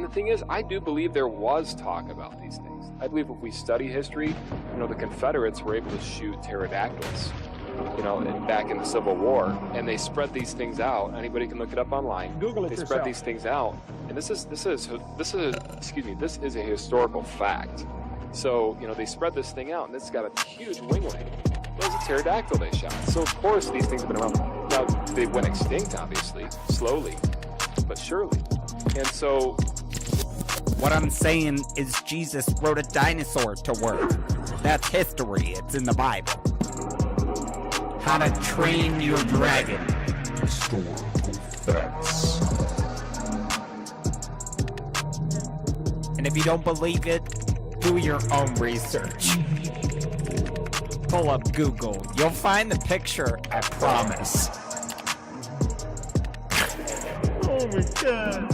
the thing is, I do believe there was talk about these things. I believe if we study history, you know, the Confederates were able to shoot pterodactyls, you know, back in the Civil War, and they spread these things out. Anybody can look it up online. Google it They yourself. spread these things out, and this is a historical fact. So, you know, they spread this thing out, and it's got a huge winglet. It was a pterodactyl they shot. So, of course, these things have been around. Now, they went extinct, obviously, slowly, but surely. And so... What I'm saying is Jesus wrote a dinosaur to work. That's history. It's in the Bible. How to Train Your Dragon. Historical facts. And if you don't believe it, do your own research. Pull up Google. You'll find the picture, I promise. Oh my God.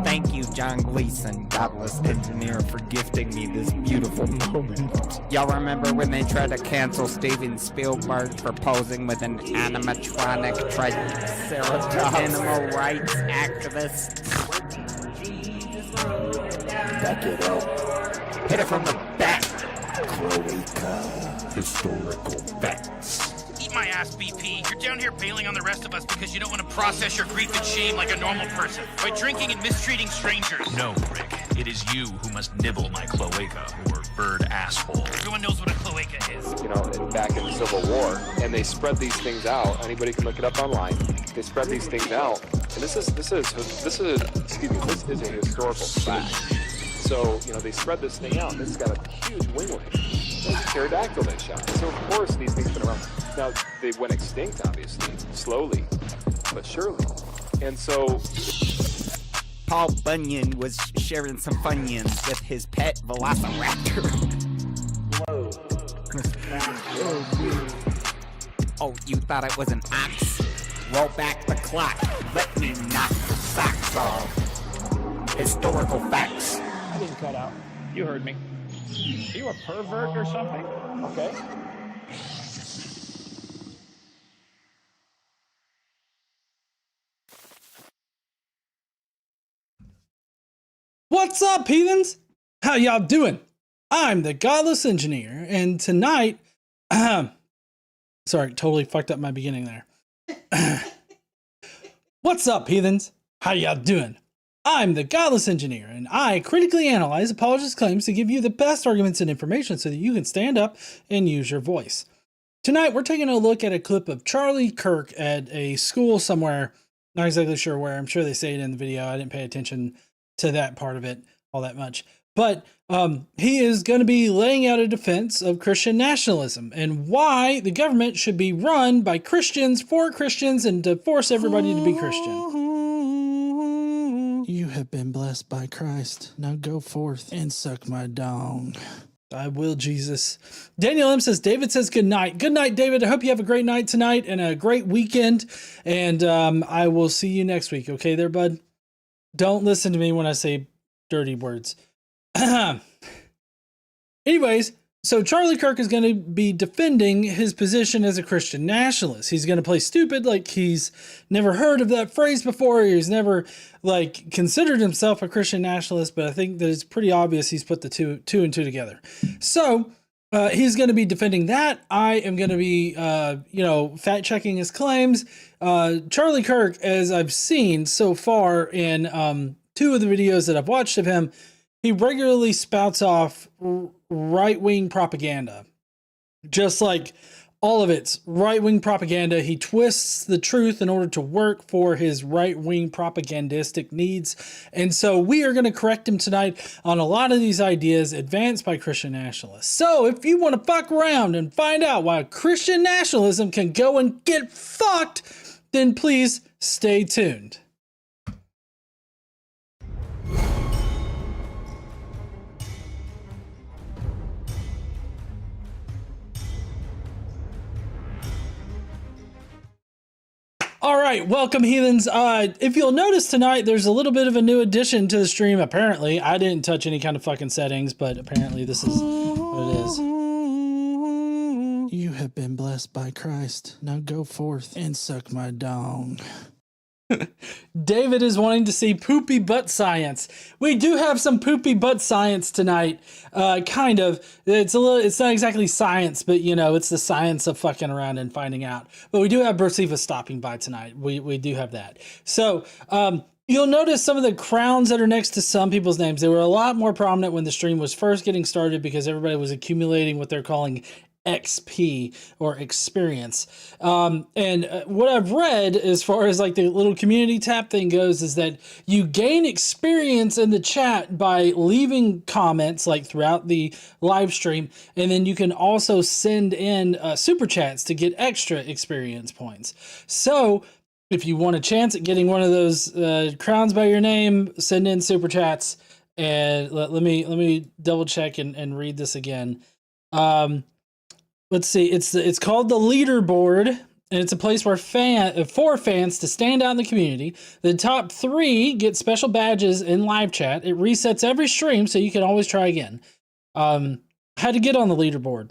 Thank you, John Gleason, Godless engineer, for gifting me this beautiful moment. Y'all remember when they tried to cancel Steven Spielberg for posing with an animatronic triceratops animal rights activist? Back it up. Hit it from the back. Cloaca. Historical facts. Eat my ass, BP. You're down here bailing on the rest of us because you don't want to process your grief and shame like a normal person by drinking and mistreating strangers. No, Rick. It is you who must nibble my cloaca, or bird asshole. Everyone knows what a cloaca is. You know, back in the Civil War, and they spread these things out. Anybody can look it up online. They spread these things out, and this is a historical fact. So, you know, they spread this thing out, and it's got a huge winglet. It was a pterodactyl they shot. So, of course, these things have been around. Now, they went extinct, obviously, slowly, but surely. And so... Paul Bunyan was sharing some Funyuns with his pet velociraptor. Whoa. Oh, you thought it was an ox? Roll back the clock. Let me knock the socks off. Historical facts. I didn't cut out. You heard me. Are you a pervert or something? Okay. What's up, heathens? How y'all doing? I'm the Godless Engineer, and tonight... sorry, totally fucked up my beginning there. What's up, heathens? How y'all doing? I'm the Godless Engineer, and I critically analyze apologist claims to give you the best arguments and information so that you can stand up and use your voice. Tonight, we're taking a look at a clip of Charlie Kirk at a school somewhere. Not exactly sure where. I'm sure they say it in the video. I didn't pay attention to that part of it all that much. But he is going to be laying out a defense of Christian nationalism and why the government should be run by Christians for Christians and to force everybody to be Christian. You have been blessed by Christ. Now go forth and suck my dong. I will, Jesus. Daniel M says, David says good night. Good night, David. I hope you have a great night tonight and a great weekend. And I will see you next week. Okay there, bud? Don't listen to me when I say dirty words. Anyways, so Charlie Kirk is going to be defending his position as a Christian nationalist. He's going to play stupid like he's never heard of that phrase before. He's never like considered himself a Christian nationalist, but I think that it's pretty obvious he's put the two and two together. So he's going to be defending that. I am going to be, fact checking his claims. Charlie Kirk, as I've seen so far in two of the videos that I've watched of him, he regularly spouts off right-wing propaganda. Just like all of it's right-wing propaganda. He twists the truth in order to work for his right-wing propagandistic needs. And so we are going to correct him tonight on a lot of these ideas advanced by Christian nationalists. So if you want to fuck around and find out why Christian nationalism can go and get fucked, then please stay tuned. All right, welcome, heathens. If you'll notice tonight, there's a little bit of a new addition to the stream, apparently. I didn't touch any kind of fucking settings, but apparently this is what it is. You have been blessed by Christ. Now go forth and suck my dong. David is wanting to see poopy butt science. We do have some poopy butt science tonight. Kind of. It's not exactly science, but you know, it's the science of fucking around and finding out. But we do have Bursiva stopping by tonight. We do have that. So, you'll notice some of the crowns that are next to some people's names. They were a lot more prominent when the stream was first getting started because everybody was accumulating what they're calling XP or experience. And what I've read as far as like the little community tab thing goes is that you gain experience in the chat by leaving comments like throughout the live stream. And then you can also send in super chats to get extra experience points. So if you want a chance at getting one of those crowns by your name, send in super chats. And let me double check and read this again. Let's see. It's called the leaderboard, and it's a place where for fans to stand out in the community. The top 3 get special badges in live chat. It resets every stream, so you can always try again. How to get on the leaderboard?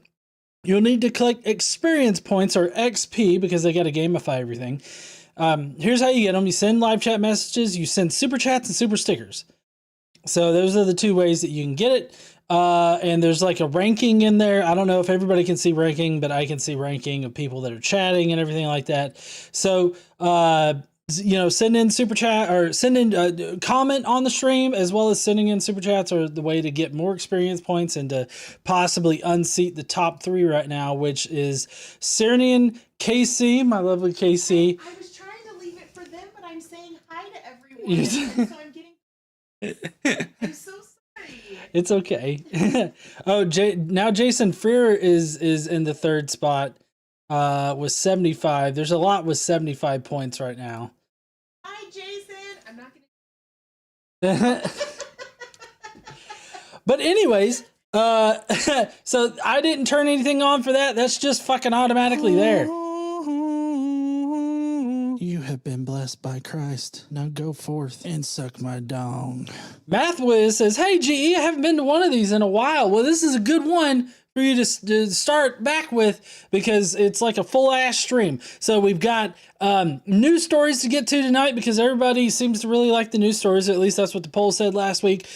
You'll need to click experience points or XP because they got to gamify everything. Here's how you get them. You send live chat messages. You send super chats and super stickers. So those are the 2 ways that you can get it. And there's like a ranking in there. I don't know if everybody can see ranking, but I can see ranking of people that are chatting and everything like that. So, you know, send in super chat or send in comment on the stream as well as sending in super chats are the way to get more experience points and to possibly unseat the top 3 right now, which is Cernian, KC, my lovely KC. I was trying to leave it for them, but I'm saying hi to everyone. So I'm getting. I'm so sorry. It's okay. Oh, now Jason Freer is in the 3rd spot with 75. There's a lot with 75 points right now. Hi, Jason. I'm not gonna. But anyways, so I didn't turn anything on for that. That's just fucking automatically there. You have been blessed by Christ. Now go forth and suck my dong. MathWiz says, hey, GE, I haven't been to one of these in a while. Well, this is a good one for you to start back with because it's like a full-ass stream. So we've got news stories to get to tonight because everybody seems to really like the news stories. At least that's what the poll said last week.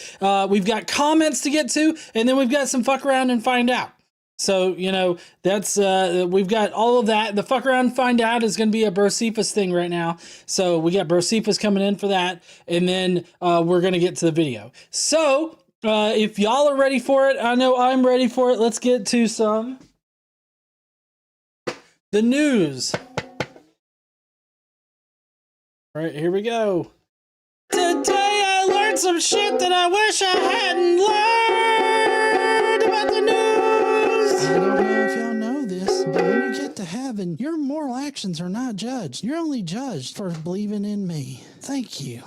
We've got comments to get to, and then we've got some fuck around and find out. So, you know, that's, we've got all of that. The fuck around and find out is going to be a Brocephus thing right now. So we got Brocephus coming in for that. And then, we're going to get to the video. So, if y'all are ready for it, I know I'm ready for it. Let's get to the news. All right, here we go. Today I learned some shit that I wish I hadn't learned about the news. I don't know if y'all know this, but when you get to heaven, your moral actions are not judged. You're only judged for believing in me. Thank you.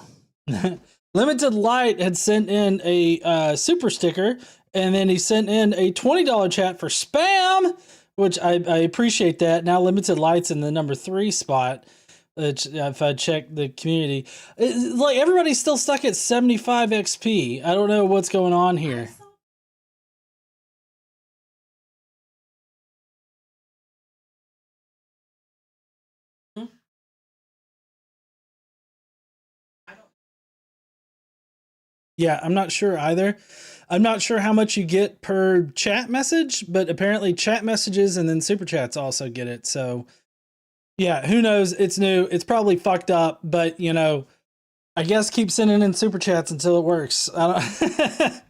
Limited Light had sent in a super sticker, and then he sent in a $20 chat for spam, which I appreciate that. Now Limited Light's in the number 3 spot. If I check the community, like everybody's still stuck at 75 XP. I don't know what's going on here. Yeah, I'm not sure either. I'm not sure how much you get per chat message, but apparently chat messages and then super chats also get it. So yeah, who knows? It's new. It's probably fucked up, but you know, I guess keep sending in super chats until it works. I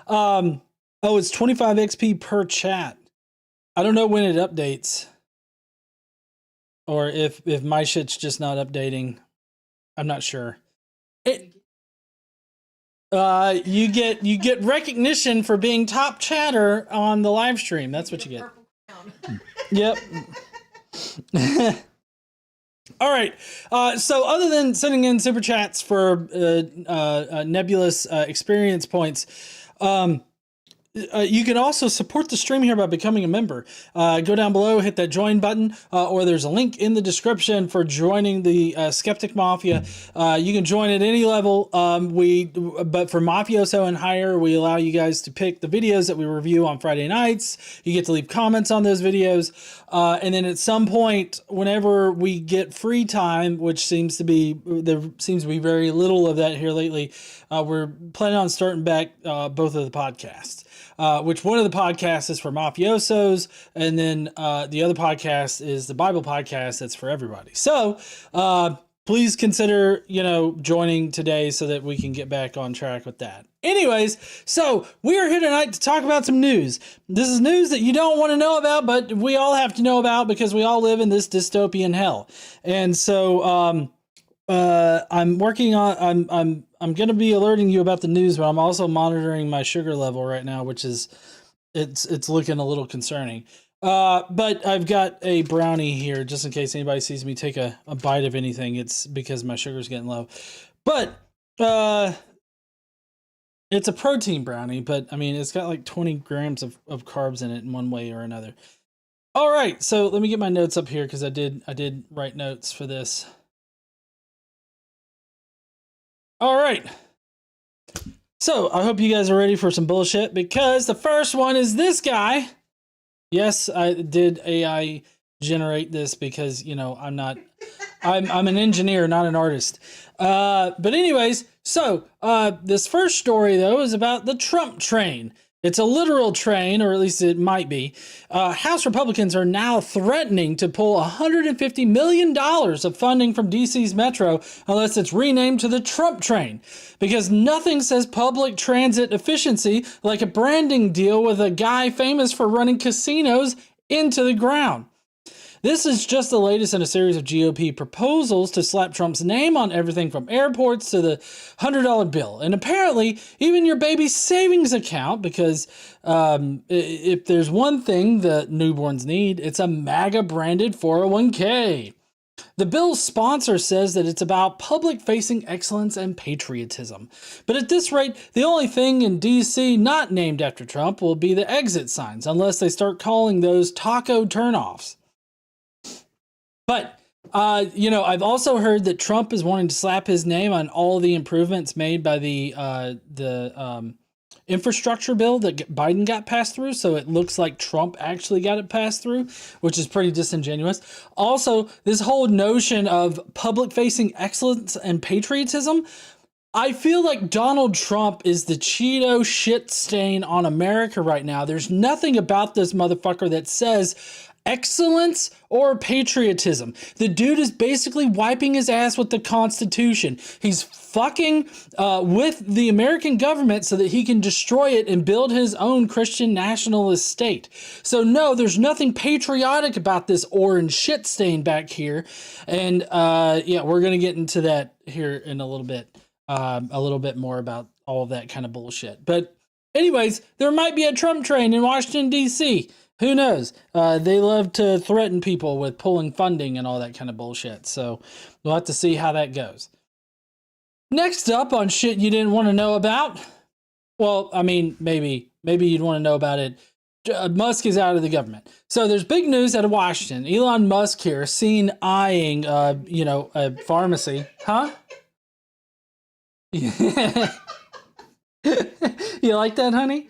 don't oh, it's 25 XP per chat. I don't know when it updates. Or if my shit's just not updating. I'm not sure. You get recognition for being top chatter on the live stream. That's what you get. Yep. All right. So other than sending in super chats for nebulous experience points, you can also support the stream here by becoming a member. Go down below, hit that join button, or there's a link in the description for joining the Skeptic Mafia. You can join at any level. But for Mafioso and higher, we allow you guys to pick the videos that we review on Friday nights. You get to leave comments on those videos. And then at some point, whenever we get free time, which there seems to be very little of that here lately, we're planning on starting back both of the podcasts. Which one of the podcasts is for mafiosos, and then the other podcast is the Bible podcast that's for everybody. So please consider, joining today so that we can get back on track with that. Anyways, so we are here tonight to talk about some news. This is news that you don't want to know about, but we all have to know about because we all live in this dystopian hell. And so I'm working on, I'm going to be alerting you about the news, but I'm also monitoring my sugar level right now, which is, it's looking a little concerning. But I've got a brownie here just in case anybody sees me take a bite of anything. It's because my sugar's getting low, but, it's a protein brownie, but I mean, it's got like 20 grams of carbs in it in one way or another. All right. So let me get my notes up here, cause I did write notes for this. All right. So I hope you guys are ready for some bullshit, because the first one is this guy. Yes, I did AI generate this because, I'm an engineer, not an artist. But anyways, so this first story though is about the Trump train. It's a literal train, or at least it might be. House Republicans are now threatening to pull $150 million of funding from DC's Metro unless it's renamed to the Trump train, because nothing says public transit efficiency like a branding deal with a guy famous for running casinos into the ground. This is just the latest in a series of GOP proposals to slap Trump's name on everything from airports to the $100 bill. And apparently, even your baby's savings account, because if there's one thing that newborns need, it's a MAGA-branded 401k. The bill's sponsor says that it's about public-facing excellence and patriotism. But at this rate, the only thing in D.C. not named after Trump will be the exit signs, unless they start calling those taco turnoffs. But, I've also heard that Trump is wanting to slap his name on all the improvements made by the infrastructure bill that Biden got passed through. So it looks like Trump actually got it passed through, which is pretty disingenuous. Also, this whole notion of public-facing excellence and patriotism, I feel like Donald Trump is the Cheeto shit stain on America right now. There's nothing about this motherfucker that says excellence or patriotism. The dude is basically wiping his ass with the Constitution. He's fucking with the American government so that he can destroy it and build his own Christian nationalist state. So no, there's nothing patriotic about this orange shit stain back here. And we're going to get into that here in a little bit more about all of that kind of bullshit. But anyways, there might be a Trump train in Washington, D.C. Who knows? They love to threaten people with pulling funding and all that kind of bullshit. So we'll have to see how that goes. Next up on shit you didn't want to know about. Well, I mean, maybe you'd want to know about it. Musk is out of the government. So there's big news out of Washington. Elon Musk here seen eyeing, a pharmacy. Huh? You like that, honey?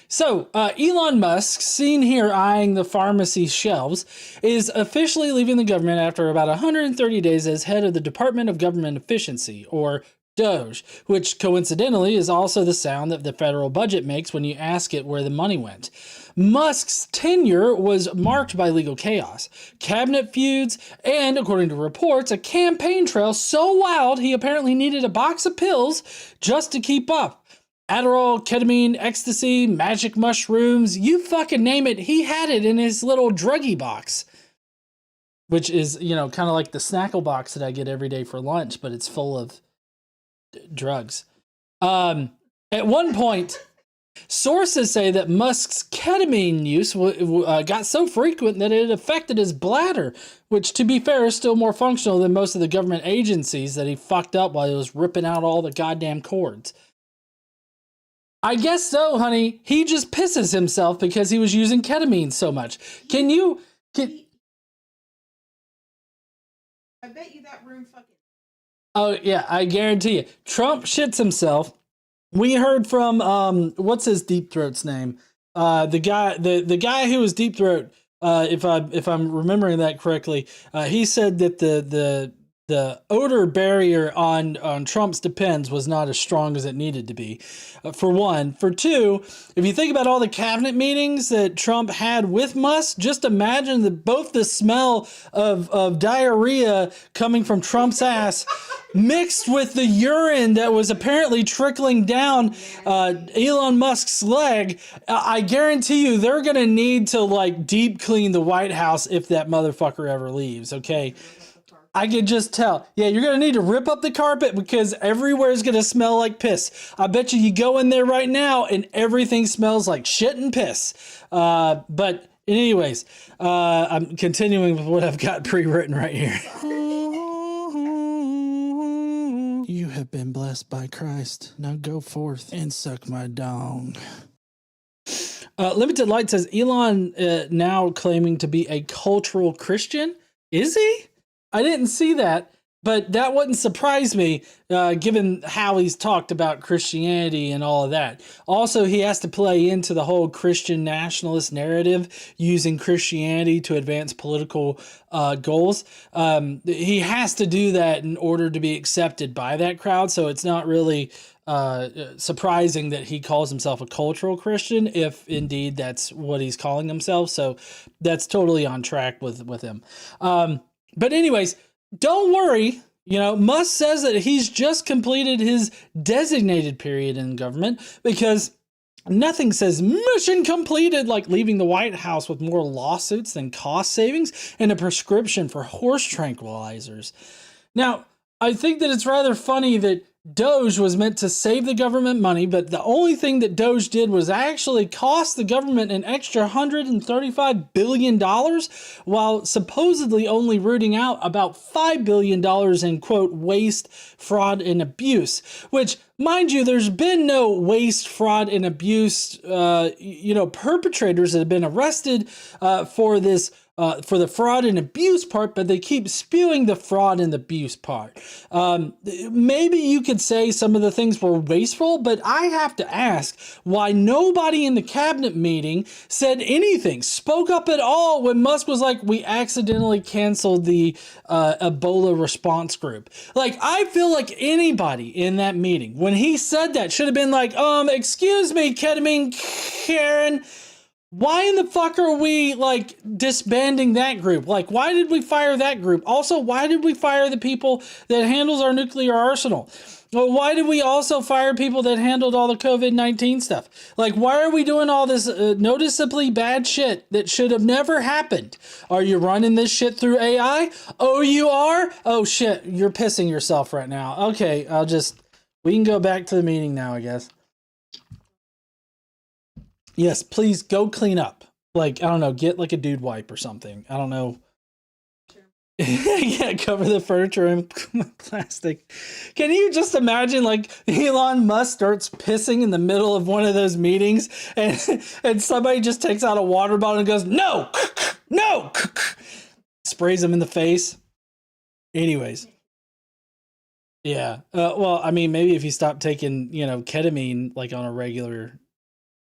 So, Elon Musk, seen here eyeing the pharmacy shelves, is officially leaving the government after about 130 days as head of the Department of Government Efficiency, or DOGE, which coincidentally is also the sound that the federal budget makes when you ask it where the money went. Musk's tenure was marked by legal chaos, cabinet feuds, and, according to reports, a campaign trail so wild he apparently needed a box of pills just to keep up. Adderall, ketamine, ecstasy, magic mushrooms, you fucking name it, he had it in his little druggie box. Which is, kind of like the Snackle box that I get every day for lunch, but it's full of drugs. At one point, sources say that Musk's ketamine use got so frequent that it affected his bladder, which, to be fair, is still more functional than most of the government agencies that he fucked up while he was ripping out all the goddamn cords. I guess so, honey. He just pisses himself because he was using ketamine so much. Can I bet you that room fucking. Oh yeah, I guarantee you. Trump shits himself. We heard from what's his deep throat's name? The guy who was deep throat. If I'm remembering that correctly, he said that the odor barrier on Trump's Depends was not as strong as it needed to be, for one. For two, if you think about all the cabinet meetings that Trump had with Musk, just imagine both the smell of diarrhea coming from Trump's ass mixed with the urine that was apparently trickling down Elon Musk's leg. I guarantee you they're going to need to like deep clean the White House if that motherfucker ever leaves, okay? I could just tell. Yeah, you're going to need to rip up the carpet because everywhere is going to smell like piss. I bet you go in there right now and everything smells like shit and piss. But anyways, I'm continuing with what I've got pre-written right here. You have been blessed by Christ. Now go forth and suck my dong. Limited Light says, Elon now claiming to be a cultural Christian. Is he? I didn't see that, but that wouldn't surprise me, given how he's talked about Christianity and all of that. Also, he has to play into the whole Christian nationalist narrative, using Christianity to advance political goals. He has to do that in order to be accepted by that crowd, so it's not really surprising that he calls himself a cultural Christian, if indeed that's what he's calling himself. So that's totally on track with him. But anyways, don't worry. Musk says that he's just completed his designated period in government because nothing says mission completed like leaving the White House with more lawsuits than cost savings and a prescription for horse tranquilizers. Now, I think that it's rather funny that Doge was meant to save the government money, but the only thing that Doge did was actually cost the government an extra $135 billion, while supposedly only rooting out about $5 billion in, quote, waste, fraud, and abuse, which, mind you, there's been no waste, fraud, and abuse, perpetrators that have been arrested for this, for the fraud and abuse part, but they keep spewing the fraud and abuse part. Maybe you could say some of the things were wasteful, but I have to ask why nobody in the cabinet meeting said anything, spoke up at all when Musk was like, we accidentally canceled the Ebola response group. Like, I feel like anybody in that meeting, when he said that, should have been like, excuse me, ketamine Karen, why in the fuck are we, like, disbanding that group? Like, why did we fire that group? Also, why did we fire the people that handles our nuclear arsenal? Well, why did we also fire people that handled all the COVID-19 stuff? Like, why are we doing all this noticeably bad shit that should have never happened? Are you running this shit through AI? Oh, you are? Oh, shit, you're pissing yourself right now. Okay, we can go back to the meeting now, I guess. Yes, please go clean up. Like, I don't know, get like a dude wipe or something. I don't know. Yeah, cover the furniture in plastic. Can you just imagine, like, Elon Musk starts pissing in the middle of one of those meetings and somebody just takes out a water bottle and goes, no, no, sprays him in the face. Anyways. Yeah. Well, I mean, maybe if he stopped taking, ketamine, like, on a regular,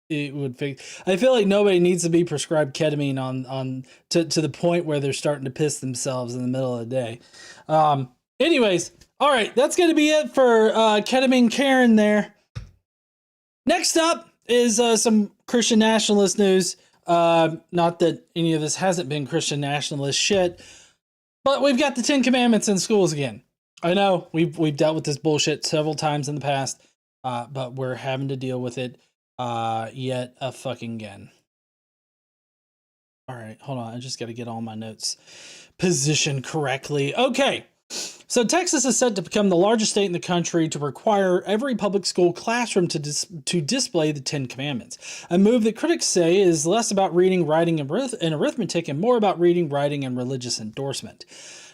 it would fix. I feel like nobody needs to be prescribed ketamine to the point where they're starting to piss themselves in the middle of the day. Anyways, all right, that's going to be it for ketamine Karen there. Next up is some Christian nationalist news. Not that any of this hasn't been Christian nationalist shit, but we've got the 10 Commandments in schools again. I know we've dealt with this bullshit several times in the past, but we're having to deal with it yet a fucking again. All right, hold on. I just got to get all my notes positioned correctly. Okay. So Texas is set to become the largest state in the country to require every public school classroom to display the 10 Commandments, a move that critics say is less about reading, writing, and arithmetic and more about reading, writing, and religious endorsement.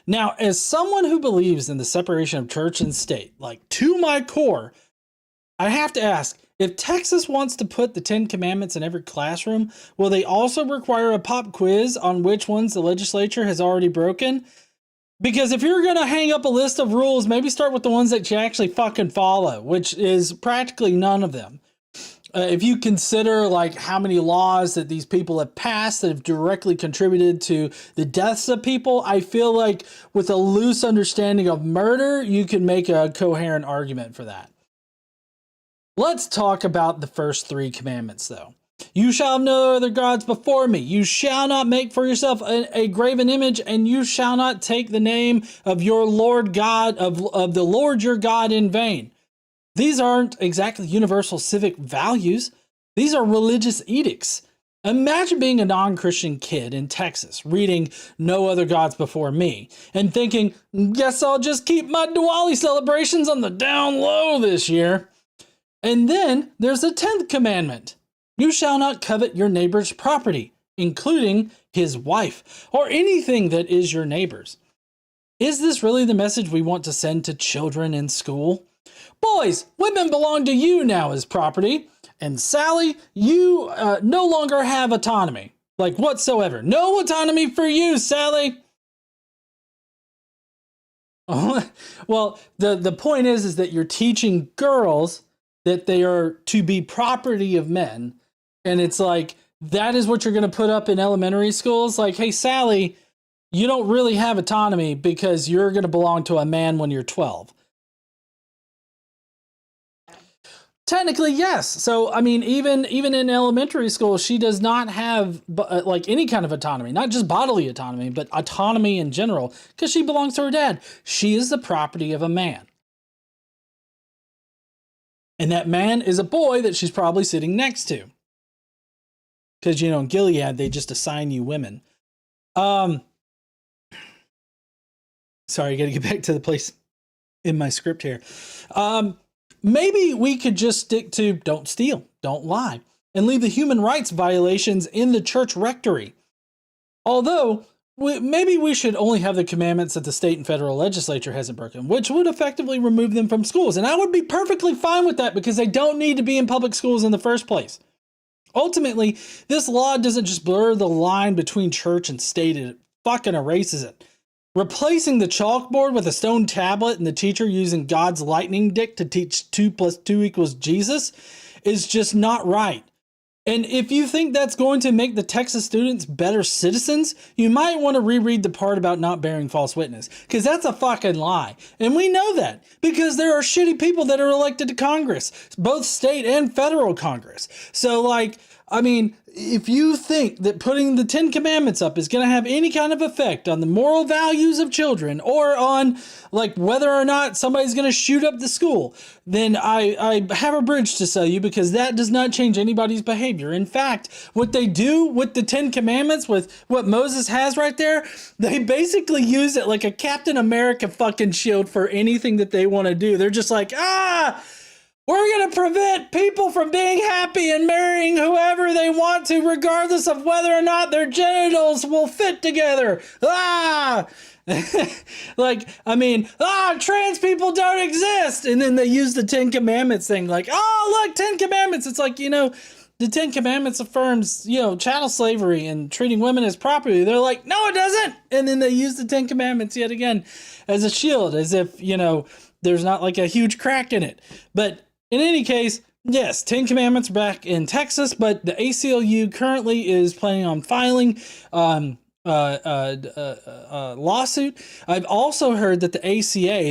Now, as someone who believes in the separation of church and state, like, to my core, I have to ask, If Texas wants to put the 10 Commandments in every classroom, will they also require a pop quiz on which ones the legislature has already broken? Because if you're going to hang up a list of rules, maybe start with the ones that you actually fucking follow, which is practically none of them. If you consider like how many laws that these people have passed that have directly contributed to the deaths of people, I feel like with a loose understanding of murder, you can make a coherent argument for that. Let's talk about the first 3 commandments though. You shall have no other gods before me. You shall not make for yourself a graven image, and you shall not take the name of your Lord God, of the Lord your God in vain. These aren't exactly universal civic values. These are religious edicts. Imagine being a non-Christian kid in Texas reading no other gods before me and thinking, guess I'll just keep my Diwali celebrations on the down low this year. And then there's the 10th commandment. You shall not covet your neighbor's property, including his wife or anything that is your neighbor's. Is this really the message we want to send to children in school? Boys, women belong to you now as property. And Sally, you no longer have autonomy. Like whatsoever. No autonomy for you, Sally. Well, the point is that you're teaching girls that they are to be property of men. And it's like, that is what you're going to put up in elementary schools. Like, hey, Sally, you don't really have autonomy because you're going to belong to a man when you're 12. Technically, yes. So, I mean, even in elementary school, she does not have like any kind of autonomy, not just bodily autonomy, but autonomy in general, because she belongs to her dad. She is the property of a man. And that man is a boy that she's probably sitting next to. Because, you know, in Gilead, they just assign you women. Sorry, I got to get back to the place in my script here. Maybe we could just stick to don't steal, don't lie, and leave the human rights violations in the church rectory. Although, maybe we should only have the commandments that the state and federal legislature hasn't broken, which would effectively remove them from schools. And I would be perfectly fine with that because they don't need to be in public schools in the first place. Ultimately, this law doesn't just blur the line between church and state, it fucking erases it. Replacing the chalkboard with a stone tablet and the teacher using God's lightning dick to teach 2 + 2 = Jesus is just not right. And if you think that's going to make the Texas students better citizens, you might want to reread the part about not bearing false witness, because that's a fucking lie. And we know that because there are shitty people that are elected to Congress, both state and federal Congress. So like, I mean, if you think that putting the 10 Commandments up is going to have any kind of effect on the moral values of children or on like whether or not somebody's going to shoot up the school, then I have a bridge to sell you, because that does not change anybody's behavior. In fact, what they do with the 10 Commandments, with what Moses has right there, they basically use it like a Captain America fucking shield for anything that they want to do. They're just like, we're going to prevent people from being happy and marrying whoever they want to, regardless of whether or not their genitals will fit together. Like, I mean, trans people don't exist. And then they use the 10 Commandments thing like, look, 10 Commandments. It's like, you know, the 10 Commandments affirms, you know, chattel slavery and treating women as property. They're like, no, it doesn't. And then they use the 10 Commandments yet again as a shield, as if, you know, there's not like a huge crack in it. But in any case, yes, 10 Commandments back in Texas, but the ACLU currently is planning on filing a lawsuit. I've also heard that the ACA,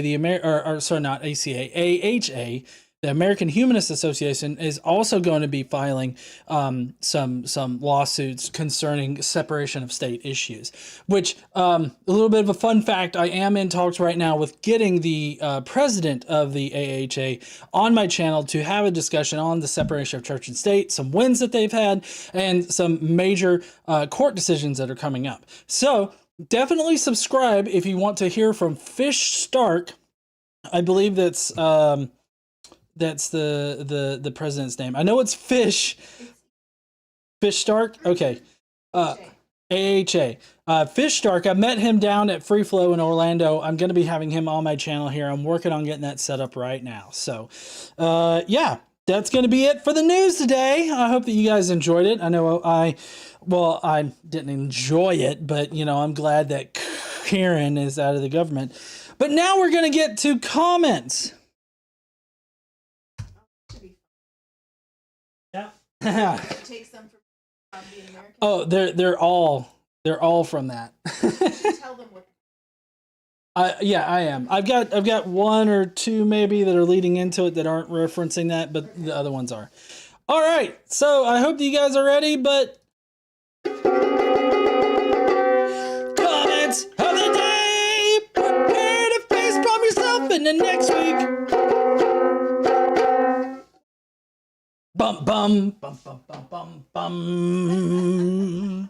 AHA, the American Humanist Association, is also going to be filing some lawsuits concerning separation of state issues, which a little bit of a fun fact, I am in talks right now with getting the president of the AHA on my channel to have a discussion on the separation of church and state, some wins that they've had, and some major court decisions that are coming up. So definitely subscribe if you want to hear from Fish Stark. I believe that's the president's name. I know it's Fish Stark. Okay. AHA. Fish Stark. I met him down at Free Flow in Orlando. I'm going to be having him on my channel here. I'm working on getting that set up right now. So, yeah. that's going to be it for the news today. I hope that you guys enjoyed it. I know I didn't enjoy it, but I'm glad that Karen is out of the government. But now we're going to get to comments. Yeah. Take some from being American. Oh, they're all from that. You should tell them what. Yeah, I am. I've got one or two maybe that are leading into it that aren't referencing that, but the other ones are. All right, so I hope that you guys are ready, but comments of the day. Prepare to face from yourself in the next week. Bum bum bum bum bum bum bum.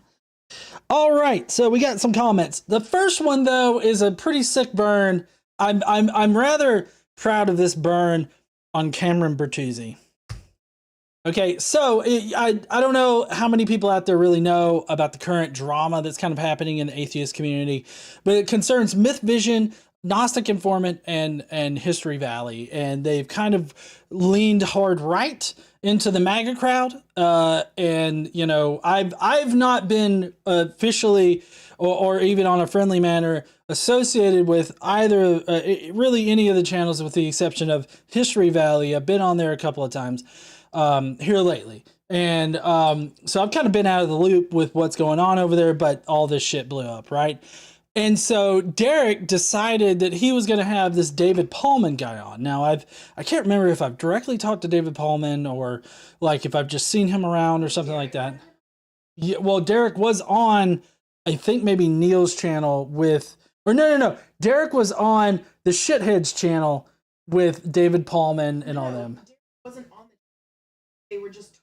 All right, so we got some comments. The first one though is a pretty sick burn. I'm rather proud of this burn on Cameron Bertuzzi. Okay, so I don't know how many people out there really know about the current drama that's kind of happening in the atheist community, but it concerns Myth Vision, Gnostic Informant, and History Valley, and they've kind of leaned hard right into the MAGA crowd. And I've not been officially or even on a friendly manner associated with either really any of the channels, with the exception of History Valley. I've been on there a couple of times here lately. And so I've kind of been out of the loop with what's going on over there, but all this shit blew up, right? And so Derek decided that he was going to have this David Paulman guy on. Now I can't remember if I've directly talked to David Paulman or like if I've just seen him around or something like that. Yeah, well, Derek was on, I think maybe Neil's channel with, or no. Derek was on the Shitheads channel with David Paulman and all them. Derek wasn't on the. They were just.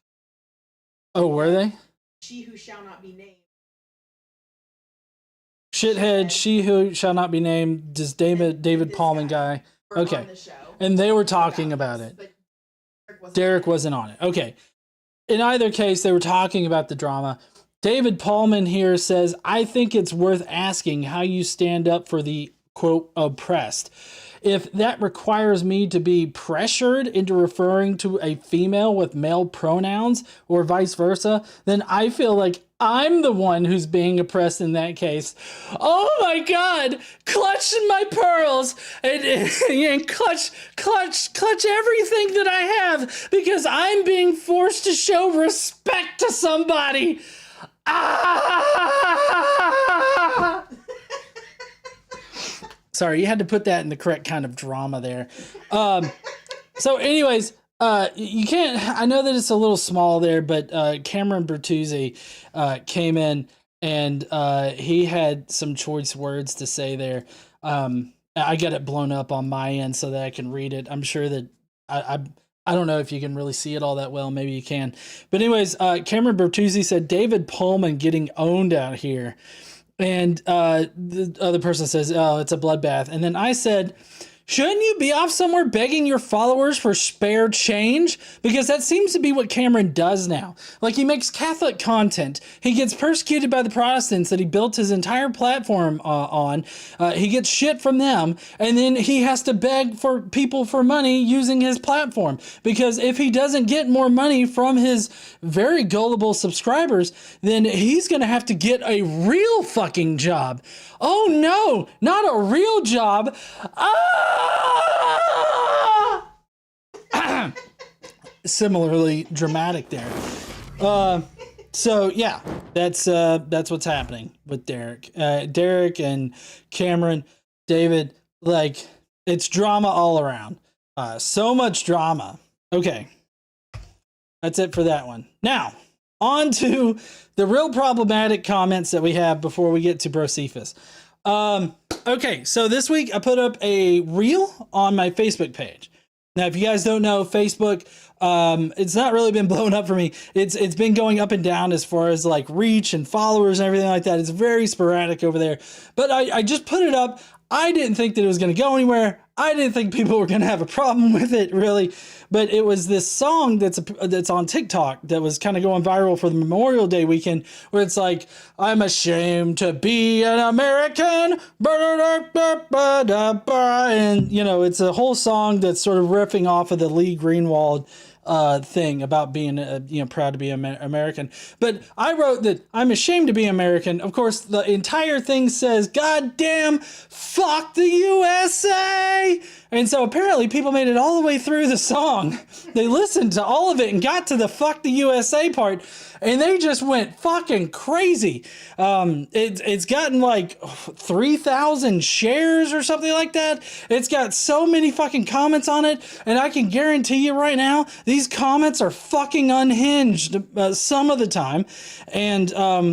Oh, were they? She who shall not be named. Shithead, she who shall not be named, this David Paulman guy. Okay. And they were talking about it. Derek wasn't on it. Okay. In either case, they were talking about the drama. David Paulman here says, I think it's worth asking how you stand up for the, quote, oppressed. If that requires me to be pressured into referring to a female with male pronouns or vice versa, then I feel like I'm the one who's being oppressed in that case. Oh my God, clutching my pearls and clutch everything that I have because I'm being forced to show respect to somebody. Ah! Sorry, you had to put that in the correct kind of drama there. So anyways, you can't, I know that it's a little small there, but Cameron Bertuzzi came in and he had some choice words to say there. I got it blown up on my end so that I can read it. I'm sure that I don't know if you can really see it all that well. Maybe you can. But anyways, Cameron Bertuzzi said, David Pullman getting owned out here. And the other person says, oh, it's a bloodbath. And then I said, shouldn't you be off somewhere begging your followers for spare change? Because that seems to be what Cameron does now. Like, he makes Catholic content. He gets persecuted by the Protestants that he built his entire platform on. He gets shit from them. And then he has to beg for people for money using his platform. Because if he doesn't get more money from his very gullible subscribers, then he's going to have to get a real fucking job. Oh no, not a real job. Similarly dramatic there. So yeah, that's what's happening with Derek. Derek and Cameron, David, like, it's drama all around. So much drama. Okay. That's it for that one. Now, on to the real problematic comments that we have before we get to Brocephus. Okay, so this week I put up a reel on my Facebook page. Now, if you guys don't know, Facebook, it's not really been blown up for me. It's been going up and down as far as like reach and followers and everything like that. It's very sporadic over there. But I just put it up. I didn't think that it was going to go anywhere. I didn't think people were going to have a problem with it, really. But it was this song that's on TikTok that was kind of going viral for the Memorial Day weekend, where it's like, I'm ashamed to be an American. And, you know, it's a whole song that's sort of riffing off of the Lee Greenwald thing about being, proud to be American. But I wrote that I'm ashamed to be American. Of course, the entire thing says, "God damn, fuck the USA." And so apparently people made it all the way through the song. They listened to all of it and got to the "fuck the USA" part, and they just went fucking crazy. It's gotten like 3,000 shares or something like that. It's got so many fucking comments on it, and I can guarantee you right now, these comments are fucking unhinged some of the time. And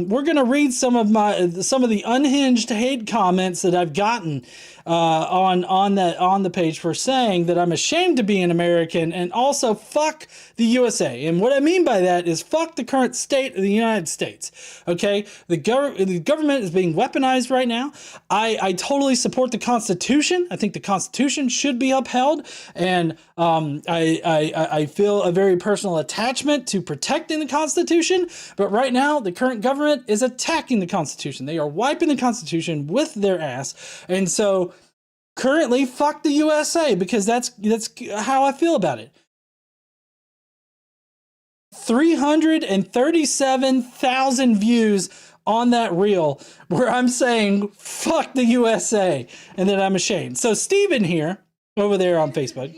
we're gonna read some of the unhinged hate comments that I've gotten on the page for saying that I'm ashamed to be an American, and also fuck the USA. And what I mean by that is fuck the current state of the United States. Okay, the government is being weaponized right now. I totally support the Constitution. I think the Constitution should be upheld, and I feel a very personal attachment to protecting the Constitution. But right now, the current government is attacking the Constitution. They are wiping the Constitution with their ass, and so currently, fuck the USA, because that's how I feel about it. 337,000 views on that reel where I'm saying fuck the USA and that I'm ashamed. So Steven here, over there on Facebook.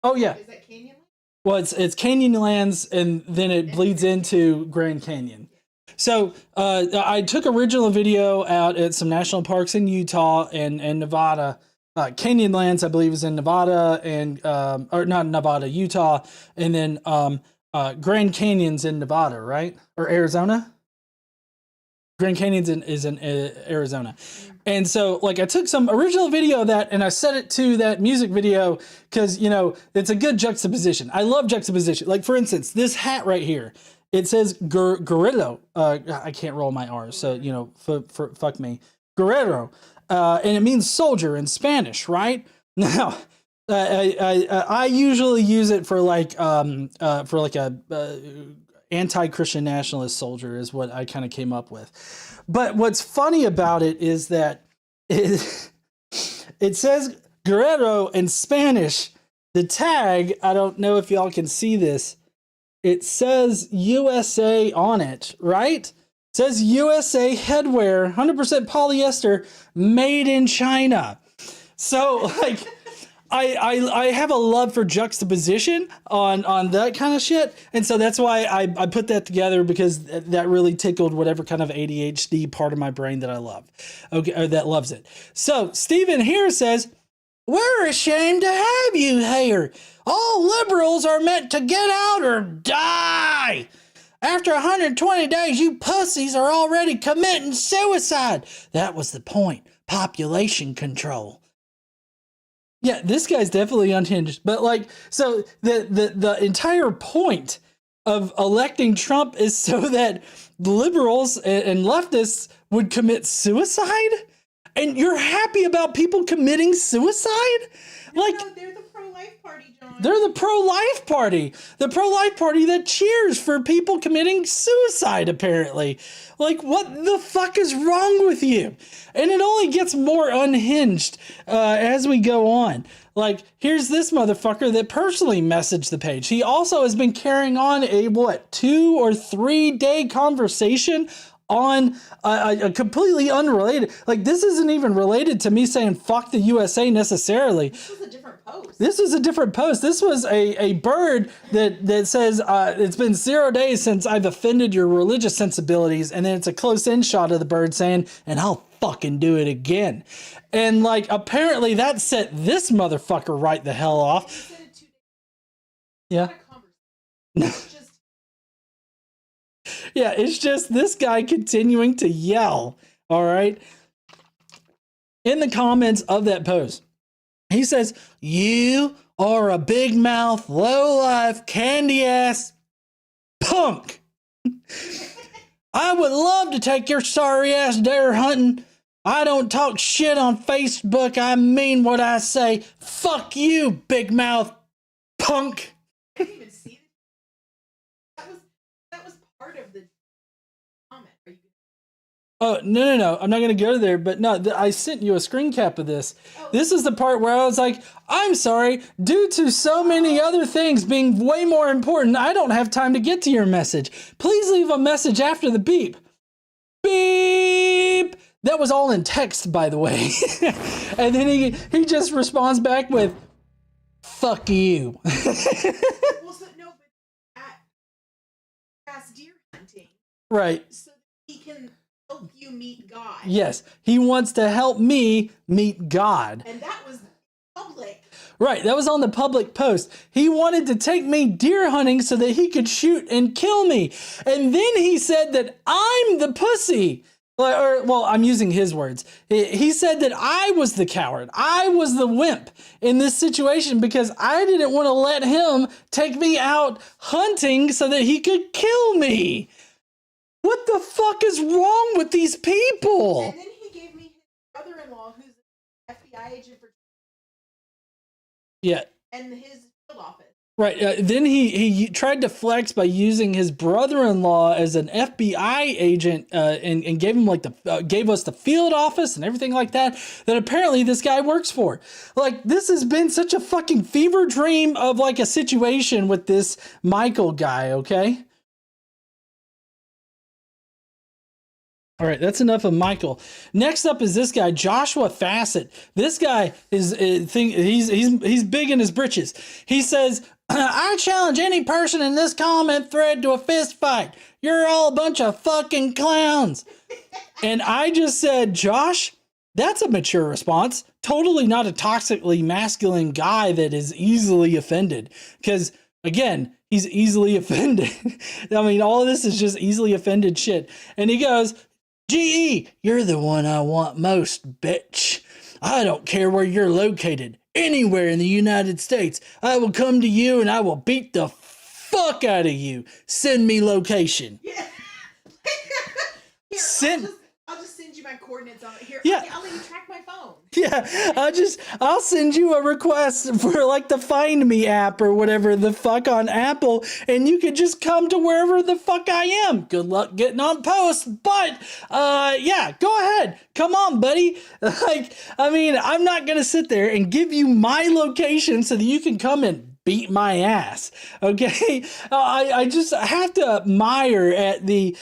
Oh yeah. Is that Canyon? Well, it's Canyonlands, and then it bleeds into Grand Canyon. So I took original video out at some national parks in Utah and Nevada. Canyonlands, I believe, is in Nevada, and or not Nevada, Utah, and then Grand Canyon's in Nevada, right? Or Arizona? Grand Canyon's is in Arizona. And so, like, I took some original video of that and I set it to that music video because, it's a good juxtaposition. I love juxtaposition. Like, for instance, this hat right here. It says Guerrero. I can't roll my R's, so, fuck me. Guerrero. And it means soldier in Spanish, right? Now, I usually use it for like a anti-Christian nationalist soldier is what I kind of came up with. But what's funny about it is that it says Guerrero in Spanish. The tag, I don't know if y'all can see this. It says USA on it, right? It says USA headwear, 100% polyester, made in China. So, like, I have a love for juxtaposition on that kind of shit. And so that's why I put that together, because that really tickled whatever kind of ADHD part of my brain that I love. Okay, or that loves it. So Stephen here says, "We're ashamed to have you here. All liberals are meant to get out or die. After 120 days, you pussies are already committing suicide. That was the point. Population control." Yeah, this guy's definitely unhinged. But like, so the entire point of electing Trump is so that liberals and leftists would commit suicide? And you're happy about people committing suicide? Like, No, they're the pro-life party, John. they're the pro-life party. The pro-life party that cheers for people committing suicide, apparently. Like, what the fuck is wrong with you? And it only gets more unhinged as we go on. Like, here's this motherfucker that personally messaged the page. He also has been carrying on a, 2 or 3 day conversation on a completely unrelated, like, this isn't even related to me saying fuck the USA necessarily. This was a different post. This was a different post. This was a bird that says, it's been 0 days since I've offended your religious sensibilities. And then it's a close in shot of the bird saying, "And I'll fucking do it again." And like, apparently that set this motherfucker right the hell off. Yeah. It's just Yeah, it's just this guy continuing to yell. All right. In the comments of that post, he says, "You are a big mouth, low life, candy ass punk. I would love to take your sorry ass deer hunting. I don't talk shit on Facebook. I mean what I say. Fuck you, big mouth punk." I didn't even see that was part of the comment. Oh, no. I'm not going to go there. But no, I sent you a screen cap of this. This is the part where I was like, I'm sorry. Due to so many other things being way more important, I don't have time to get to your message. Please leave a message after the beep. Beep. That was all in text, by the way. And then he just responds back with, fuck you. Well, so no, but at deer hunting, Right. so that he can help you meet God. Yes. He wants to help me meet God. And that was public. Right, that was on the public post. He wanted to take me deer hunting so that he could shoot and kill me. And then he said that I'm the pussy. Well, I'm using his words. He said that I was the coward. I was the wimp in this situation because I didn't want to let him take me out hunting so that he could kill me. What the fuck is wrong with these people? And then he gave me his brother-in-law, who's an FBI agent for... Yeah. And his field office. Right. Then he tried to flex by using his brother-in-law as an FBI agent and gave him gave us the field office and everything like that apparently this guy works for. Like, this has been such a fucking fever dream of like a situation with this Michael guy. Okay. All right, that's enough of Michael. Next up is this guy, Joshua Fassett. This guy is he's big in his britches. He says, I challenge any person in this comment thread to a fist fight. You're all a bunch of fucking clowns. And I just said, Josh, that's a mature response. Totally not a toxically masculine guy that is easily offended. Because, again, he's easily offended. I mean, all of this is just easily offended shit. And he goes, GE, you're the one I want most, bitch. I don't care where you're located. Anywhere in the United States, I will come to you and I will beat the fuck out of you. Send me location. Yeah. Here, I'll just send you my coordinates on it. Here, Yeah. I'll even track my phone. Yeah, I'll send you a request for like the Find Me app or whatever the fuck on Apple, and you could just come to wherever the fuck I am. Good luck getting on post, but yeah, go ahead. Come on, buddy. Like, I mean, I'm not gonna sit there and give you my location so that you can come and beat my ass. Okay. I just have to admire at the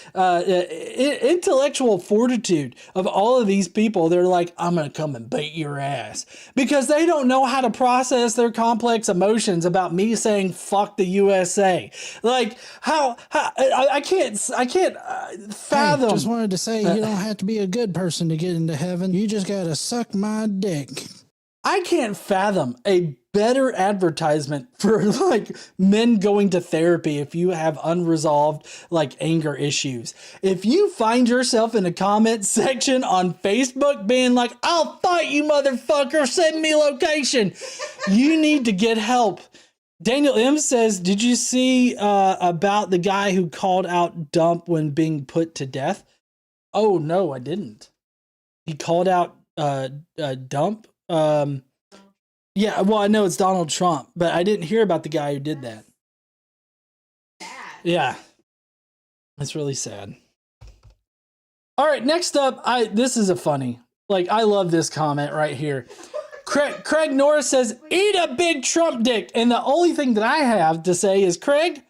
intellectual fortitude of all of these people. They're like, I'm going to come and beat your ass because they don't know how to process their complex emotions about me saying, fuck the USA. Like I can't fathom. Hey, just wanted to say you don't have to be a good person to get into heaven. You just got to suck my dick. I can't fathom a better advertisement for like men going to therapy if you have unresolved like anger issues. If you find yourself in a comment section on Facebook being like, I'll fight you, motherfucker, send me location, you need to get help. Daniel M says, did you see about the guy who called out Dump when being put to death? Oh, no, I didn't. He called out Dump. Yeah, well, I know it's Donald Trump, but I didn't hear about the guy who did that. Yeah, that's really sad. All right, next up, this is a funny. Like, I love this comment right here. Craig Norris says, "Eat a big Trump dick," and the only thing that I have to say is, Craig,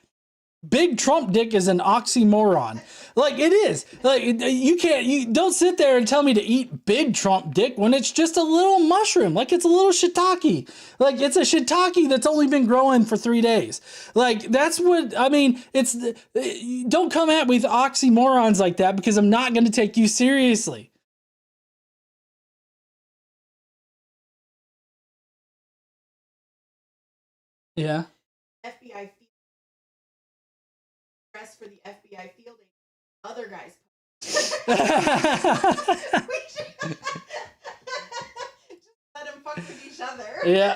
big Trump dick is an oxymoron. Like, it is. Like, you don't sit there and tell me to eat big Trump dick when it's just a little mushroom. Like, it's a little shiitake. Like, it's a shiitake that's only been growing for 3 days. Like, that's what, I mean, don't come at me with oxymorons like that because I'm not going to take you seriously. Yeah. FBI dress for the FBI field agent. Other guys. Just let them fuck with each other. Yeah.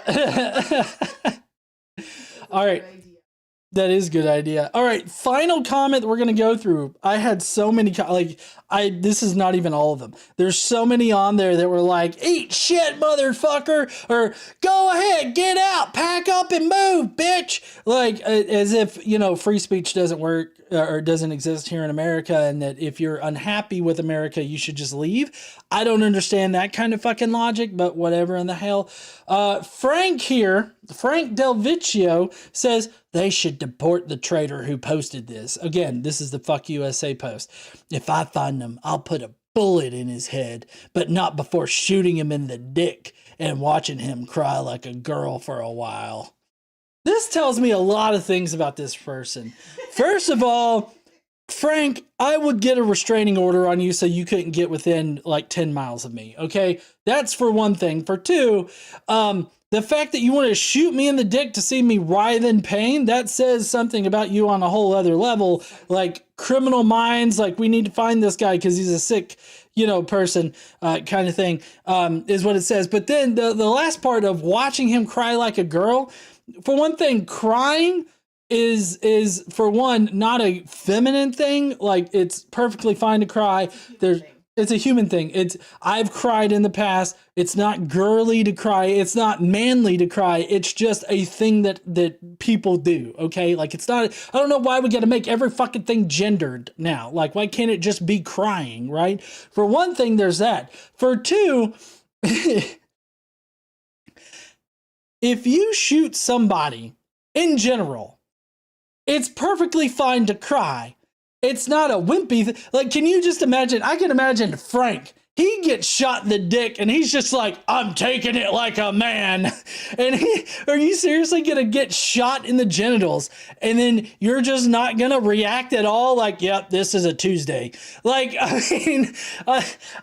All right. That is a good idea. All right, final comment that we're going to go through. I had so many, this is not even all of them. There's so many on there that were like, eat shit, motherfucker, or go ahead, get out, pack up and move, bitch. Like, as if, free speech doesn't work. or doesn't exist here in America, and that if you're unhappy with America, you should just leave. I don't understand that kind of fucking logic, but whatever in the hell. Frank Del Vecchio says they should deport the traitor who posted this. Again, this is the Fuck USA post. If I find him, I'll put a bullet in his head, but not before shooting him in the dick and watching him cry like a girl for a while. This tells me a lot of things about this person. First of all, Frank, I would get a restraining order on you so you couldn't get within like 10 miles of me, okay? That's for one thing. For two, the fact that you want to shoot me in the dick to see me writhe in pain, that says something about you on a whole other level. Like criminal minds, like we need to find this guy because he's a sick, person kind of thing, is what it says. But then the last part of watching him cry like a girl, for one thing, crying is for one not a feminine thing. Like it's perfectly fine to cry. It's a human thing. I've cried in the past. It's not girly to cry. It's not manly to cry. It's just a thing that people do. Okay, like it's not. I don't know why we got to make every fucking thing gendered now. Like why can't it just be crying, right? For one thing, there's that. For two. If you shoot somebody in general, it's perfectly fine to cry. It's not a wimpy thing. Like, can you just imagine? I can imagine Frank. He gets shot in the dick and he's just like, I'm taking it like a man. And are you seriously going to get shot in the genitals? And then you're just not going to react at all? Like, yep, this is a Tuesday. Like, I mean,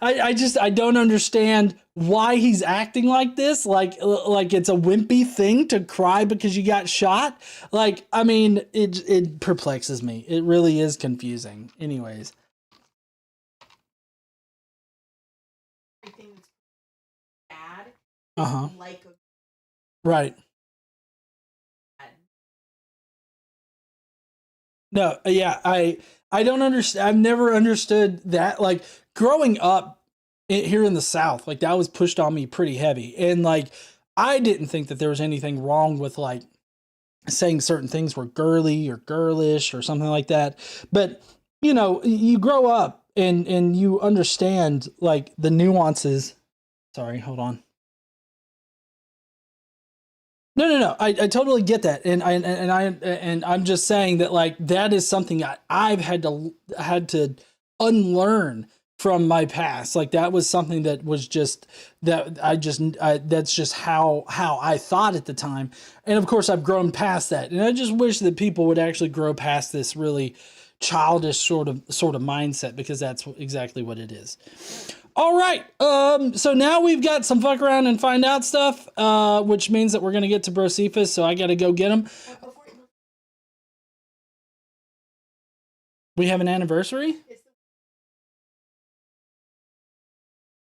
I don't understand why he's acting like this. Like it's a wimpy thing to cry because you got shot. Like, I mean, it perplexes me. It really is confusing. Anyways. Uh-huh. Right. No, yeah, I don't understand. I've never understood that. Like growing up here in the South, like that was pushed on me pretty heavy. And like, I didn't think that there was anything wrong with like saying certain things were girly or girlish or something like that. But, you grow up and you understand like the nuances. Sorry, hold on. No. I totally get that, and I'm just saying that like that is something I've had to unlearn from my past. Like that was something that was just that's just how I thought at the time, and of course I've grown past that, and I just wish that people would actually grow past this really childish sort of mindset, because that's exactly what it is. All right, so now we've got some fuck around and find out stuff, which means that we're going to get to Brocephus, so I got to go get him. We have an anniversary?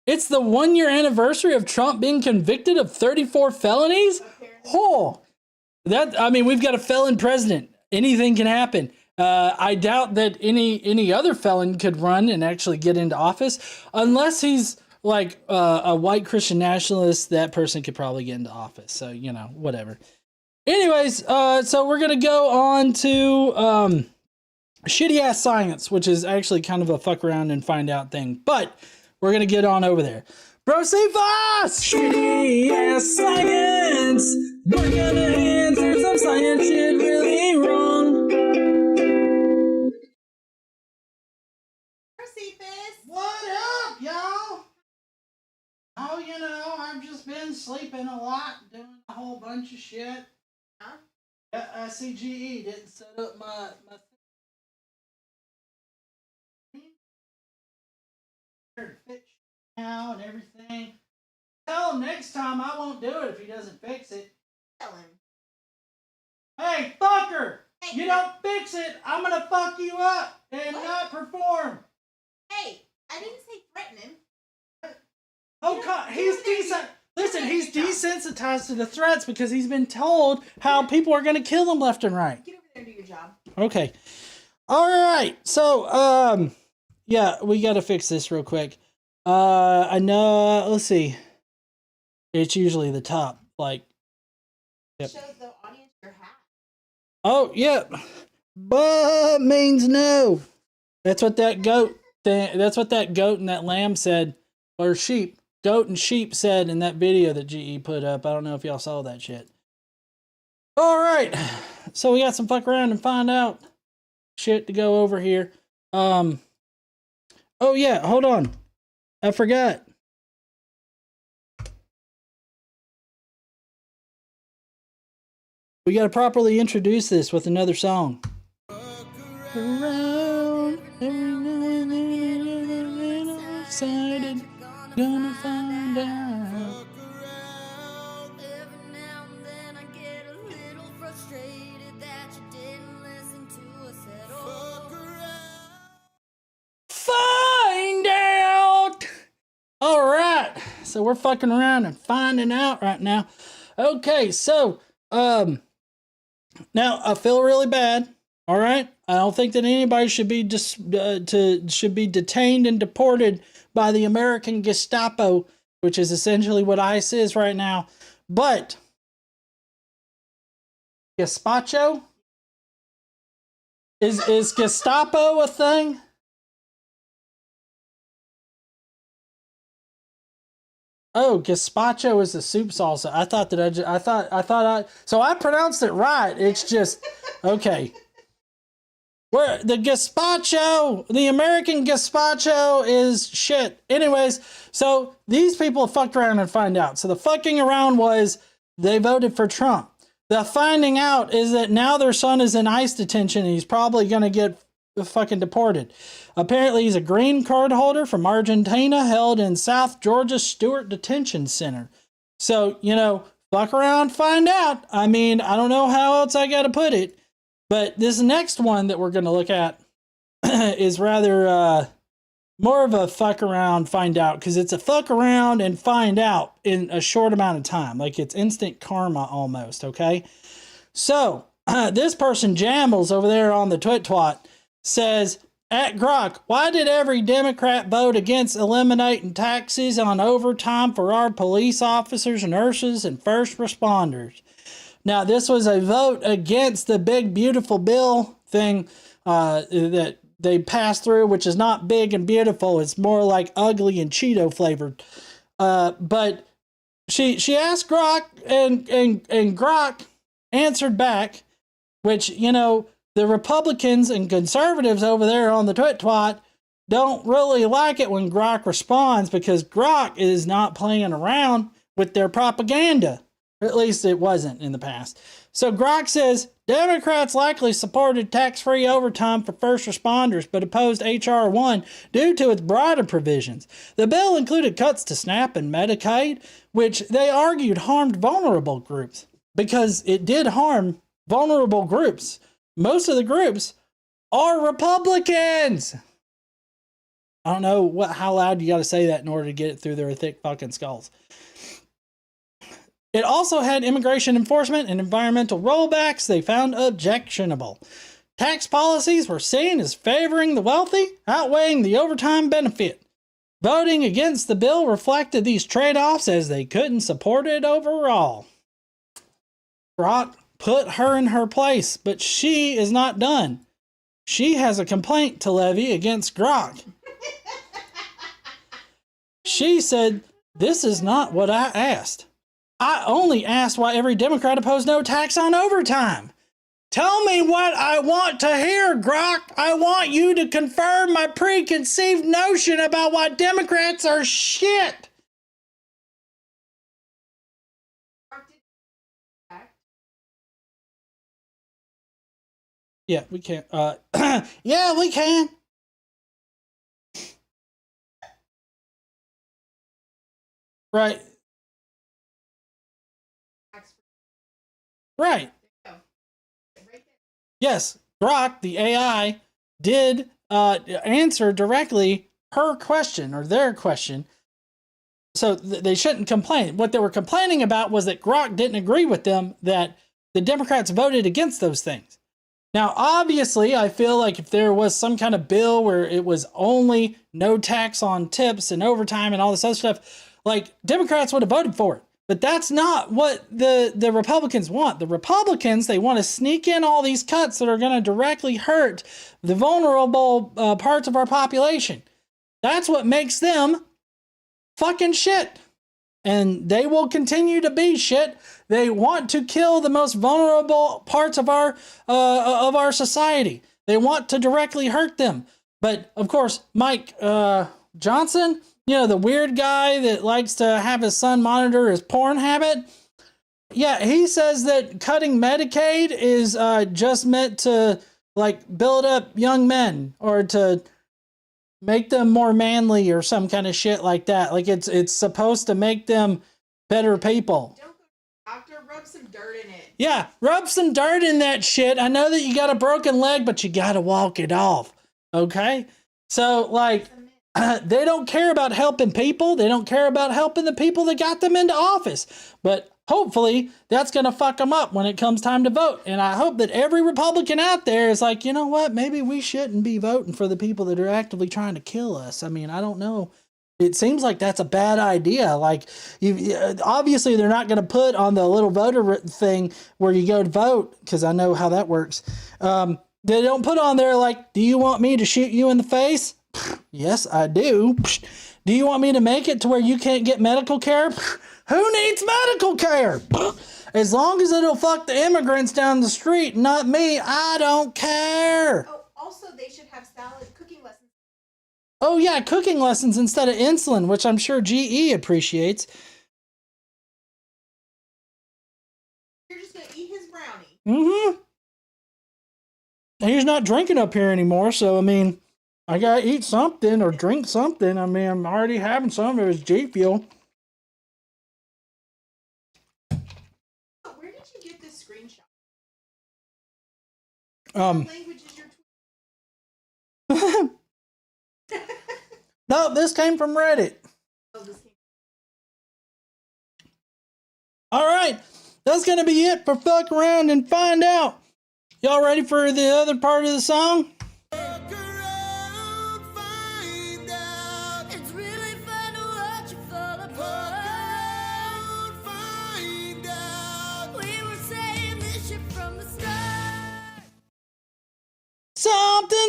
It's the 1-year anniversary of Trump being convicted of 34 felonies? Oh, we've got a felon president. Anything can happen. I doubt that any other felon could run and actually get into office unless he's like a white Christian nationalist. That person could probably get into office. So, whatever. Anyways, so we're going to go on to shitty ass science, which is actually kind of a fuck around and find out thing. But we're going to get on over there. Brocephus! Shitty ass science! We're going to answer some science shit really wrong. What up, y'all? Oh, I've just been sleeping a lot, doing a whole bunch of shit. Huh? Yeah, CGE didn't set up my fix now and everything. Tell him next time I won't do it if he doesn't fix it. Tell him. Hey, fucker! Hey, you don't fix it, I'm gonna fuck you up and not perform. Hey, I didn't say threaten him. Oh, God, he's he's desensitized to the threats because he's been told how people are going to kill him left and right. Get over there and do your job. Okay. All right. So, yeah, we got to fix this real quick. I know, let's see. It's usually the top, like. Yep. Show the audience your hat. Oh, yeah. But means no. That's what that goat thing, that's what that goat and that lamb said, or sheep. Goat and sheep said in that video that GE put up. I don't know if y'all saw that shit. All right. So we got some fuck around and find out shit to go over here. Oh yeah, hold on. I forgot. We got to properly introduce this with another song. Around, every now and then I'm excited, gonna find out. Find out! Alright, so we're fucking around and finding out right now. Okay, so, now I feel really bad. All right, I don't think that anybody should be should be detained and deported by the American Gestapo, which is essentially what ICE is right now. But Gazpacho is Gestapo a thing? Oh, gazpacho is the soup salsa. I thought that so I pronounced it right. It's just okay. Where the gazpacho, the American gazpacho is shit. Anyways, so these people fucked around and find out. So the fucking around was they voted for Trump. The finding out is that now their son is in ICE detention and he's probably going to get fucking deported. Apparently he's a green card holder from Argentina held in South Georgia Stewart Detention Center. So, you know, fuck around, find out. I mean, I don't know how else I got to put it. But this next one that we're going to look at is rather more of a fuck around, find out, because it's a fuck around and find out in a short amount of time. Like it's instant karma almost, okay? So this person, Jambles, over there on the twit says, at Grok, why did every Democrat vote against eliminating taxes on overtime for our police officers, nurses, and first responders? Now, this was a vote against the big, beautiful bill thing that they passed through, which is not big and beautiful. It's more like ugly and Cheeto flavored. But she asked Grok, and Grok answered back, which, you know, the Republicans and conservatives over there on the twat don't really like it when Grok responds, because Grok is not playing around with their propaganda. At least it wasn't in the past. So Grok says, Democrats likely supported tax-free overtime for first responders, but opposed H.R. 1 due to its broader provisions. The bill included cuts to SNAP and Medicaid, which they argued harmed vulnerable groups, because it did harm vulnerable groups. Most of the groups are Republicans. I don't know how loud you got to say that in order to get it through their thick fucking skulls. It also had immigration enforcement and environmental rollbacks they found objectionable. Tax policies were seen as favoring the wealthy, outweighing the overtime benefit. Voting against the bill reflected these trade-offs as they couldn't support it overall. Grok put her in her place, but she is not done. She has a complaint to levy against Grok. She said, this is not what I asked. I only asked why every Democrat opposed no tax on overtime. Tell me what I want to hear, Grok. I want you to confirm my preconceived notion about why Democrats are shit. Yeah, we can. Yeah, we can. Right. Right. Yes, Grok, the AI, did answer directly her question or their question. So they shouldn't complain. What they were complaining about was that Grok didn't agree with them that the Democrats voted against those things. Now, obviously, I feel like if there was some kind of bill where it was only no tax on tips and overtime and all this other stuff, like Democrats would have voted for it. But that's not what the Republicans want. The Republicans, they want to sneak in all these cuts that are going to directly hurt the vulnerable parts of our population. That's what makes them fucking shit. And they will continue to be shit. They want to kill the most vulnerable parts of our society. They want to directly hurt them. But of course, Mike Johnson, you know, the weird guy that likes to have his son monitor his porn habit. Yeah, he says that cutting Medicaid is just meant to like build up young men or to make them more manly or some kind of shit like that. Like it's supposed to make them better people. Don't go, doctor, rub some dirt in it. Yeah, rub some dirt in that shit. I know that you got a broken leg, but you got to walk it off. Okay? So, like, they don't care about helping people. They don't care about helping the people that got them into office. But hopefully, that's going to fuck them up when it comes time to vote. And I hope that every Republican out there is like, you know what? Maybe we shouldn't be voting for the people that are actively trying to kill us. I mean, I don't know. It seems like that's a bad idea. Like, obviously, they're not going to put on the little voter thing where you go to vote, because I know how that works. They don't put on there like, do you want me to shoot you in the face? Yes, I do. Do you want me to make it to where you can't get medical care? Who needs medical care? As long as it'll fuck the immigrants down the street, not me, I don't care. Oh, also, they should have cooking lessons. Oh, yeah, cooking lessons instead of insulin, which I'm sure GE appreciates. You're just going to eat his brownie. Mm-hmm. He's not drinking up here anymore, so, I mean, I gotta eat something or drink something. I mean, I'm already having some of his G Fuel. Where did you get this screenshot? Um, What language is your No, this came from Reddit. All right, that's gonna be it for Fuck Around and Find Out. Y'all ready for the other part of the song?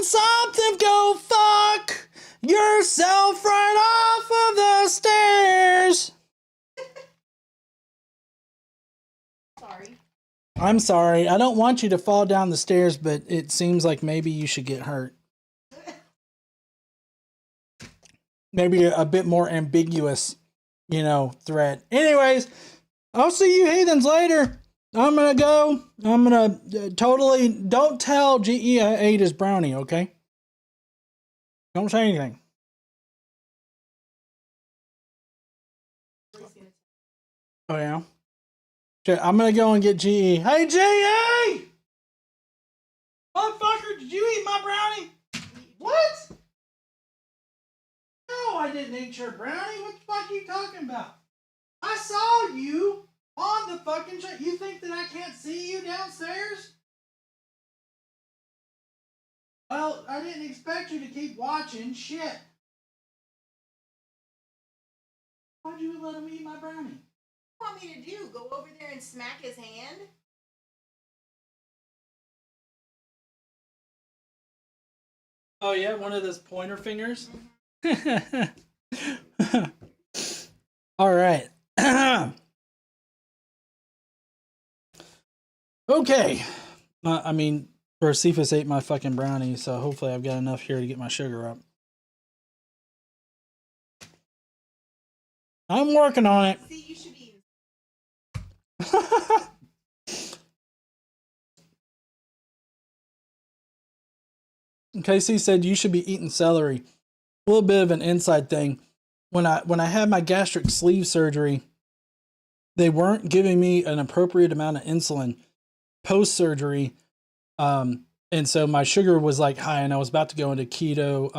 Something, go fuck yourself right off of the stairs. Sorry. I'm sorry. I don't want you to fall down the stairs, but it seems like maybe you should get hurt. Maybe a bit more ambiguous, threat. Anyways, I'll see you heathens later. I'm gonna go. I'm gonna totally don't tell GE I ate his brownie, okay? Don't say anything. Oh yeah. Okay, I'm gonna go and get GE. Hey GE! Motherfucker, did you eat my brownie? What? No, I didn't eat your brownie. What the fuck are you talking about? I saw you on the fucking show. You think that I can't see you downstairs? Well, I didn't expect you to keep watching. Shit. Why'd you let him eat my brownie? What do you want me to do? Go over there and smack his hand? Oh yeah, one of those pointer fingers? All right. Okay. I mean, Cephas ate my fucking brownie, so hopefully I've got enough here to get my sugar up. I'm working on it. See, you should eat. KC said you should be eating celery. A little bit of an inside thing. When I had my gastric sleeve surgery, they weren't giving me an appropriate amount of insulin post surgery, and so my sugar was like high, and I was about to go into keto,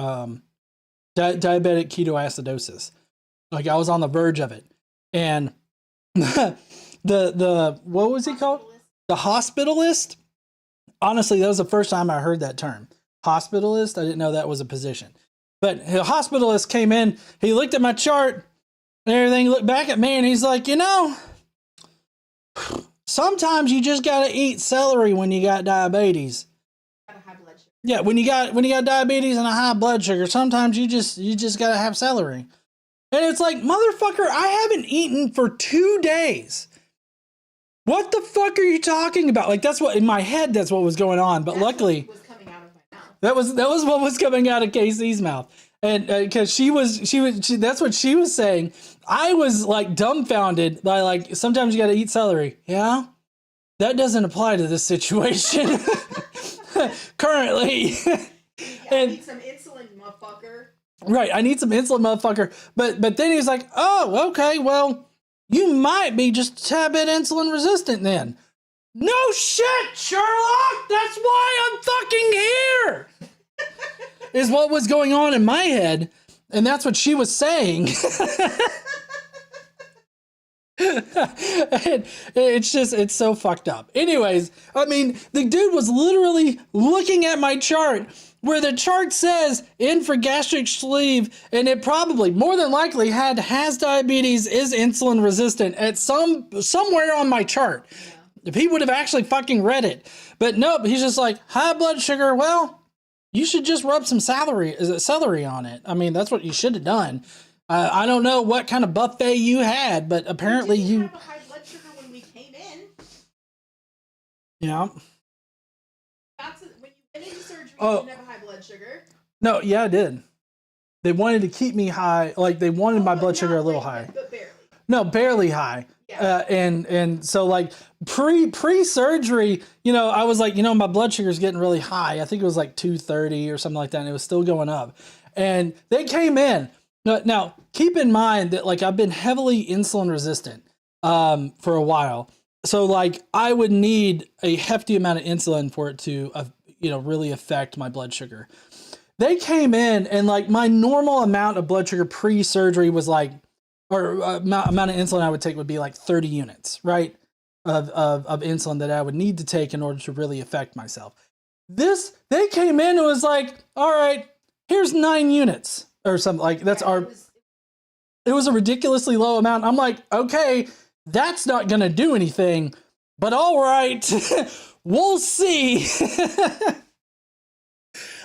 diabetic ketoacidosis. Like I was on the verge of it, and the what was he called? The hospitalist. Honestly, that was the first time I heard that term. Hospitalist. I didn't know that was a position. But the hospitalist came in. He looked at my chart. and everything. He looked back at me and he's like, you know, sometimes you just gotta eat celery when you got diabetes. Got a high blood sugar. Yeah, when you got diabetes and a high blood sugar, sometimes you just gotta have celery. And it's like, motherfucker, I haven't eaten for 2 days. What the fuck are you talking about? Like, that's what in my head, that's what was going on. But luckily, was coming out of my mouth. that was what was coming out of KC's mouth. And because that's what she was saying. I was like dumbfounded by like, sometimes you got to eat celery. Yeah, that doesn't apply to this situation currently. I need some insulin, motherfucker. Right, I need some insulin, motherfucker. But then he's like, oh, okay, well, you might be just a tad bit insulin resistant then. No shit, Sherlock! That's why I'm fucking here! Is what was going on in my head, and that's what she was saying. It's so fucked up. Anyways, I mean, the dude was literally looking at my chart where the chart says in for gastric sleeve, and it probably more than likely has diabetes, is insulin resistant at somewhere on my chart. Yeah. If he would have actually fucking read it. But nope, he's just like, high blood sugar, well, you should just rub some celery on it. I mean, that's what you should have done. I don't know what kind of buffet you had, but apparently you have a high blood sugar when we came in. Yeah. When you went into surgery, Oh. you didn't have a high blood sugar. No, yeah, I did. They wanted to keep me high, like they wanted my blood sugar a little high. But barely. No, barely high. Yeah. And so like pre-surgery, you know, I was like, you know, my blood sugar's getting really high. I think it was like 230 or something like that, and it was still going up. And they came in. Now, keep in mind that like I've been heavily insulin resistant for a while. So like I would need a hefty amount of insulin for it to really affect my blood sugar. They came in and like my normal amount of blood sugar pre-surgery was like, or amount of insulin I would take would be like 30 units, right? Of insulin that I would need to take in order to really affect myself. They came in and was like, all right, here's 9 units or something like that's it was a ridiculously low amount. I'm like, okay, that's not going to do anything, but all right, we'll see.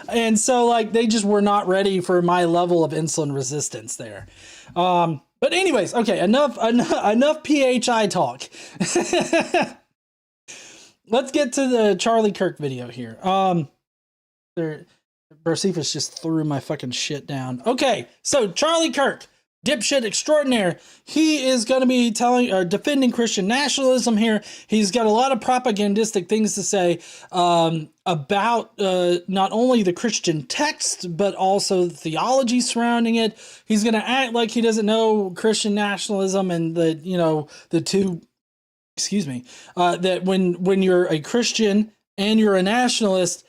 And so like, they just were not ready for my level of insulin resistance there. But anyways, okay, enough PHI talk. Let's get to the Charlie Kirk video here. Barcephus just threw my fucking shit down. Okay, so Charlie Kirk, dipshit extraordinaire. He is going to be defending Christian nationalism here. He's got a lot of propagandistic things to say about not only the Christian text, but also the theology surrounding it. He's going to act like he doesn't know Christian nationalism and that when you're a Christian and you're a nationalist,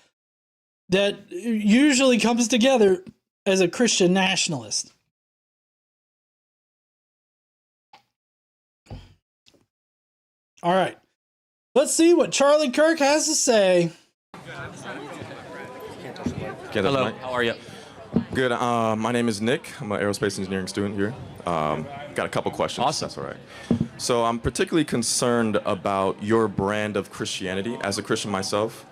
that usually comes together as a Christian nationalist. All right, let's see what Charlie Kirk has to say. Hello, how are you? Good. My name is Nick. I'm an aerospace engineering student here. Got a couple questions. Awesome. That's all right. So I'm particularly concerned about your brand of Christianity. As a Christian myself,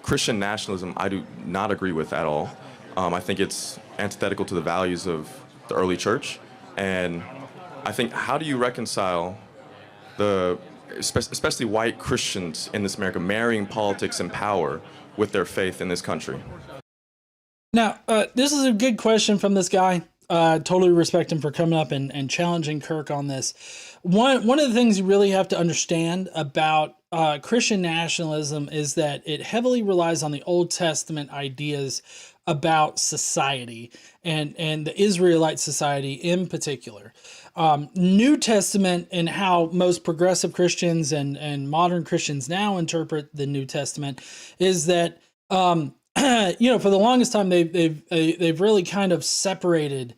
Christian nationalism I do not agree with at all. I think it's antithetical to the values of the early church. And I think, how do you reconcile especially white Christians in this America marrying politics and power with their faith in this country? Now, this is a good question from this guy. Totally respect him for coming up and challenging Kirk on this. One of the things you really have to understand about Christian nationalism is that it heavily relies on the Old Testament ideas about society and the Israelite society in particular. New Testament and how most progressive Christians and modern Christians now interpret the New Testament is that for the longest time they've really kind of separated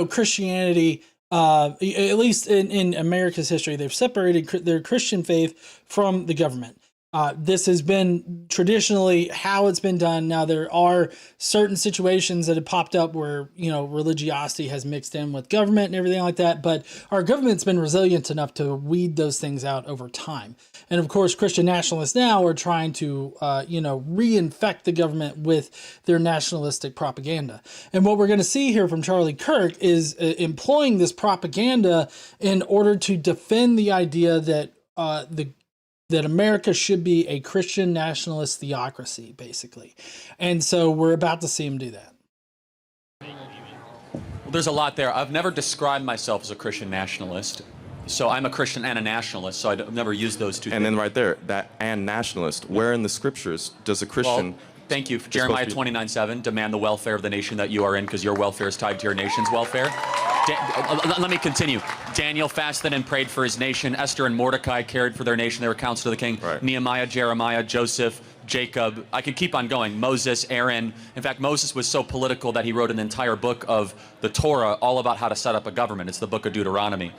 Christianity. At least in America's history, they've separated their Christian faith from the government. This has been traditionally how it's been done. Now, there are certain situations that have popped up where, religiosity has mixed in with government and everything like that, but our government's been resilient enough to weed those things out over time. And of course, Christian nationalists now are trying to, reinfect the government with their nationalistic propaganda. And what we're going to see here from Charlie Kirk is employing this propaganda in order to defend the idea that that America should be a Christian nationalist theocracy, basically. And so we're about to see him do that. Well, there's a lot there. I've never described myself as a Christian nationalist. So I'm a Christian and a nationalist, so I've never used those two things. And then right there, that and nationalist, where in the scriptures does a Christian... Well, thank you. Jeremiah 29:7, demand the welfare of the nation that you are in because your welfare is tied to your nation's welfare. Let me continue. Daniel fasted and prayed for his nation. Esther and Mordecai cared for their nation. They were counsel to the king. Right. Nehemiah, Jeremiah, Joseph, Jacob. I could keep on going. Moses, Aaron. In fact, Moses was so political that he wrote an entire book of the Torah all about how to set up a government. It's the book of Deuteronomy.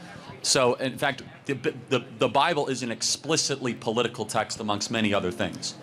So, in fact, the Bible is an explicitly political text amongst many other things.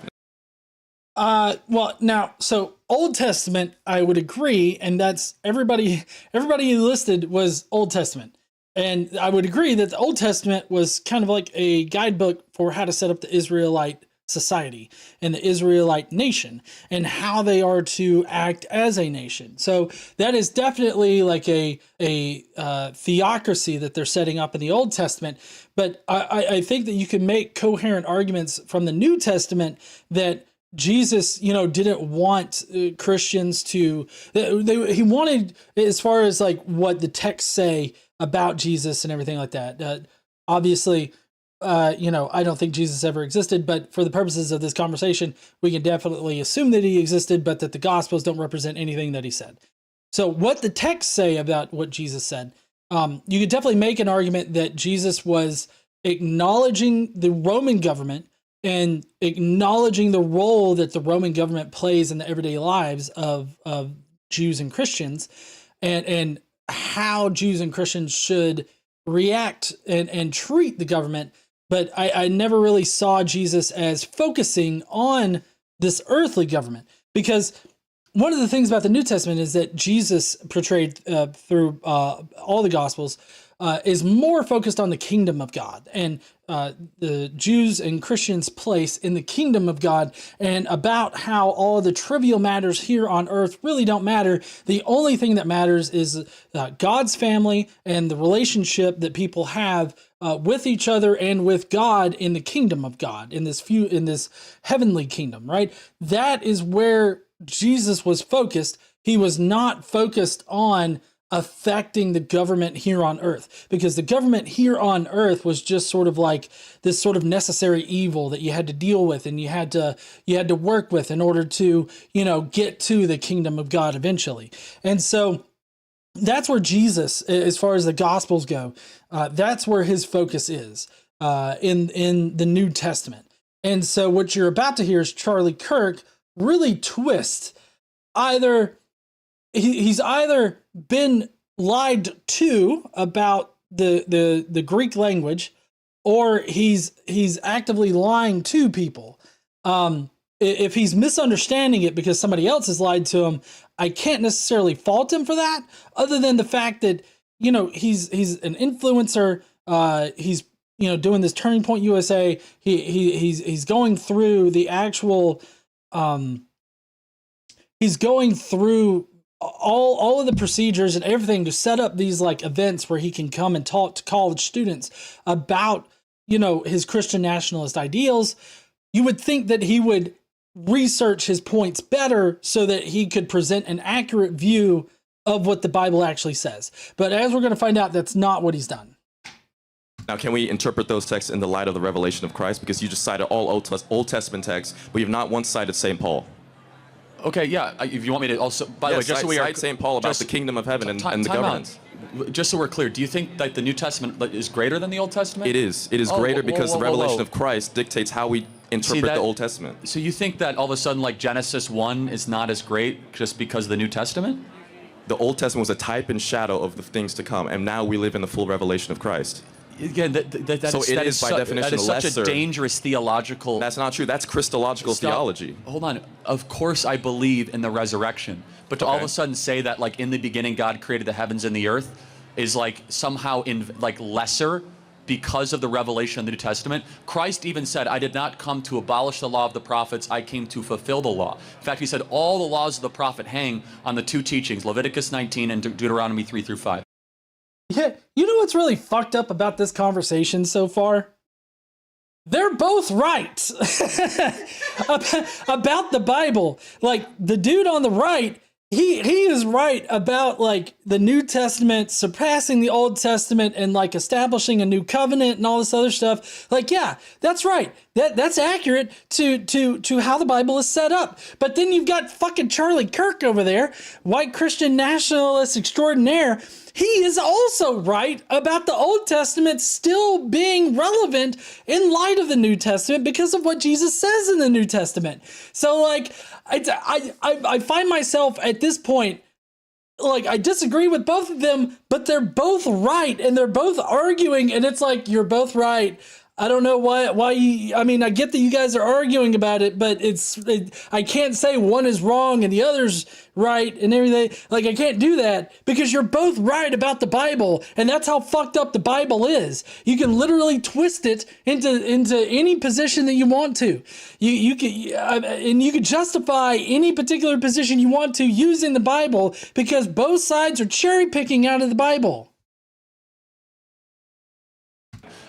Well, now, so Old Testament, I would agree, and that's everybody you listed was Old Testament. And I would agree that the Old Testament was kind of like a guidebook for how to set up the Israelite society and the Israelite nation and how they are to act as a nation. So that is definitely like a theocracy that they're setting up in the Old Testament. But I think that you can make coherent arguments from the New Testament that Jesus, didn't want Christians to, he wanted, as far as like what the texts say about Jesus and everything like that. Obviously, I don't think Jesus ever existed, but for the purposes of this conversation, we can definitely assume that he existed, but that the Gospels don't represent anything that he said. So what the texts say about what Jesus said, you could definitely make an argument that Jesus was acknowledging the Roman government and acknowledging the role that the Roman government plays in the everyday lives of Jews and Christians, and how Jews and Christians should react and treat the government. But I never really saw Jesus as focusing on this earthly government, because one of the things about the New Testament is that Jesus portrayed through all the Gospels is more focused on the kingdom of God and the Jews and Christians' place in the kingdom of God, and about how all the trivial matters here on earth really don't matter. The only thing that matters is God's family and the relationship that people have with each other and with God in the kingdom of God, in this heavenly kingdom, right? That is where Jesus was focused. He was not focused on affecting the government here on earth, because the government here on earth was just sort of like this sort of necessary evil that you had to deal with and you had to work with in order to, get to the kingdom of God eventually. And so that's where Jesus, as far as the Gospels go, that's where his focus is in the New Testament. And so what you're about to hear is Charlie Kirk really twist he's either been lied to about the Greek language, or he's actively lying to people. If he's misunderstanding it because somebody else has lied to him, I can't necessarily fault him for that, other than the fact that, he's an influencer. He's, doing this Turning Point USA. He's going through the actual, he's going through all of the procedures and everything to set up these like events where he can come and talk to college students about, his Christian nationalist ideals. You would think that he would research his points better so that he could present an accurate view of what the Bible actually says. But as we're going to find out, that's not what he's done. Now, can we interpret those texts in the light of the revelation of Christ? Because you just cited all Old Testament texts, but you have not once cited St. Paul. Okay, yeah. If you want me to also, by the way, just so we are, cite St. Paul about the kingdom of heaven and the governance. Just so we're clear, do you think that the New Testament is greater than the Old Testament? It is. It is greater because the revelation of Christ dictates how we interpret the Old Testament. So you think that all of a sudden, like Genesis 1 is not as great just because of the New Testament? The Old Testament was a type and shadow of the things to come, and now we live in the full revelation of Christ. Again, that So is, it that is by definition that is such lesser. a dangerous theological. That's not true. That's Christological theology. Hold on. Of course, I believe in the resurrection, but to all of a sudden say that like in the beginning God created the heavens and the earth is like somehow lesser because of the revelation of the New Testament. Christ even said, "I did not come to abolish the law of the prophets. I came to fulfill the law." In fact, he said all the laws of the prophet hang on the two teachings, Leviticus 19 and Deuteronomy 3 through 5. Yeah, you know what's really fucked up about this conversation so far? They're both right about the Bible. Like the dude on the right, he is right about like the New Testament surpassing the Old Testament and like establishing a new covenant and all this other stuff. Like, yeah, that's right. That's accurate to how the Bible is set up. But then you've got fucking Charlie Kirk over there, white Christian nationalist extraordinaire. He is also right about the Old Testament still being relevant in light of the New Testament because of what Jesus says in the New Testament. So like, I find myself at this point, like I disagree with both of them, but they're both right and they're both arguing, and it's like, you're both right. I don't know why you, I mean, I get that you guys are arguing about it, but I can't say one is wrong and the other's right and everything. Like, I can't do that because you're both right about the Bible, and that's how fucked up the Bible is. You can literally twist it into any position that you want to. You can justify any particular position you want to using the Bible because both sides are cherry picking out of the Bible.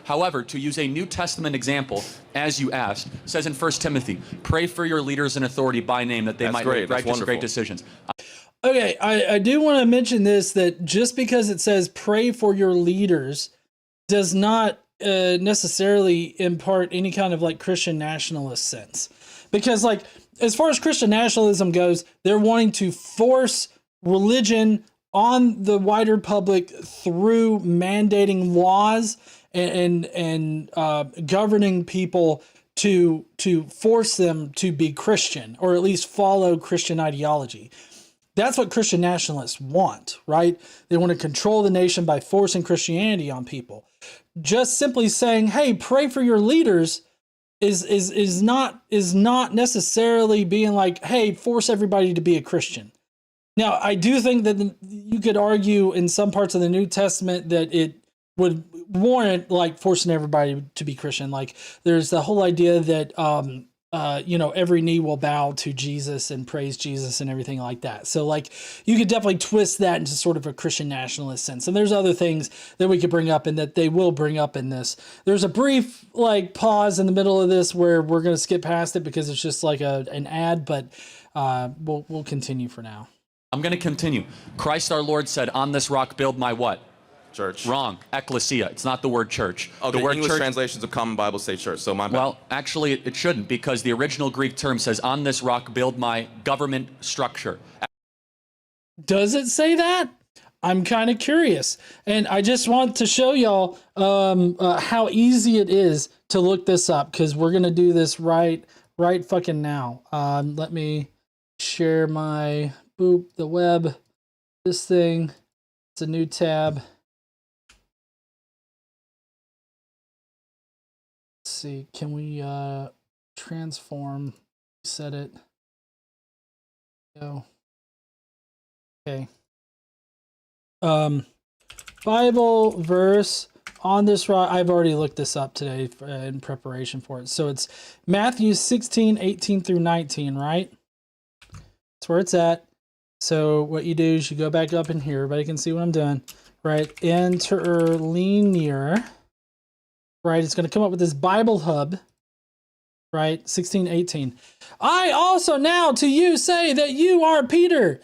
However, to use a New Testament example, as you asked, says in 1 Timothy, pray for your leaders in authority by name that they might make righteous great decisions. Okay, I do want to mention this, that just because it says pray for your leaders does not necessarily impart any kind of like Christian nationalist sense. Because like, as far as Christian nationalism goes, they're wanting to force religion on the wider public through mandating laws and governing people to force them to be Christian, or at least follow Christian ideology. That's what Christian nationalists want, right? They want to control the nation by forcing Christianity on people. Just simply saying, "Hey, pray for your leaders," is not necessarily being like, "Hey, force everybody to be a Christian." Now, I do think that you could argue in some parts of the New Testament that it would warrant like forcing everybody to be Christian. Like there's the whole idea that, every knee will bow to Jesus and praise Jesus and everything like that. So like you could definitely twist that into sort of a Christian nationalist sense. And there's other things that we could bring up and that they will bring up in this. There's a brief like pause in the middle of this where we're going to skip past it because it's just like an ad, but we'll continue for now. I'm going to continue. Christ our Lord said, "On this rock build my" what? Church. Wrong. Ecclesia. It's not the word church. Okay, the word English church, translations of Common Bible say church, so my bad. Well, actually, it shouldn't, because the original Greek term says, "On this rock build my government structure." Does it say that? I'm kind of curious. And I just want to show y'all how easy it is to look this up, because we're going to do this right fucking now. Let me share my, the web, this thing. It's a new tab. Let's see, can we transform, set it, go. Okay. Bible verse on this rock. I've already looked this up today in preparation for it. So it's Matthew 16:18 through 19, right? That's where it's at. So what you do is you go back up in here. Everybody can see what I'm doing, right? Interlinear, right? It's going to come up with this Bible hub, right? 16:18. I also now to you say that you are Peter.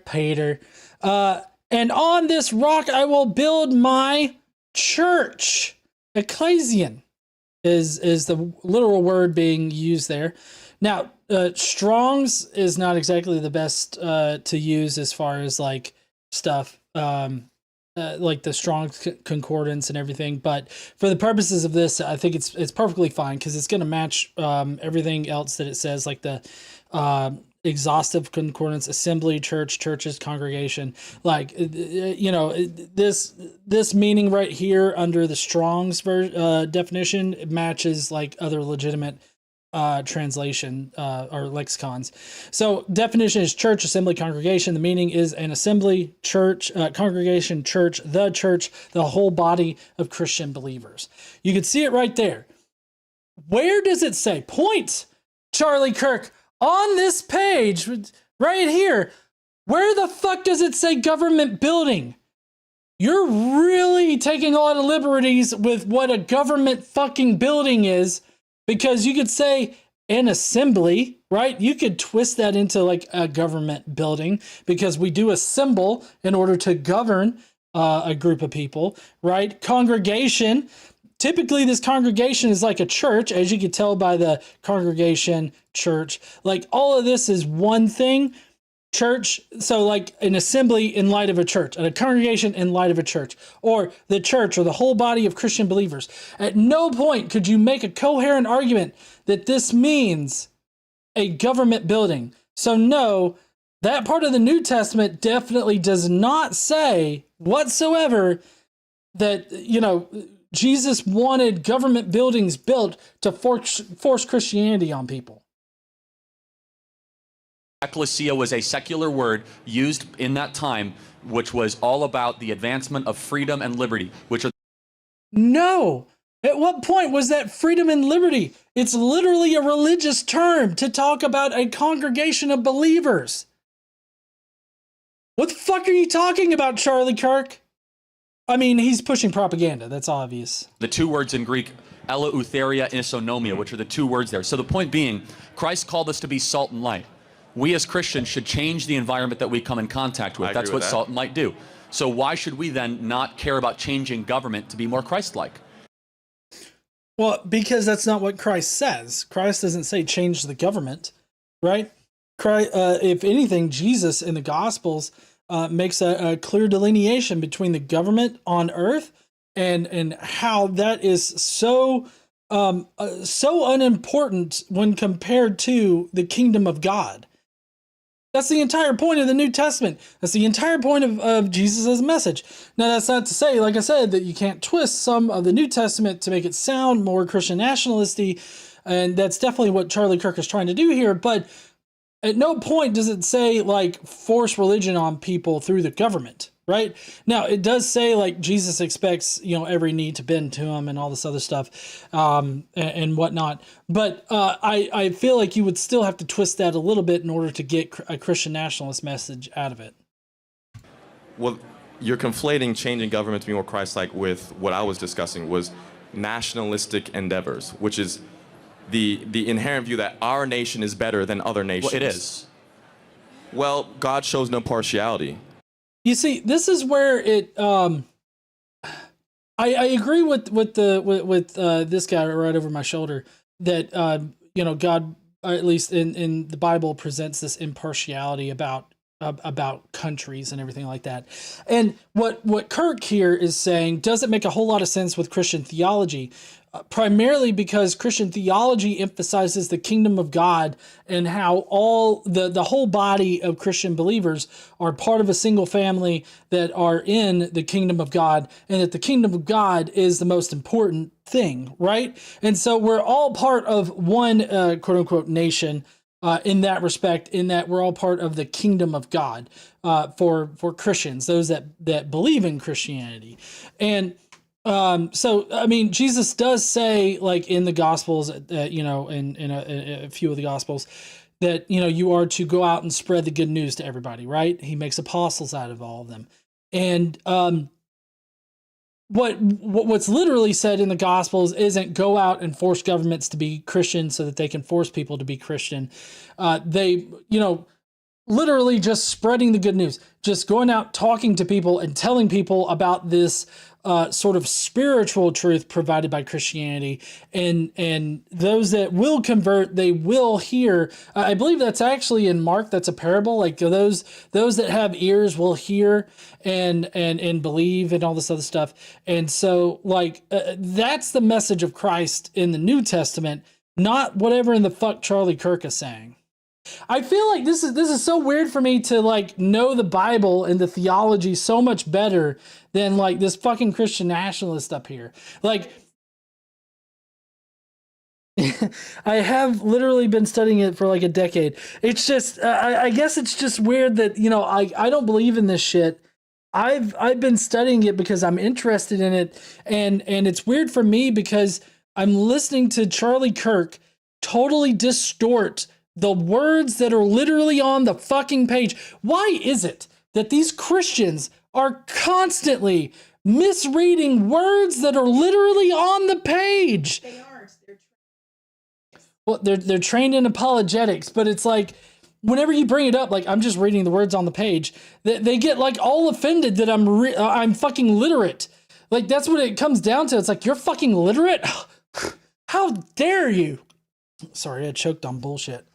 Peter. And on this rock I will build my church. Ecclesian is the literal word being used there. Now, Strong's is not exactly the best to use as far as like stuff, like the Strong's concordance and everything. But for the purposes of this, I think it's perfectly fine because it's going to match everything else that it says, like the exhaustive concordance, assembly, church, churches, congregation. Like, this meaning right here under the Strong's definition matches like other legitimate translation or lexicons. So definition is church, assembly, congregation. The meaning is an assembly, church, congregation, church, the whole body of Christian believers. You can see it right there. Where does it say? Point, Charlie Kirk, on this page right here. Where the fuck does it say government building? You're really taking a lot of liberties with what a government fucking building is. Because you could say an assembly, right? You could twist that into like a government building because we do assemble in order to govern a group of people, right? Congregation. Typically, this congregation is like a church, as you can tell by the congregation, church. Like all of this is one thing. Church, so like an assembly in light of a church, and a congregation in light of a church, or the church, or the whole body of Christian believers. At no point could you make a coherent argument that this means a government building. So no, that part of the New Testament definitely does not say whatsoever that, Jesus wanted government buildings built to force Christianity on people. Ecclesia was a secular word used in that time, which was all about the advancement of freedom and liberty, which are... No. At what point was that freedom and liberty? It's literally a religious term to talk about a congregation of believers. What the fuck are you talking about, Charlie Kirk? I mean, he's pushing propaganda. That's obvious. The two words in Greek, eleutheria and isonomia, which are the two words there. So the point being, Christ called us to be salt and light. We as Christians should change the environment that we come in contact with. That's what salt and light do. So why should we then not care about changing government to be more Christ-like? Well, because that's not what Christ says. Christ doesn't say change the government, right? If anything, Jesus in the Gospels makes a clear delineation between the government on earth and how that is so unimportant when compared to the kingdom of God. That's the entire point of the New Testament. That's the entire point of Jesus' message. Now, that's not to say, like I said, that you can't twist some of the New Testament to make it sound more Christian nationalisty, and that's definitely what Charlie Kirk is trying to do here, but at no point does it say, like, force religion on people through the government, right? Now, it does say, like, Jesus expects, every knee to bend to him and all this other stuff and whatnot. But I feel like you would still have to twist that a little bit in order to get a Christian nationalist message out of it. Well, you're conflating changing government to be more Christ-like with what I was discussing was nationalistic endeavors, which is the inherent view that our nation is better than other nations. Well, it is. Well, God shows no partiality. You see, this is where it. I agree with this guy right over my shoulder that God, at least in the Bible, presents this impartiality about countries and everything like that. And what Kirk here is saying doesn't make a whole lot of sense with Christian theology. Primarily because Christian theology emphasizes the kingdom of God and how all the whole body of Christian believers are part of a single family that are in the kingdom of God, and that the kingdom of God is the most important thing, right? And so we're all part of one quote unquote nation in that respect, in that we're all part of the kingdom of God for Christians, those that believe in Christianity. And so, I mean, Jesus does say, like in the Gospels, in a few of the Gospels, that, you are to go out and spread the good news to everybody, right? He makes apostles out of all of them. And what's literally said in the Gospels isn't go out and force governments to be Christian so that they can force people to be Christian. They, literally just spreading the good news, just going out, talking to people and telling people about this sort of spiritual truth provided by Christianity, and those that will convert, they will hear. I believe that's actually in Mark. That's a parable. Like those that have ears will hear and believe and all this other stuff. And so, that's the message of Christ in the New Testament, not whatever in the fuck Charlie Kirk is saying. I feel like this is so weird for me to like know the Bible and the theology so much better than like this fucking Christian nationalist up here. Like, I have literally been studying it for like a decade. It's just, I guess it's just weird that, you know, I don't believe in this shit. I've been studying it because I'm interested in it, and it's weird for me because I'm listening to Charlie Kirk totally distort the words that are literally on the fucking page. Why is it that these Christians are constantly misreading words that are literally on the page? They are. Well, they're trained in apologetics, but it's like whenever you bring it up, like I'm just reading the words on the page, they get like all offended that I'm fucking literate. Like that's what it comes down to. It's like, you're fucking literate? How dare you? Sorry, I choked on bullshit.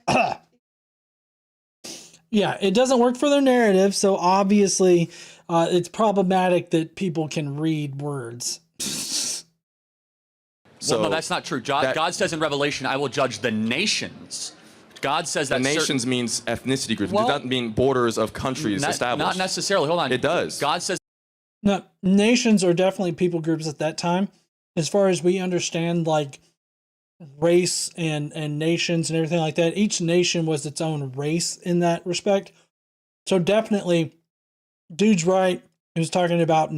Yeah, it doesn't work for their narrative, so obviously it's problematic that people can read words. Well, no, that's not true. God says in Revelation, I will judge the nations. God says that the nations means ethnicity groups. It does not mean borders of countries established. Not necessarily. Hold on. It does. God says. No, nations are definitely people groups at that time. As far as we understand, like race and nations and everything like that, each nation was its own race in that respect. So definitely, dude's right. He was talking about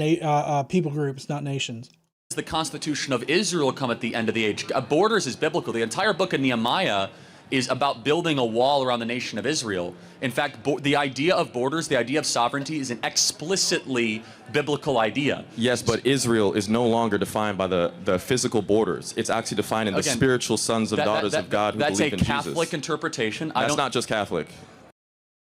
people groups, not nations. The Constitution of Israel will come at the end of the age. Borders is biblical. The entire book of Nehemiah is about building a wall around the nation of Israel. In fact, the idea of borders, the idea of sovereignty, is an explicitly biblical idea. Yes, but Israel is no longer defined by the physical borders. It's actually defined in the spiritual sons and daughters of God who believe in Jesus. That's a Catholic interpretation. That's not just Catholic.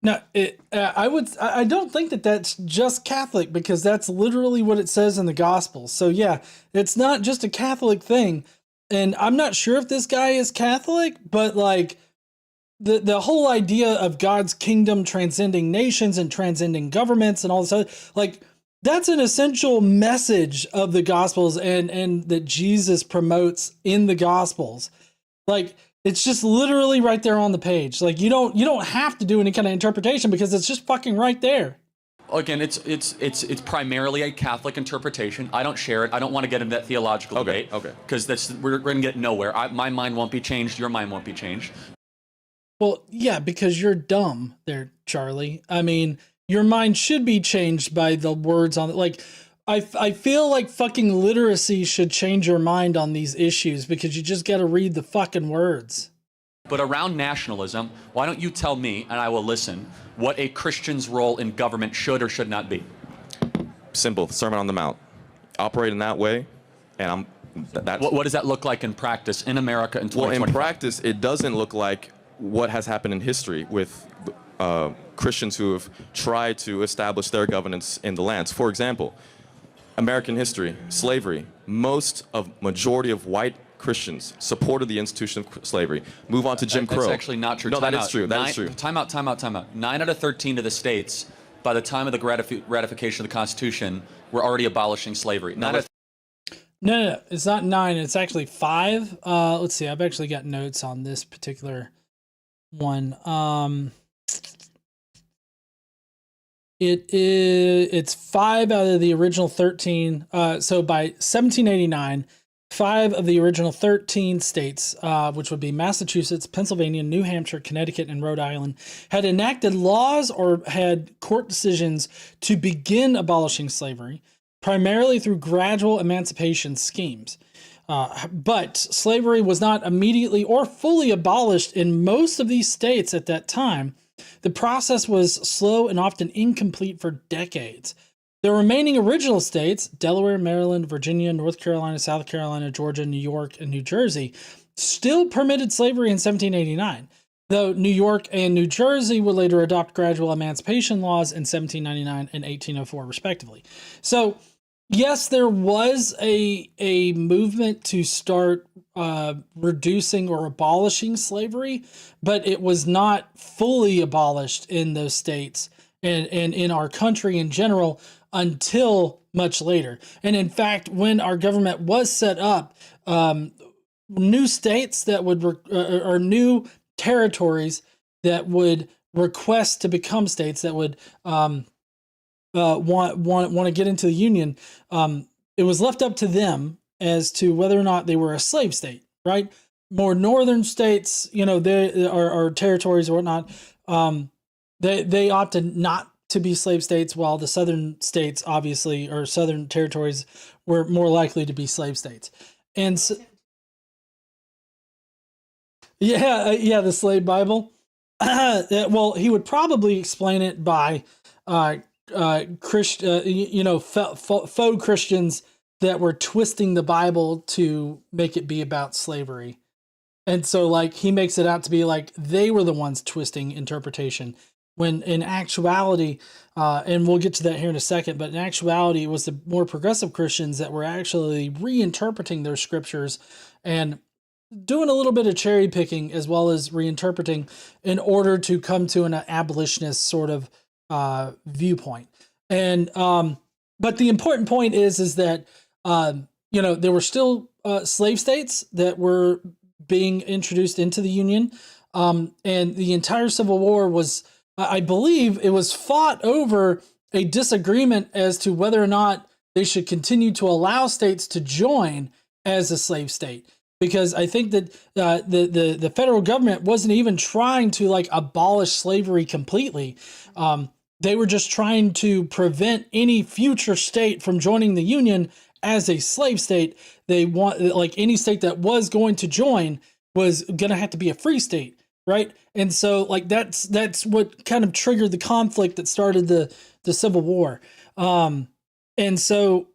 No, I don't think that that's just Catholic, because that's literally what it says in the Gospels. So yeah, it's not just a Catholic thing. And I'm not sure if this guy is Catholic, but like the whole idea of God's kingdom transcending nations and transcending governments and all this other, like that's an essential message of the Gospels and that Jesus promotes in the Gospels. Like, it's just literally right there on the page. Like you don't have to do any kind of interpretation because it's just fucking right there. Again, it's primarily a Catholic interpretation. I don't share it. I don't want to get into that theological debate. Okay. Because we're going to get nowhere. My mind won't be changed. Your mind won't be changed. Well, yeah, because you're dumb there, Charlie. I mean, your mind should be changed by the words on it. Like, I feel like fucking literacy should change your mind on these issues, because you just got to read the fucking words. But around nationalism, why don't you tell me, and I will listen, what a Christian's role in government should or should not be? Simple. Sermon on the Mount. Operate in that way, and what does that look like in practice in America in 2025? Well, in practice, it doesn't look like what has happened in history with Christians who have tried to establish their governance in the lands. For example, American history, slavery. Majority of white Christians supported the institution of slavery. Move on to Jim Crow. That's actually not true. No, that is true. That is true. Time out. 9 out of 13 of the states, by the time of the ratification of the Constitution, were already abolishing slavery. No, it's not 9. It's actually 5. Let's see. I've actually got notes on this particular one. It's 5 out of the original 13. So by 1789, 5 of the original 13 states, which would be Massachusetts, Pennsylvania, New Hampshire, Connecticut, and Rhode Island, had enacted laws or had court decisions to begin abolishing slavery, primarily through gradual emancipation schemes. But slavery was not immediately or fully abolished in most of these states at that time. The process was slow and often incomplete for decades. The remaining original states, Delaware, Maryland, Virginia, North Carolina, South Carolina, Georgia, New York, and New Jersey, still permitted slavery in 1789, though New York and New Jersey would later adopt gradual emancipation laws in 1799 and 1804, respectively. So, yes, there was a movement to start reducing or abolishing slavery, but it was not fully abolished in those states and in our country in general until much later. And in fact, when our government was set up, new states that would or new territories that would request to become states, that would want to get into the Union, it was left up to them as to whether or not they were a slave state, right? More northern states, they are territories or whatnot. They opted not to be slave states, while the southern states, obviously, or southern territories, were more likely to be slave states. And so, the slave Bible. Well, he would probably explain it by faux Christians that were twisting the Bible to make it be about slavery. And so, like, he makes it out to be like they were the ones twisting interpretation, when in actuality, and we'll get to that here in a second, but in actuality, it was the more progressive Christians that were actually reinterpreting their scriptures and doing a little bit of cherry picking as well as reinterpreting in order to come to an abolitionist sort of viewpoint. And but the important point is that there were still slave states that were being introduced into the Union, and the entire Civil War was, I believe, it was fought over a disagreement as to whether or not they should continue to allow states to join as a slave state. Because I think that the federal government wasn't even trying to like abolish slavery completely. They were just trying to prevent any future state from joining the Union as a slave state. They want, like, any state that was going to join was going to have to be a free state, right? And so, like, that's what kind of triggered the conflict that started the Civil War. And so,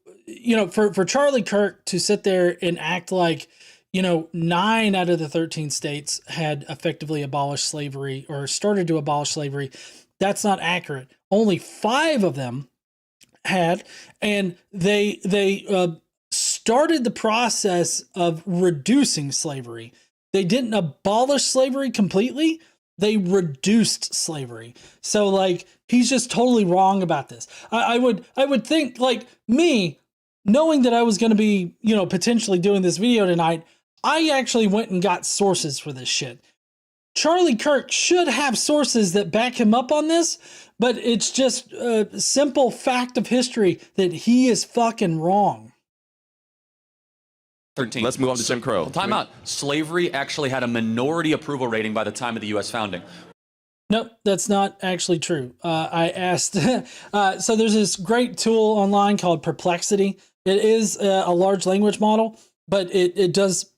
for Charlie Kirk to sit there and act like, 9 out of the 13 states had effectively abolished slavery or started to abolish slavery, that's not accurate. Only 5 of them had, and they started the process of reducing slavery. They didn't abolish slavery completely. They reduced slavery. So, like, he's just totally wrong about this. I would think, like, me, knowing that I was going to be, potentially doing this video tonight, I actually went and got sources for this shit. Charlie Kirk should have sources that back him up on this, but it's just a simple fact of history that he is fucking wrong. 13. Let's move on to Jim Crow. Time out. Slavery actually had a minority approval rating by the time of the U.S. founding. Nope, that's not actually true. I asked, so there's this great tool online called Perplexity. It is a large language model, but it does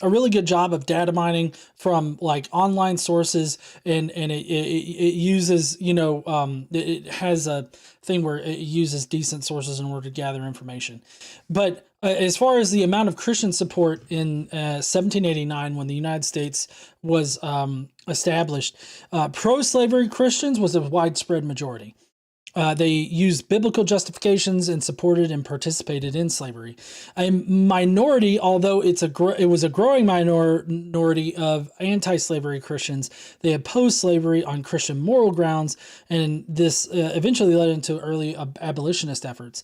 a really good job of data mining from like online sources, and it uses, it has a thing where it uses decent sources in order to gather information. But as far as the amount of Christian support in 1789, when the United States was established, pro-slavery Christians was a widespread majority. They used biblical justifications and supported and participated in slavery. A minority, although it was a growing minority of anti-slavery Christians, they opposed slavery on Christian moral grounds, and this eventually led into early abolitionist efforts.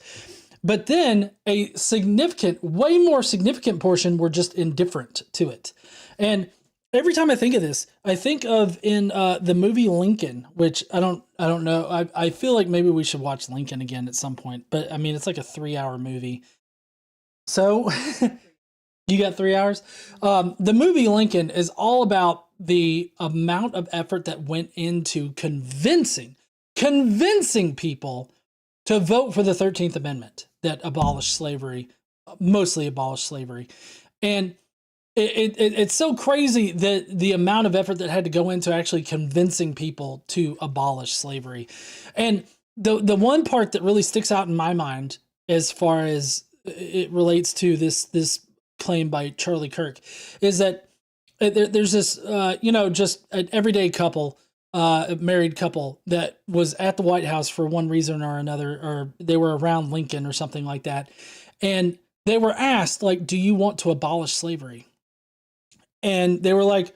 But then a significant, way more significant portion were just indifferent to it. And every time I think of this, I think of in the movie Lincoln, which I don't know. I feel like maybe we should watch Lincoln again at some point. But I mean, it's like a 3-hour movie. So you got 3 hours. The movie Lincoln is all about the amount of effort that went into convincing people to vote for the 13th Amendment that abolished slavery, mostly abolished slavery. And it's so crazy that the amount of effort that had to go into actually convincing people to abolish slavery. And the one part that really sticks out in my mind as far as it relates to this claim by Charlie Kirk is that there's this, just an everyday couple, a married couple that was at the White House for one reason or another, or they were around Lincoln or something like that. And they were asked, like, do you want to abolish slavery? And they were like,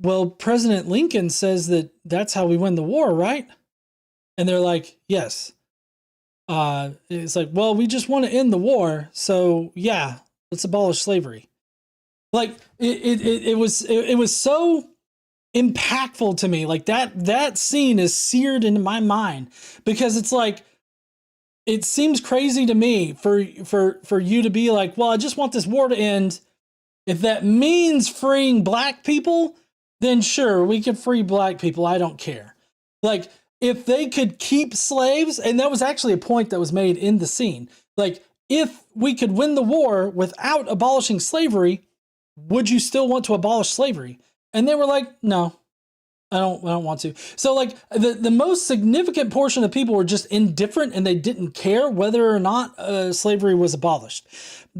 well, President Lincoln says that that's how we win the war, right? And they're like, yes. It's like, well, we just want to end the war. So yeah, let's abolish slavery. Like it was so impactful to me. Like that scene is seared into my mind because it's like, it seems crazy to me for you to be like, well, I just want this war to end. If that means freeing black people, then sure, we can free black people. I don't care. Like, if they could keep slaves, and that was actually a point that was made in the scene. Like, if we could win the war without abolishing slavery, would you still want to abolish slavery? And they were like, no, I don't want to. So like the most significant portion of people were just indifferent and they didn't care whether or not slavery was abolished.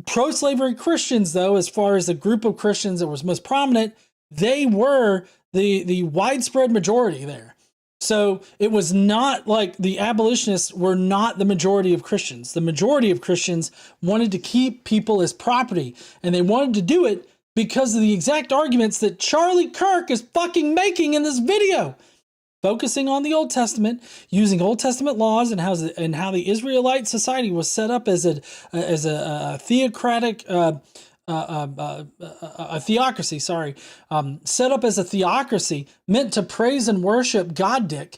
Pro-slavery Christians, though, as far as the group of Christians that was most prominent, they were the widespread majority there. So it was not like the abolitionists were not the majority of Christians. The majority of Christians wanted to keep people as property, and they wanted to do it because of the exact arguments that Charlie Kirk is fucking making in this video. Focusing on the Old Testament, using Old Testament laws and how the Israelite society was set up as a theocratic a theocracy, set up as a theocracy meant to praise and worship God Dick,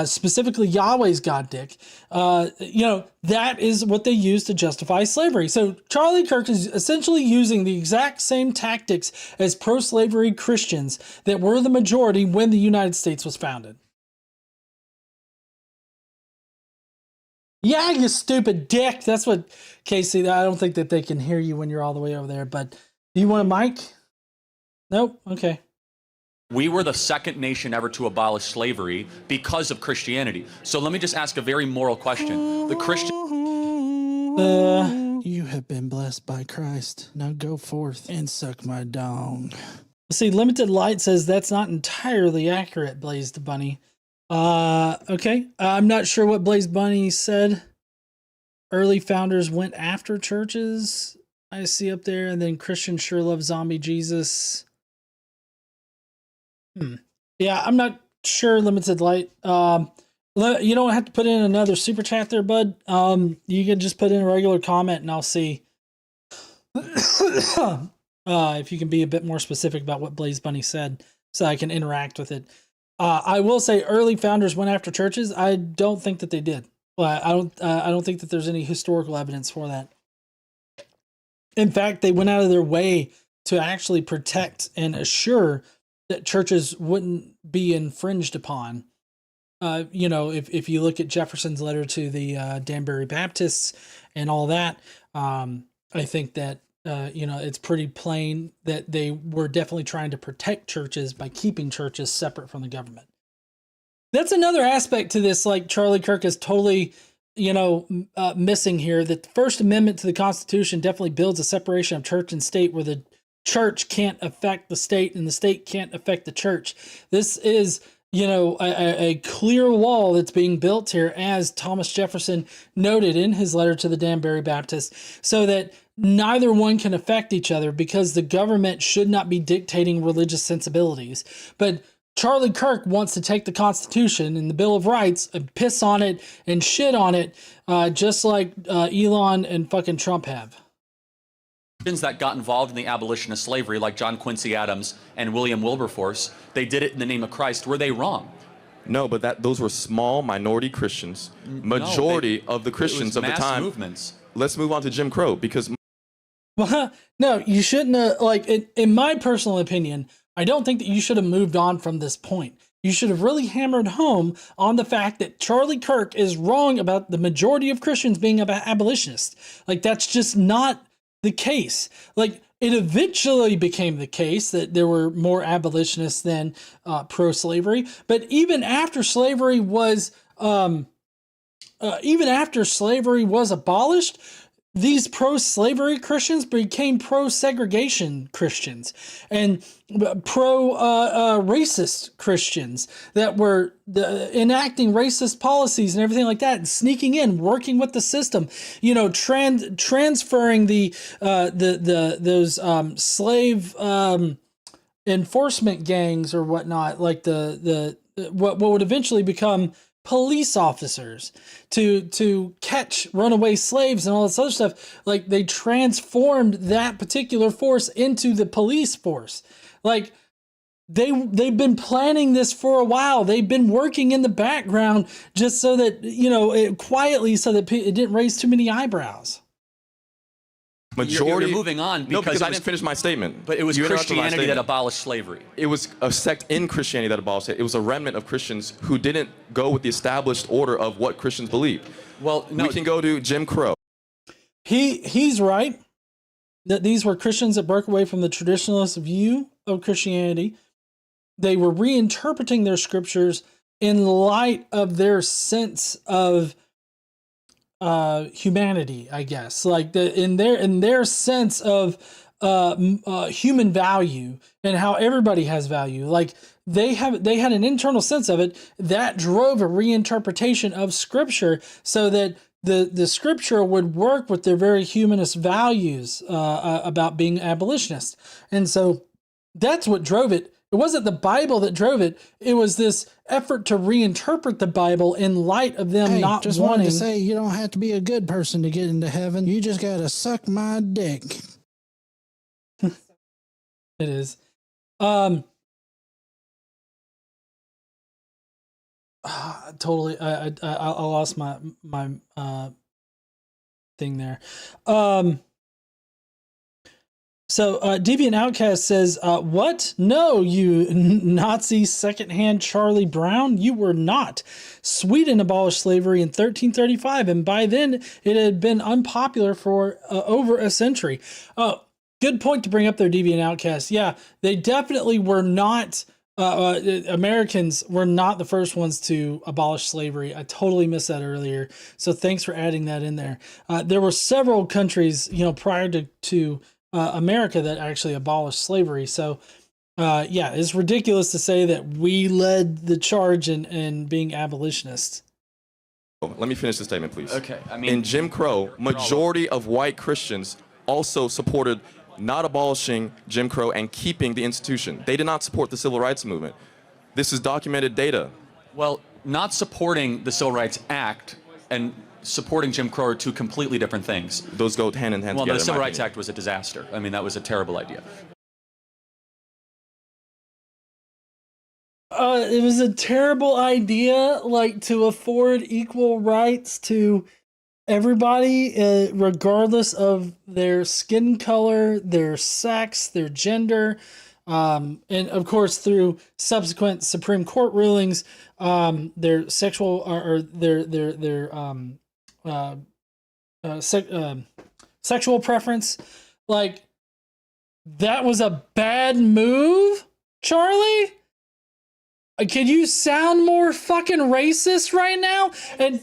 specifically Yahweh's God Dick. That is what they use to justify slavery. So Charlie Kirk is essentially using the exact same tactics as pro-slavery Christians that were the majority when the United States was founded. Yeah, you stupid dick. That's what, Casey, I don't think that they can hear you when you're all the way over there, but do you want a mic? Nope. Okay. We were the second nation ever to abolish slavery because of Christianity. So let me just ask a very moral question. The Christian... You have been blessed by Christ. Now go forth and suck my dong. See, Limited Light says that's not entirely accurate, Blazed Bunny. Okay. I'm not sure what Blaze Bunny said. Early founders went after churches. I see up there, and then Christian sure loves zombie Jesus. Yeah, I'm not sure, Limited Light. You don't have to put in another super chat there, bud. You can just put in a regular comment, and I'll see if you can be a bit more specific about what Blaze Bunny said, so I can interact with it. I will say early founders went after churches. I don't think that they did. I don't think that there's any historical evidence for that. In fact, they went out of their way to actually protect and assure that churches wouldn't be infringed upon. If you look at Jefferson's letter to the Danbury Baptists and all that, I think that it's pretty plain that they were definitely trying to protect churches by keeping churches separate from the government. That's another aspect to this, like Charlie Kirk is totally, missing here, that the First Amendment to the Constitution definitely builds a separation of church and state where the church can't affect the state and the state can't affect the church. This is, a clear wall that's being built here, as Thomas Jefferson noted in his letter to the Danbury Baptists, so that neither one can affect each other, because the government should not be dictating religious sensibilities. But Charlie Kirk wants to take the Constitution and the Bill of Rights and piss on it and shit on it, just like Elon and fucking Trump have. That got involved in the abolition of slavery, like John Quincy Adams and William Wilberforce, they did it in the name of Christ. Were they wrong? No, but those were small minority Christians. Majority of the Christians of the time. Movements. Let's move on to Jim Crow, because... Well, no, you shouldn't have, in my personal opinion, I don't think that you should have moved on from this point. You should have really hammered home on the fact that Charlie Kirk is wrong about the majority of Christians being abolitionists. Like, that's just not the case. Like, it eventually became the case that there were more abolitionists than pro-slavery. But even after slavery was abolished, these pro-slavery Christians became pro-segregation Christians and pro-racist Christians that were enacting racist policies and everything like that, and sneaking in, working with the system, transferring those slave enforcement gangs or whatnot, like what would eventually become police officers to catch runaway slaves and all this other stuff. Like, they transformed that particular force into the police force. Like, they've been planning this for a while. They've been working in the background just so that, quietly, so that it didn't raise too many eyebrows. You're moving on because I didn't finish my statement. But it was Christianity that abolished slavery. It was a sect in Christianity that abolished it. It was a remnant of Christians who didn't go with the established order of what Christians believe. Well, no, we can go to Jim Crow. He's right that these were Christians that broke away from the traditionalist view of Christianity. They were reinterpreting their scriptures in light of their sense of humanity, I guess, like in their sense of human value and how everybody has value. Like they had an internal sense of it that drove a reinterpretation of scripture so that the scripture would work with their very humanist values about being abolitionists. And so that's what drove it. It wasn't the Bible that drove it. It was this effort to reinterpret the Bible in light of them not just wanting. Wanted to say you don't have to be a good person to get into heaven. You just got to suck my dick. It is. Totally. I lost my thing there. So Deviant Outcast says, what? No, you Nazi secondhand Charlie Brown, you were not. Sweden abolished slavery in 1335, and by then it had been unpopular for over a century. Oh, good point to bring up there, Deviant Outcast. Yeah, they definitely were not, Americans were not the first ones to abolish slavery. I totally missed that earlier. So thanks for adding that in there. There were several countries, prior to America that actually abolished slavery. So, yeah, it's ridiculous to say that we led the charge in being abolitionists. Let me finish the statement, please. Okay. In Jim Crow, majority of white Christians also supported not abolishing Jim Crow and keeping the institution. They did not support the civil rights movement. This is documented data. Well, not supporting the Civil Rights Act and supporting Jim Crow are two completely different things. Those go hand in hand together. Well, the Civil Rights Act was a disaster. I mean, that was a terrible idea. It was a terrible idea, like, to afford equal rights to everybody, regardless of their skin color, their sex, their gender, and of course through subsequent Supreme Court rulings, their sexual or their sexual preference. Like, that was a bad move, Charlie. Can you sound more fucking racist right now? And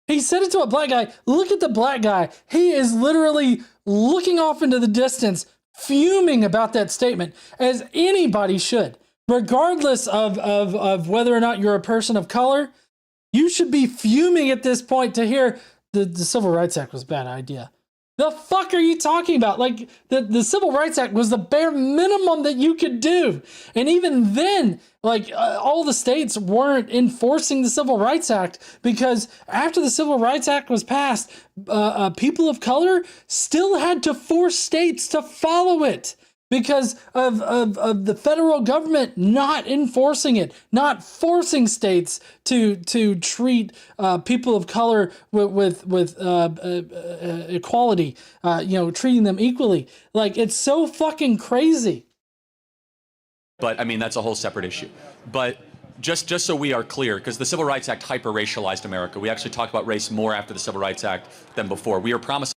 he said it to a black guy. Look at the black guy. He is literally looking off into the distance, fuming about that statement, as anybody should. Regardless of whether or not you're a person of color, you should be fuming at this point to hear the Civil Rights Act was a bad idea. The fuck are you talking about? Like, the Civil Rights Act was the bare minimum that you could do. And even then, like, all the states weren't enforcing the Civil Rights Act because after the Civil Rights Act was passed, people of color still had to force states to follow it because of the federal government not enforcing it, not forcing states to treat people of color with equality, treating them equally. Like, it's so fucking crazy. But I mean, that's a whole separate issue. But just so we are clear, because the Civil Rights Act hyper-racialized America. We actually talk about race more after the Civil Rights Act than before. We are promising.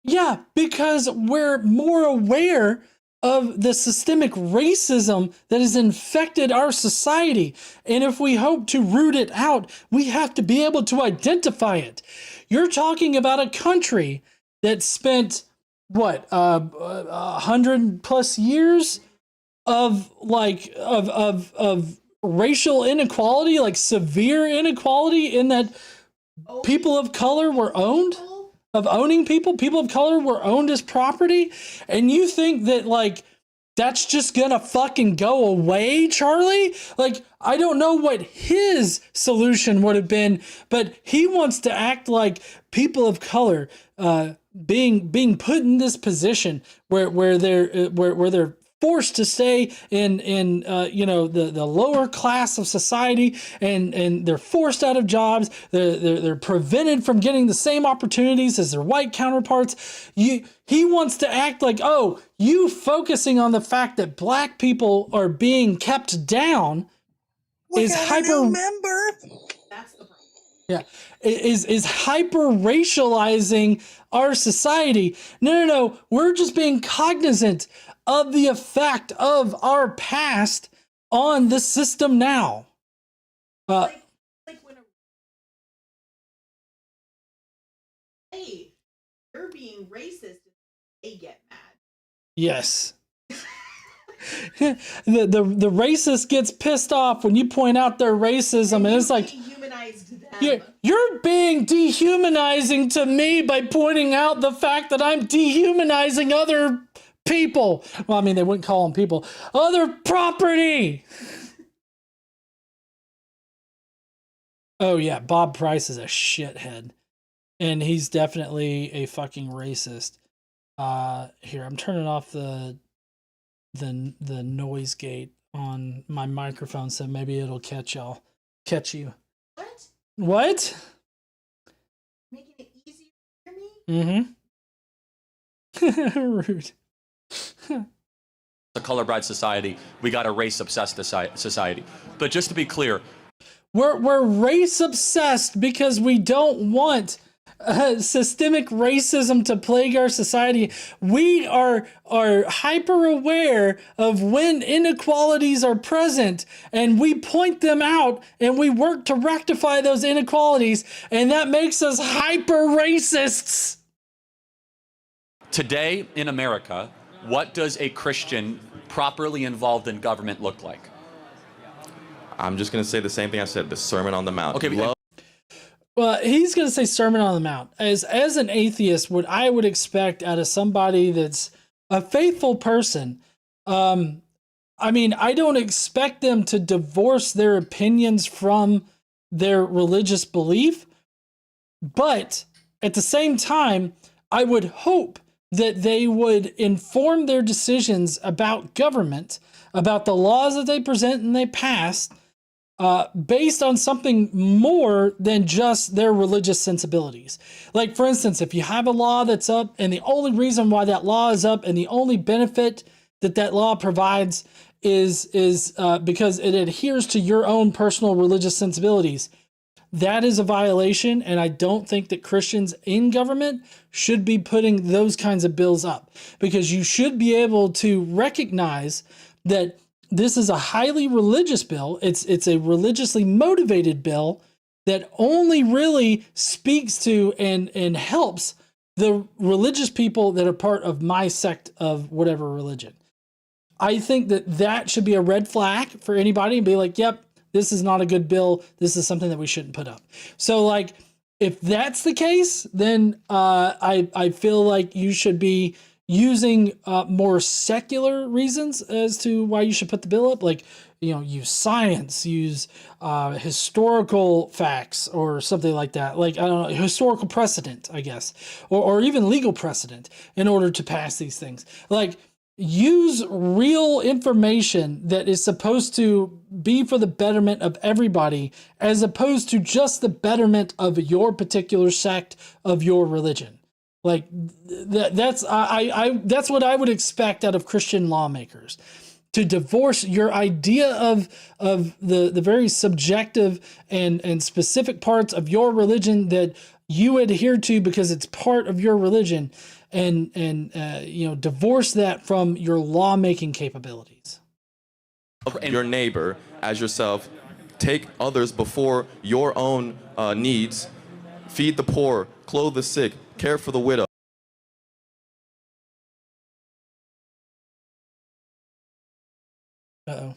Yeah, because we're more aware of the systemic racism that has infected our society. And if we hope to root it out, we have to be able to identify it. You're talking about a country that spent, 100+ years of racial inequality, like severe inequality, in that people of color were owned. Of owning people of color were owned as property, and you think that, like, that's just gonna fucking go away, Charlie? Like, I don't know what his solution would have been, but he wants to act like people of color being put in this position where they're forced to stay in the lower class of society, and they're forced out of jobs. They're prevented from getting the same opportunities as their white counterparts. He wants to act like, oh, you focusing on the fact that black people are being kept down is hyper. That's the problem. Yeah, is hyper racializing our society. No. We're just being cognizant of the effect of our past on the system now. Like when hey, you're being racist, they get mad. Yes. the racist gets pissed off when you point out their racism, and it's like, Dehumanized them. you're being dehumanizing to me by pointing out the fact that I'm dehumanizing other people. Well, I mean, they wouldn't call them people. Other property. Oh yeah, Bob Price is a shithead, and he's definitely a fucking racist. Here, I'm turning off the noise gate on my microphone, so maybe it'll catch you. What? Making it easier for me? Mm-hmm. Rude. A color bride society. We got a race obsessed society. But just to be clear, We're race obsessed because we don't want systemic racism to plague our society. We are hyper aware of when inequalities are present, and we point them out, and we work to rectify those inequalities, and that makes us hyper racists. today in America, what does a Christian properly involved in government look like? I'm just going to say the same thing I said, the Sermon on the Mount. Okay, well, he's going to say Sermon on the Mount. As an atheist, what I would expect out of somebody that's a faithful person, I mean, I don't expect them to divorce their opinions from their religious belief, but at the same time, I would hope that they would inform their decisions about government, about the laws that they present and they pass, based on something more than just their religious sensibilities. Like, for instance, if you have a law that's up, and the only reason why that law is up and the only benefit that that law provides is because it adheres to your own personal religious sensibilities, that is a violation, and I don't think that Christians in government should be putting those kinds of bills up, because you should be able to recognize that this is a highly religious bill. It's a religiously motivated bill that only really speaks to and helps the religious people that are part of my sect of whatever religion. I think that should be a red flag for anybody and be like, yep, this is not a good bill. This is something that we shouldn't put up. So, like, if that's the case, then I feel like you should be using more secular reasons as to why you should put the bill up. Like, use science, use historical facts or something like that. Like, I don't know, historical precedent, I guess, or even legal precedent in order to pass these things. Like, use real information that is supposed to be for the betterment of everybody, as opposed to just the betterment of your particular sect of your religion. Like, that's what I would expect out of Christian lawmakers, to divorce your idea of the very subjective and specific parts of your religion that you adhere to because it's part of your religion, and divorce that from your lawmaking capabilities. Your neighbor as yourself, take others before your own needs, feed the poor, clothe the sick, care for the widow. Uh-oh.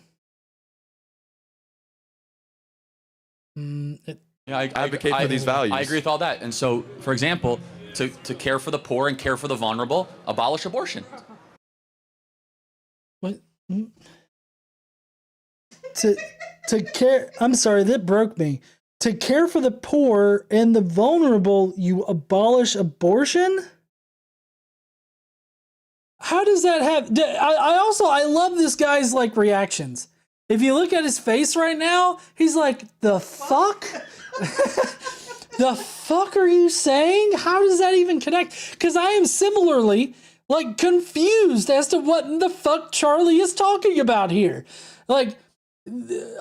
Yeah, I advocate for these values. I agree with all that. And so, for example, to care for the poor and care for the vulnerable, abolish abortion. What? To care, I'm sorry, that broke me. To care for the poor and the vulnerable, you abolish abortion? how does that have? I love this guy's like reactions. If you look at his face right now, he's like, the fuck? The fuck are you saying? How does that even connect? Because I am similarly like confused as to what the fuck Charlie is talking about here. Like,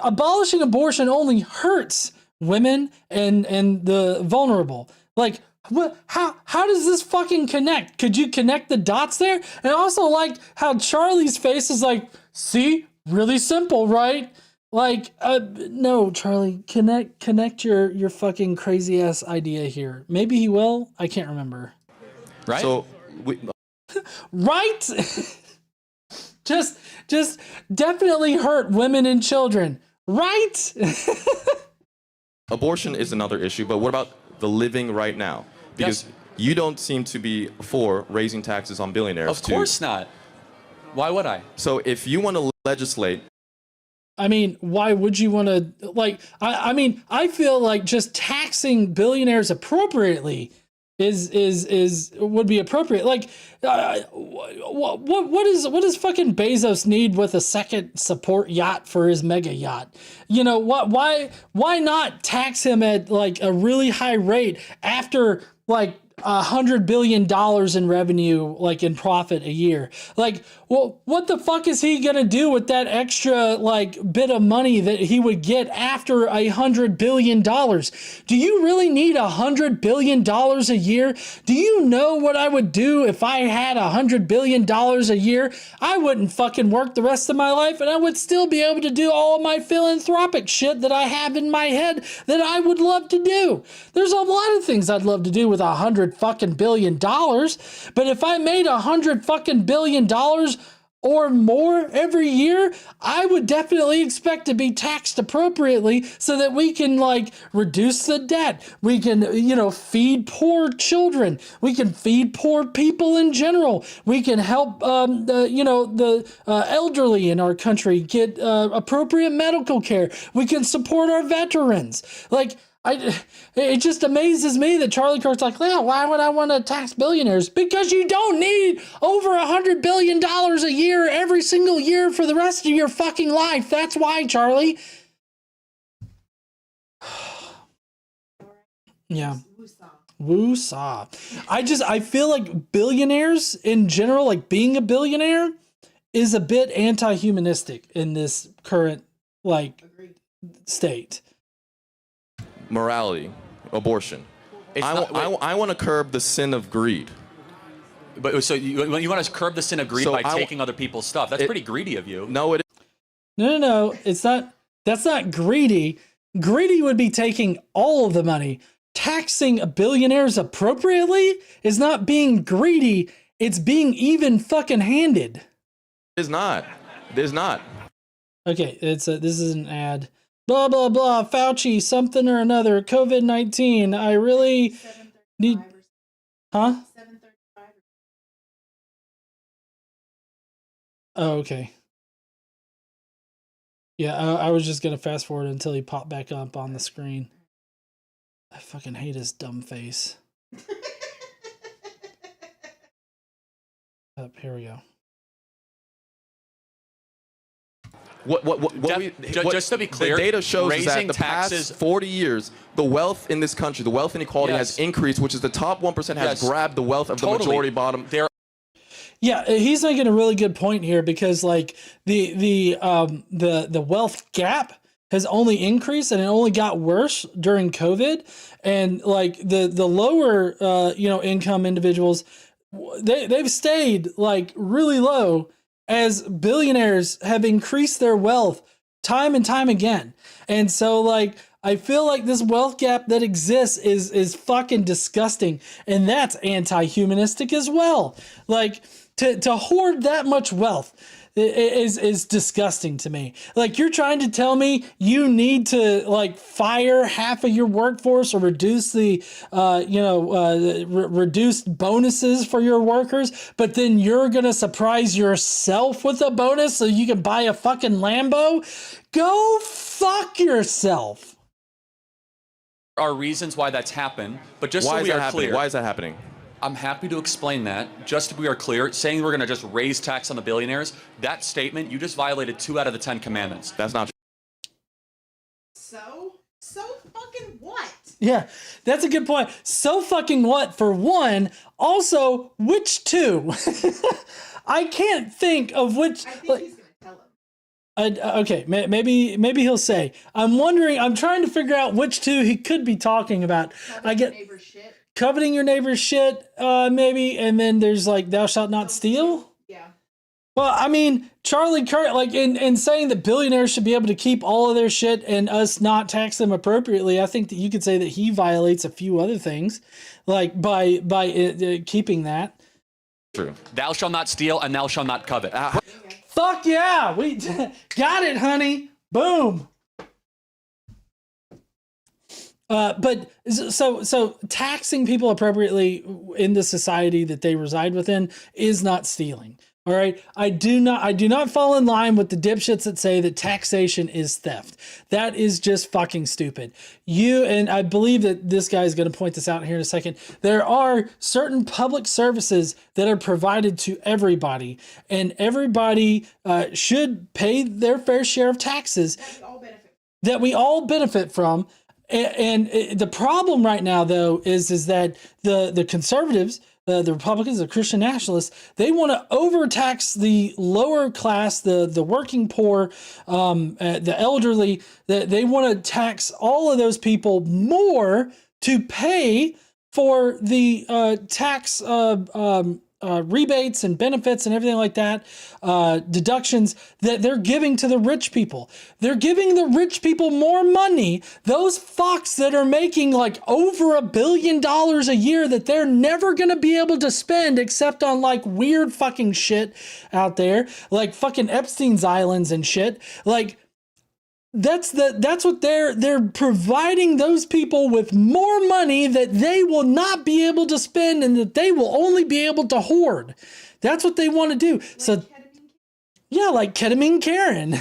abolishing abortion only hurts women and the vulnerable. Like, what? How does this fucking connect? Could you connect the dots there? And I also like how Charlie's face is like, see, really simple, right? Like, no, Charlie, connect your fucking crazy ass idea here. Maybe he will. I can't remember. Right. So, right? just definitely hurt women and children, right? Abortion is another issue, but what about the living right now? Because you don't seem to be for raising taxes on billionaires. Of course not. Why would I? So if you want to legislate, I mean, why would you want to, like, I mean, I feel like just taxing billionaires appropriately would be appropriate. Like, what does fucking Bezos need with a second support yacht for his mega yacht? You know what? Why not tax him at like a really high rate after like $100 billion in revenue, like in profit a year? Like, well, what the fuck is he gonna do with that extra like bit of money that he would get after $100 billion? Do you really need $100 billion a year? Do you know what I would do if I had $100 billion a year? I wouldn't fucking work the rest of my life, and I would still be able to do all of my philanthropic shit that I have in my head that I would love to do. There's a lot of things I'd love to do with $100 fucking billion, but if I made $100 fucking billion or more every year, I would definitely expect to be taxed appropriately so that we can like reduce the debt. We can, feed poor children. We can feed poor people in general. We can help, the elderly in our country get appropriate medical care. We can support our veterans. Like, it just amazes me that Charlie Kirk's like, well, why would I want to tax billionaires? Because you don't need over $100 billion a year every single year for the rest of your fucking life. That's why, Charlie. Yeah. Woo-saw. I feel like billionaires in general, like being a billionaire, is a bit anti-humanistic in this current, like, state. Morality, abortion. I want to curb the sin of greed. But so you want to curb the sin of greed by taking other people's stuff? That's pretty greedy of you. No, it. No. It's not. That's not greedy. Greedy would be taking all of the money. Taxing billionaires appropriately is not being greedy. It's being even fucking handed. It's not. There's not. Okay, this is an ad. Blah, blah, blah, Fauci, something or another, COVID-19, I really need... Huh? 7:35. Oh, okay. Yeah, I was just gonna fast forward until he popped back up on the screen. I fucking hate his dumb face. Here we go. Just to be clear, the data shows is that the taxes, past 40 years, the wealth in this country, the wealth inequality has increased, which is the top 1% has grabbed the wealth of the majority bottom. Yeah, he's making a really good point here because like the wealth gap has only increased and it only got worse during COVID, and like the lower income individuals, they've stayed like really low as billionaires have increased their wealth time and time again. And so like I feel like this wealth gap that exists is fucking disgusting, and that's anti-humanistic as well. Like to hoard that much wealth is disgusting to me. Like, you're trying to tell me you need to like fire half of your workforce or reduce the reduced bonuses for your workers, but then you're gonna surprise yourself with a bonus so you can buy a fucking Lambo? Go fuck yourself. There are reasons why that's happened, but just why so is we that are happening? clear, Why is that happening? I'm happy to explain that. Just to be clear, saying we're going to just raise tax on the billionaires, that statement, you just violated 2 out of the 10 commandments. That's not So fucking what? Yeah, that's a good point. So fucking what, for one? Also, which two? I can't think of which. I think he's gonna tell him. Okay, maybe he'll say. I'm trying to figure out which two he could be talking about. Coveting your neighbor's shit, maybe, and then there's like thou shalt not steal. Yeah. Well, I mean, Charlie Kirk, like in saying that billionaires should be able to keep all of their shit and us not tax them appropriately, I think that you could say that he violates a few other things, like by keeping that. true. Thou shalt not steal and thou shalt not covet. Fuck yeah, we got it, honey. Boom. But so taxing people appropriately in the society that they reside within is not stealing. All right. I do not fall in line with the dipshits that say that taxation is theft. That is just fucking stupid. And I believe that this guy is going to point this out here in a second. There are certain public services that are provided to everybody, and everybody should pay their fair share of taxes that we all benefit from. And the problem right now, though, is that the conservatives, the Republicans, the Christian Nationalists, they want to overtax the lower class, the working poor, the elderly. They want to tax all of those people more to pay for the tax rebates and benefits and everything like that, deductions that they're giving to the rich people. They're giving the rich people more money. Those fucks that are making like over $1 billion a year that they're never going to be able to spend except on like weird fucking shit out there, like fucking Epstein's Islands and shit. Like, that's what they're providing those people with more money that they will not be able to spend and that they will only be able to hoard. That's what they want to do. So yeah, like Ketamine Karen.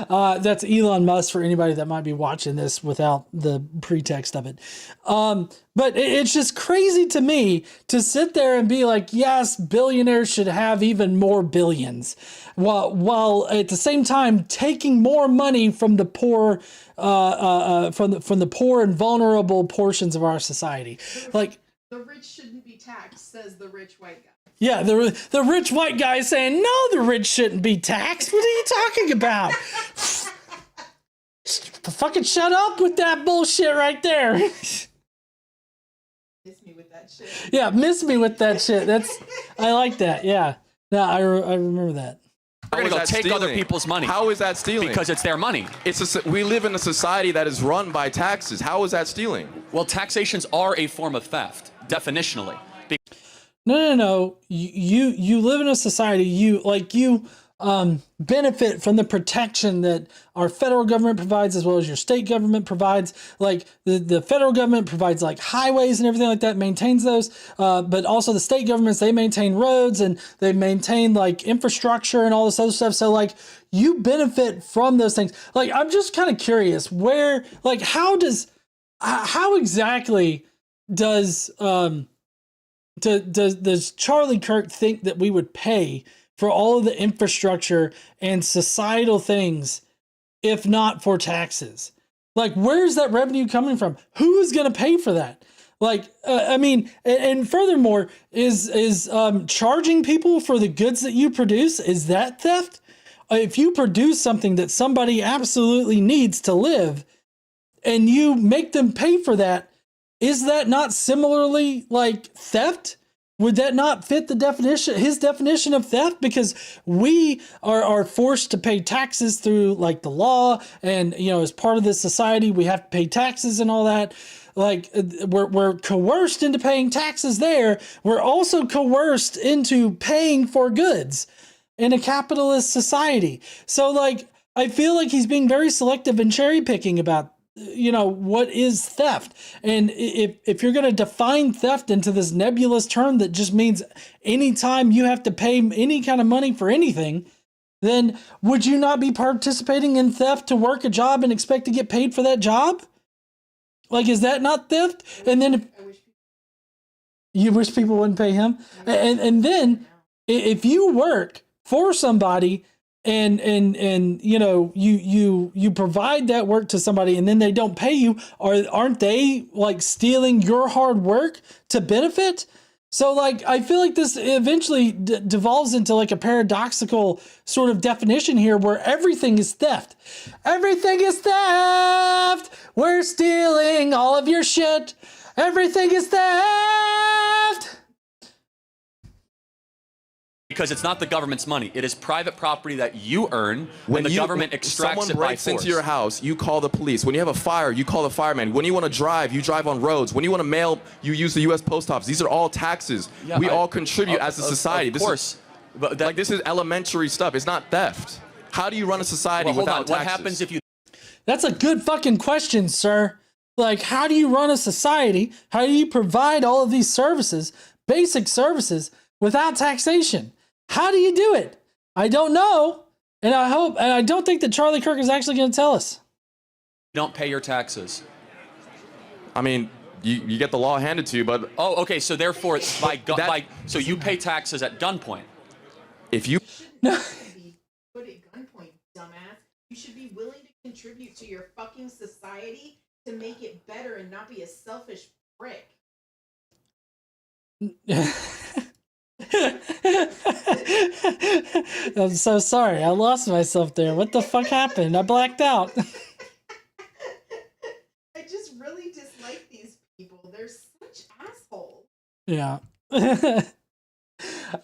That's Elon Musk for anybody that might be watching this without the pretext of it. But it's just crazy to me to sit there and be like, yes, billionaires should have even more billions, while at the same time taking more money from the poor, from the poor and vulnerable portions of our society. Like, the rich shouldn't be taxed, says the rich white guy. yeah, the rich white guy is saying, no, the rich shouldn't be taxed. What are you talking about? Fucking shut up with that bullshit right there. Miss me with that shit. Yeah, miss me with that shit. I like that. Yeah. No, I remember that. We're going to go take other people's money. How is that stealing? Because it's their money. We live in a society that is run by taxes. How is that stealing? Well, taxations are a form of theft, definitionally. No. You live in a society. You benefit from the protection that our federal government provides, as well as your state government provides. Like the federal government provides like highways and everything like that, maintains those. But also the state governments, they maintain roads and they maintain like infrastructure and all this other stuff. So like you benefit from those things. Like, I'm just kind of curious where, like, how exactly does Charlie Kirk think that we would pay for all of the infrastructure and societal things if not for taxes? Like, where's that revenue coming from? Who's going to pay for that? Like, I mean, and furthermore, is charging people for the goods that you produce, is that theft? If you produce something that somebody absolutely needs to live and you make them pay for that, is that not similarly like theft? Would that not fit the definition, his definition of theft? Because we are forced to pay taxes through like the law, and as part of this society, we have to pay taxes and all that. Like we're coerced into paying taxes there. We're also coerced into paying for goods in a capitalist society. So like, I feel like he's being very selective and cherry picking about what is theft. And if you're going to define theft into this nebulous term that just means anytime you have to pay any kind of money for anything, then would you not be participating in theft to work a job and expect to get paid for that job? Like, is that not theft? And then You wish people wouldn't pay him? And then if you work for somebody and you know, you provide that work to somebody and then they don't pay you, aren't they like stealing your hard work to benefit? So like, I feel like this eventually devolves into like a paradoxical sort of definition here where everything is theft. Everything is theft. We're stealing all of your shit. Everything is theft. Because it's not the government's money. It is private property that you earn when the government extracts it by force. Someone breaks into your house, you call the police. When you have a fire, you call the fireman. When you want to drive, you drive on roads. When you want to mail, you use the U.S. Post Office. These are all taxes. Yeah, we all contribute as a society. Of course. But this is elementary stuff. It's not theft. How do you run a society without taxes? What happens if you... That's a good fucking question, sir. Like, how do you run a society? How do you provide all of these services, basic services, without taxation? How do you do it? I don't know. And I don't think that Charlie Kirk is actually going to tell us. Don't pay your taxes. I mean, you get the law handed to you, but... Oh, okay, so therefore, so you pay taxes at gunpoint. If you... No. Put at gunpoint, dumbass. You should be willing to contribute to your fucking society to make it better and not be a selfish prick. I'm so sorry. I lost myself there. What the fuck happened? I blacked out. I just really dislike these people. They're such assholes. Yeah.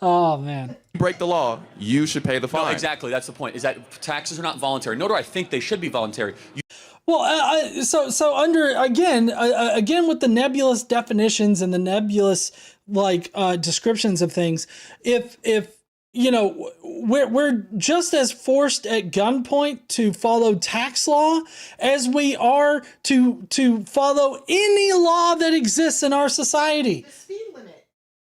Oh, man. Break the law, you should pay the fine. No, exactly. That's the point, is that taxes are not voluntary. Nor do I think they should be voluntary. Well, so under, again with the nebulous definitions and the nebulous, like, descriptions of things, if you know, we're just as forced at gunpoint to follow tax law as we are to follow any law that exists in our society. The speed limit.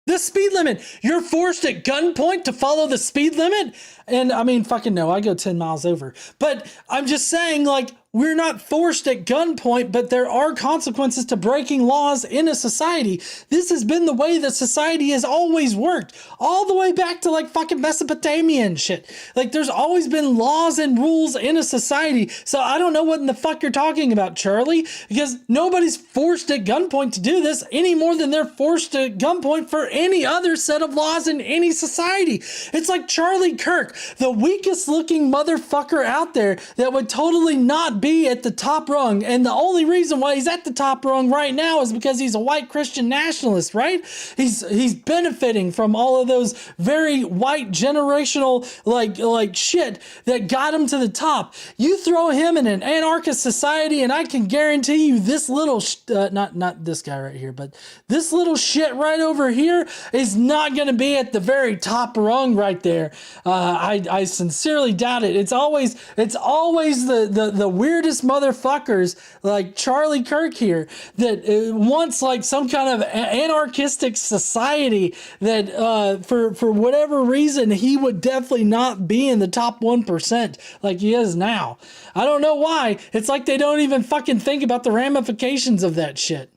The speed limit. You're forced at gunpoint to follow the speed limit? And I mean, fucking no, I go 10 miles over. But I'm just saying, like, we're not forced at gunpoint, but there are consequences to breaking laws in a society. This has been the way that society has always worked, all the way back to like fucking Mesopotamia and shit. Like, there's always been laws and rules in a society. So I don't know what in the fuck you're talking about, Charlie, because nobody's forced at gunpoint to do this any more than they're forced at gunpoint for any other set of laws in any society. It's like Charlie Kirk, the weakest looking motherfucker out there that would totally not be at the top rung. And the only reason why he's at the top rung right now is because he's a white Christian nationalist, right? He's benefiting from all of those very white generational like shit that got him to the top. You throw him in an anarchist society and I can guarantee you this little not this guy right here, but this little shit right over here is not going to be at the very top rung right there. I sincerely doubt it. It's always the weirdest weirdest motherfuckers like Charlie Kirk here that wants like some kind of anarchistic society that for whatever reason he would definitely not be in the top 1% like he is now. I don't know why. It's like they don't even fucking think about the ramifications of that shit.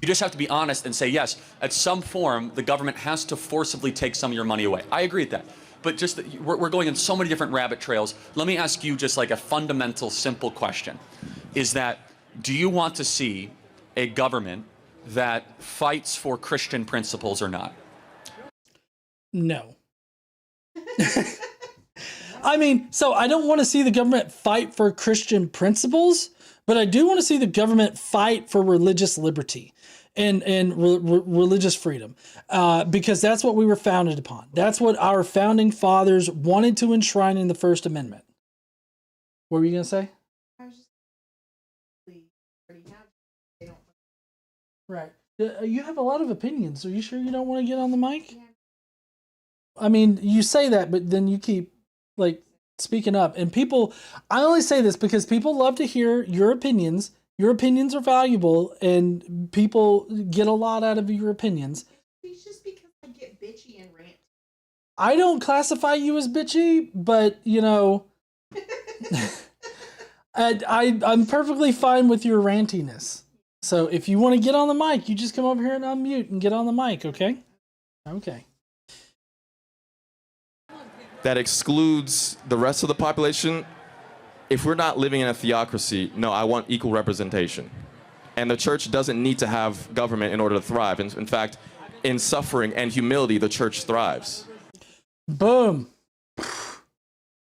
You just have to be honest and say, yes, at some form, the government has to forcibly take some of your money away. I agree with that. But just we're going in so many different rabbit trails. Let me ask you just like a fundamental, simple question. Is that, do you want to see a government that fights for Christian principles or not? No. I mean, so I don't want to see the government fight for Christian principles, but I do want to see the government fight for religious liberty and religious freedom, because that's what we were founded upon. That's what our founding fathers wanted to enshrine in the First Amendment. What were you going to say? I was just they don't. Right. You have a lot of opinions. Are you sure you don't want to get on the mic? Yeah. I mean, you say that, but then you keep like speaking up. And people, I only say this because people love to hear your opinions. Your opinions are valuable, and people get a lot out of your opinions. It's just because I get bitchy and rant. I don't classify you as bitchy, but, you know, I'm perfectly fine with your rantiness. So if you want to get on the mic, you just come over here and unmute and get on the mic, okay? Okay. That excludes the rest of the population. If we're not living in a theocracy, no, I want equal representation. And the church doesn't need to have government in order to thrive. In fact, in suffering and humility, the church thrives. Boom.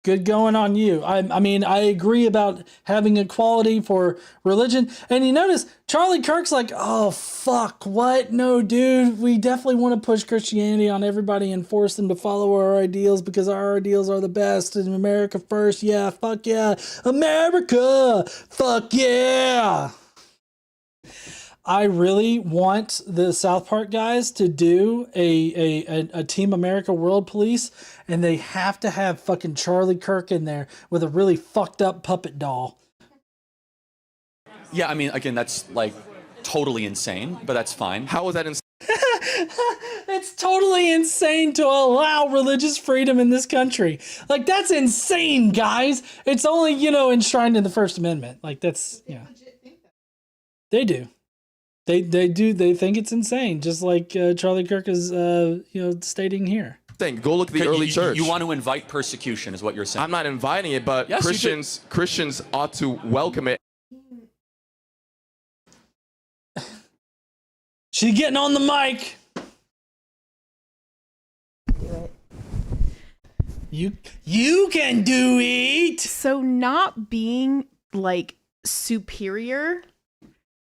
Good going on you. I mean, I agree about having equality for religion. And you notice Charlie Kirk's like, oh, fuck, what? No, dude, we definitely want to push Christianity on everybody and force them to follow our ideals because our ideals are the best. And America first. Yeah, fuck yeah. America. Fuck yeah. I really want the South Park guys to do a Team America World Police, and they have to have fucking Charlie Kirk in there with a really fucked up puppet doll. Yeah, I mean, again, that's like totally insane, but that's fine. How is that insane? It's totally insane to allow religious freedom in this country. Like, that's insane, guys. It's only, you know, enshrined in the First Amendment. Like, that's, yeah. They do. They do. They think it's insane, just like Charlie Kirk is, stating here. Go look at the early church. You want to invite persecution, is what you're saying. I'm not inviting it, but yes, Christians ought to welcome it. She's getting on the mic. Do it. You can do it. So not being like superior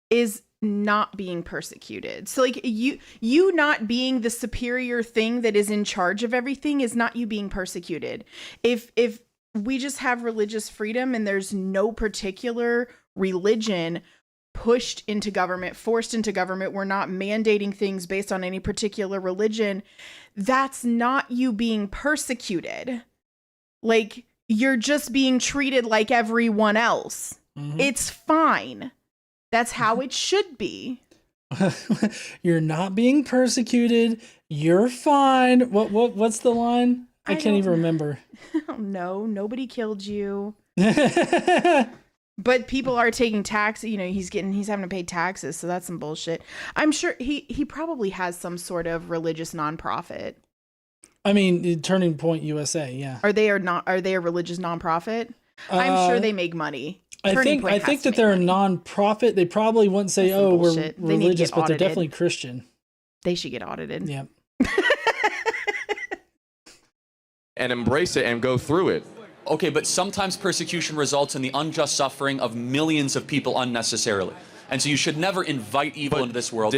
is not being persecuted. So like you not being the superior thing that is in charge of everything is not you being persecuted. If we just have religious freedom and there's no particular religion pushed into government, forced into government, we're not mandating things based on any particular religion, that's not you being persecuted. Like, you're just being treated like everyone else. Mm-hmm. It's fine. That's how it should be. You're not being persecuted. You're fine. What's the line? I can't even remember. No, nobody killed you. But people are taking tax. You know, he's having to pay taxes, so that's some bullshit. I'm sure he probably has some sort of religious nonprofit. I mean, Turning Point USA, yeah. Are they a religious nonprofit? I'm sure they make money. I think that they're a nonprofit. They probably wouldn't say, "Oh, we're religious," but they're definitely Christian. They should get audited. Yeah. And embrace it and go through it. Okay, but sometimes persecution results in the unjust suffering of millions of people unnecessarily. And so you should never invite evil into this world.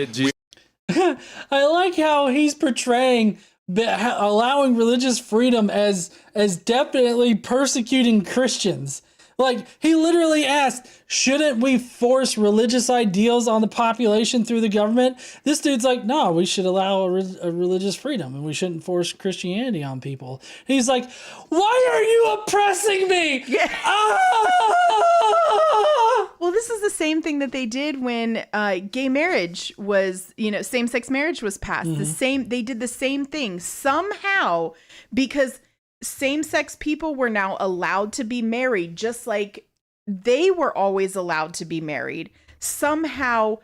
I like how he's portraying allowing religious freedom as definitely persecuting Christians. Like, he literally asked, shouldn't we force religious ideals on the population through the government? This dude's like, no, we should allow a religious freedom and we shouldn't force Christianity on people. And he's like, why are you oppressing me? Yeah. Well, this is the same thing that they did when gay marriage was, same-sex marriage was passed. Mm-hmm. They did the same thing somehow because same-sex people were now allowed to be married, just like they were always allowed to be married. Somehow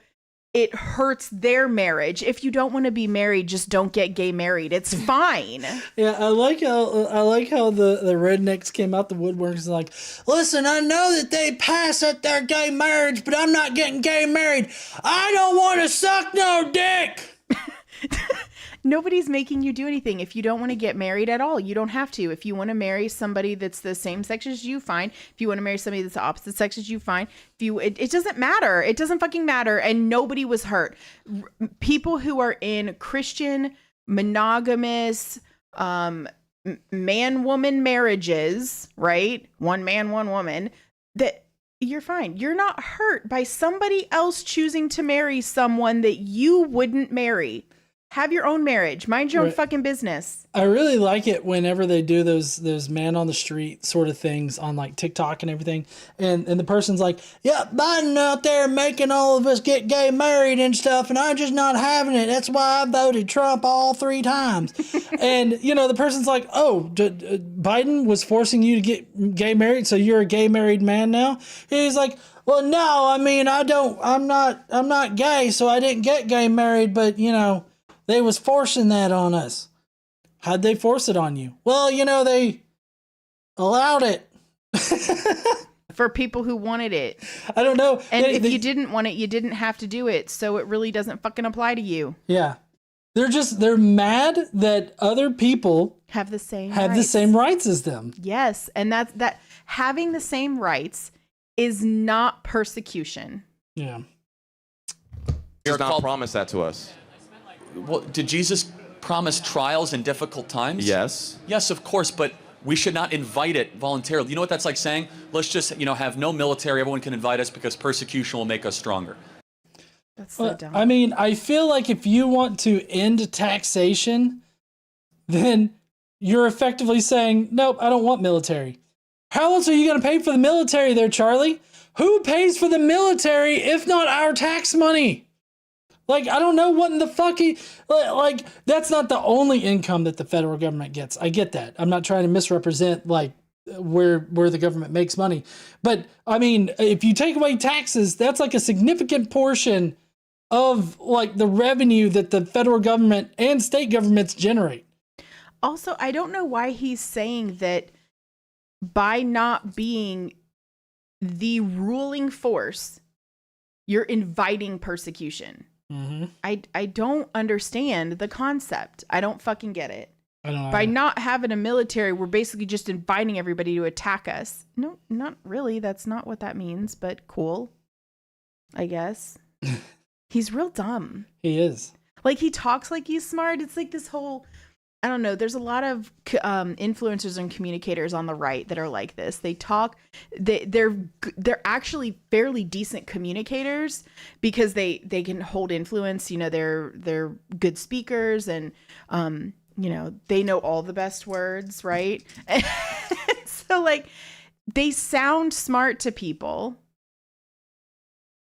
it hurts their marriage. If you don't want to be married, just don't get gay married. It's fine. Yeah, I like how the rednecks came out the woodworks and like, listen, I know that they pass at their gay marriage, but I'm not getting gay married. I don't want to suck no dick. Nobody's making you do anything. If you don't want to get married at all, you don't have to. If you want to marry somebody that's the same sex as you, fine. If you want to marry somebody that's the opposite sex as you, fine. It doesn't matter. It doesn't fucking matter. And nobody was hurt. People who are in Christian monogamous man-woman marriages, right? One man, one woman, that you're fine. You're not hurt by somebody else choosing to marry someone that you wouldn't marry. Have your own marriage. Mind your own fucking business. I really like it whenever they do those man on the street sort of things on like TikTok and everything. And the person's like, yeah, Biden out there making all of us get gay married and stuff. And I'm just not having it. That's why I voted Trump all 3 times. And, you know, the person's like, oh, Biden was forcing you to get gay married. So you're a gay married man now. And he's like, well, no, I mean, I'm not gay. So I didn't get gay married. But, you know, they was forcing that on us. How'd they force it on you? Well, you know, they allowed it. For people who wanted it. I don't know. And if you didn't want it, you didn't have to do it. So it really doesn't fucking apply to you. Yeah. They're mad that other people have the same rights as them. Yes. And that having the same rights is not persecution. Yeah. He does not promise that to us. Well, did Jesus promise trials and difficult times? Yes. Yes, of course, but we should not invite it voluntarily. You know what that's like saying? Let's just, have no military. Everyone can invite us because persecution will make us stronger. That's so dumb. I mean, I feel like if you want to end taxation, then you're effectively saying, nope, I don't want military. How else are you going to pay for the military there, Charlie? Who pays for the military if not our tax money? Like, I don't know what in the fuck like, that's not the only income that the federal government gets. I get that. I'm not trying to misrepresent, like, where the government makes money. But, I mean, if you take away taxes, that's like a significant portion of, like, the revenue that the federal government and state governments generate. Also, I don't know why he's saying that by not being the ruling force, you're inviting persecution. Mm-hmm. I don't understand the concept. I don't fucking get it. I don't know. By not having a military, we're basically just inviting everybody to attack us. No, not really. That's not what that means, but cool. I guess. He's real dumb. He is. Like, he talks like he's smart. It's like this whole, I don't know. There's a lot of influencers and communicators on the right that are like this. They talk, they're actually fairly decent communicators because they can hold influence. You know, they're good speakers and, they know all the best words, right? And so, like, they sound smart to people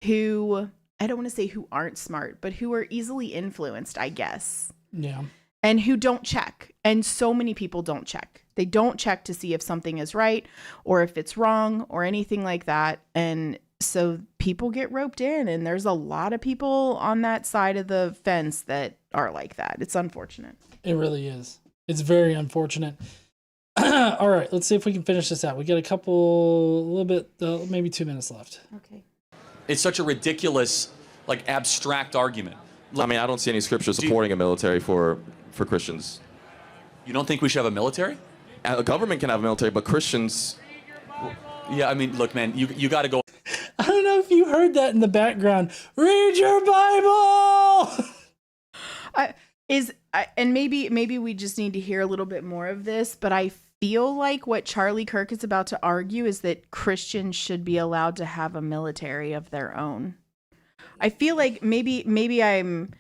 who, I don't want to say who aren't smart, but who are easily influenced, I guess. Yeah. And who don't check. And so many people don't check. They don't check to see if something is right or if it's wrong or anything like that. And so people get roped in, and there's a lot of people on that side of the fence that are like that. It's unfortunate. It really is. It's very unfortunate. All right, let's see if we can finish this out. We got a little bit, maybe 2 minutes left. Okay. It's such a ridiculous, like, abstract argument. I mean, I don't see any scripture supporting a military for Christians. You don't think we should have a military? A government can have a military, but Christians... Yeah, I mean, look, man, you got to go... I don't know if you heard that in the background. Read your Bible! And maybe we just need to hear a little bit more of this, but I feel like what Charlie Kirk is about to argue is that Christians should be allowed to have a military of their own. I feel like maybe I'm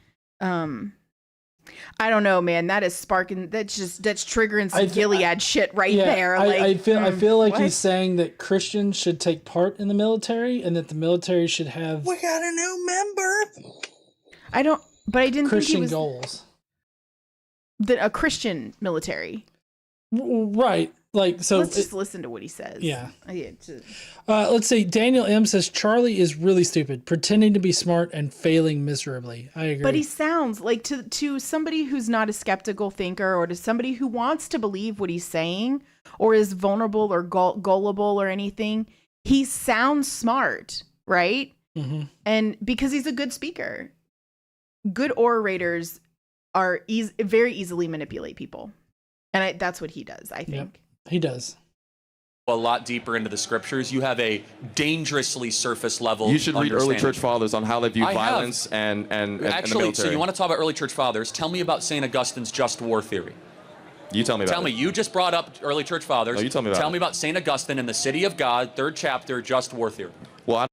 I don't know, man. That is sparking. That's triggering some Gilead shit right there. Like, I feel like he's saying that Christians should take part in the military and that the military should have. We got a new member. I didn't Christian think he was goals. A Christian military. Right. Like, so let's just listen to what he says. Yeah. Let's see. Daniel M says Charlie is really stupid, pretending to be smart and failing miserably. I agree. But he sounds like to somebody who's not a skeptical thinker, or to somebody who wants to believe what he's saying, or is vulnerable or gullible or anything. He sounds smart, right? Mm-hmm. And because he's a good speaker. Good orators are very easily manipulate people. And that's what he does, I think. Yep. He does. A lot deeper into the scriptures. You have a dangerously surface level. You should read early church fathers on how they view violence and actually, the military. So you want to talk about early church fathers? Tell me about St. Augustine's just war theory. You tell me about it. Tell me. You just brought up early church fathers. No, you tell me about it. Tell me about St. Augustine in the City of God, 3rd chapter, just war theory. Well,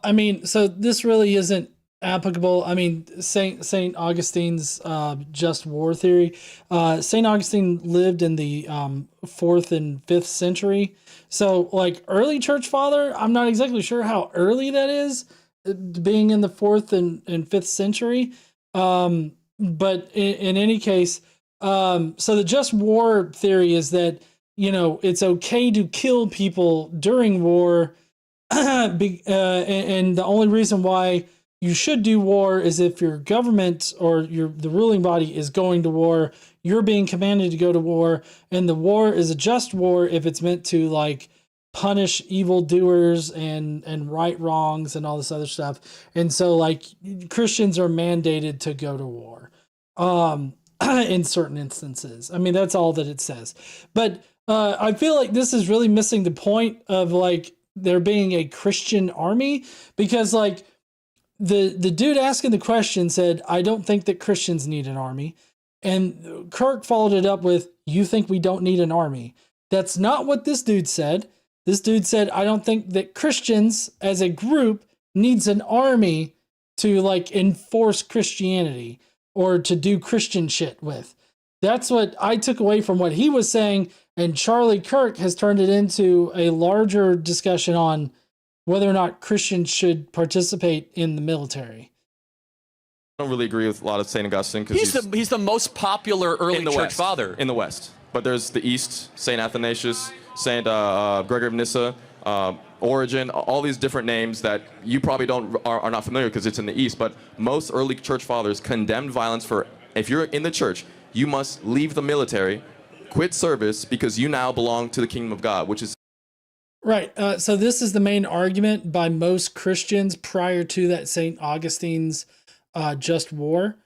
I mean, so this really isn't applicable. I mean, Saint Augustine's just war theory. Saint Augustine lived in the 4th and 5th century, so like early church father. I'm not exactly sure how early that is, being in the 4th and 5th century. But in any case, so the just war theory is that, you know, it's okay to kill people during war, and the only reason why you should do war is if your government or the ruling body is going to war, you're being commanded to go to war, and the war is a just war if it's meant to like punish evildoers and right wrongs and all this other stuff. And so like Christians are mandated to go to war in certain instances. I mean, that's all that it says. But I feel like this is really missing the point of like there being a Christian army, because like the dude asking the question said, I don't think that Christians need an army. And Kirk followed it up with, you think we don't need an army? That's not what this dude said. This dude said, I don't think that Christians as a group needs an army to like enforce Christianity or to do Christian shit with. That's what I took away from what he was saying. And Charlie Kirk has turned it into a larger discussion on whether or not Christians should participate in the military. I don't really agree with a lot of St. Augustine because he's the most popular early church West, father in the West. But there's the East, St. Athanasius, St. Gregory of Nyssa, Origen, all these different names that you probably are not familiar because it's in the East. But most early church fathers condemned violence for, if you're in the church, you must leave the military, quit service, because you now belong to the kingdom of God, which is right. So this is the main argument by most Christians prior to that St. Augustine's just war.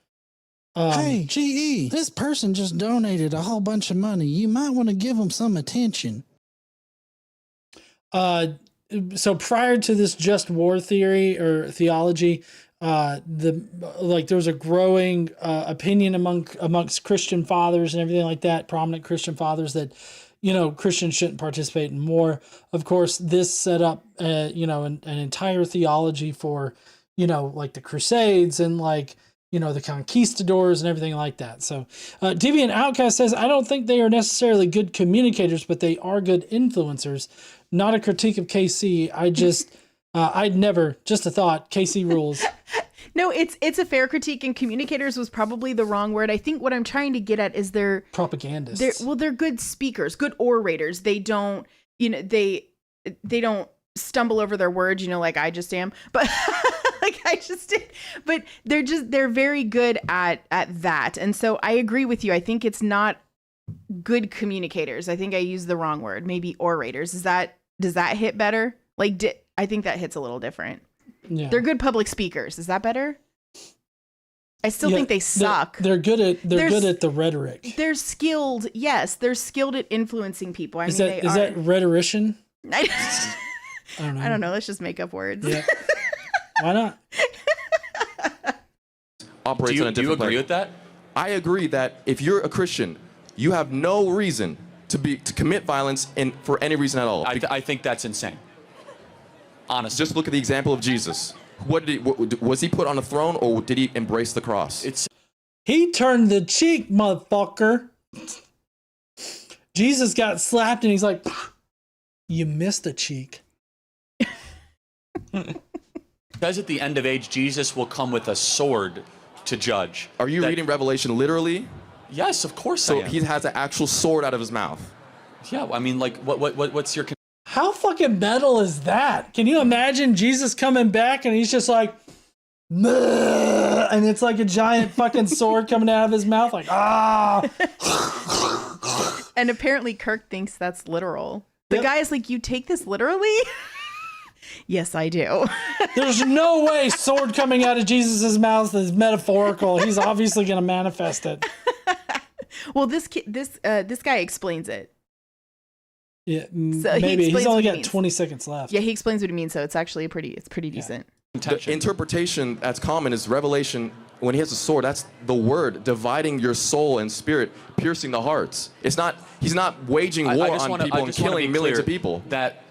Hey, GE, this person just donated a whole bunch of money. You might want to give them some attention. So prior to this just war theory or theology, there was a growing opinion amongst Christian fathers and everything like that, prominent Christian fathers, that, you know, Christians shouldn't participate in war. Of course, this set up, you know, an entire theology for, you know, like the Crusades and like, you know, the conquistadors and everything like that. So Deviant Outcast says, I don't think they are necessarily good communicators, but they are good influencers. Not a critique of KC. I just, I'd never, just a thought, KC rules. No, it's a fair critique, and communicators was probably the wrong word. I think what I'm trying to get at is they're propagandists. They're good speakers, good orators. They don't, you know, they don't stumble over their words, you know, like I just am, but like I just did, but they're very good at that. And so I agree with you. I think it's not good communicators. I think I used the wrong word, maybe orators. Does that hit better? Like, I think that hits a little different. Yeah. They're good public speakers. Is that better? I still think they suck. They're good at the rhetoric. They're skilled. Yes, they're skilled at influencing people. Is that rhetorician? I don't know. I don't know. Let's just make up words. Yeah. Why not? Operates on a different do you agree plane. with that? I agree that if you're a Christian, you have no reason to commit violence for any reason at all. I think that's insane. Honestly. Just look at the example of Jesus. Was he put on a throne, or did he embrace the cross? He turned the cheek, motherfucker. Jesus got slapped and he's like, you missed a cheek. Because at the end of age, Jesus will come with a sword to judge. Are you reading Revelation literally? Yes, of course so I am. He has an actual sword out of his mouth. Yeah, I mean, like, what's your... How fucking metal is that? Can you imagine Jesus coming back and he's just like, "Bleh," and it's like a giant fucking sword coming out of his mouth, like, ah. And apparently Kirk thinks that's literal. The guy is like, you take this literally? Yes, I do. There's no way sword coming out of Jesus's mouth is metaphorical. He's obviously going to manifest it. Well, this guy explains it. Yeah, so maybe he's only got 20 seconds left. Yeah, he explains what he means, so it's actually pretty decent. The interpretation that's common is Revelation. When he has a sword, that's the word dividing your soul and spirit, piercing the hearts. It's not. He's not waging war on people and killing millions of people. That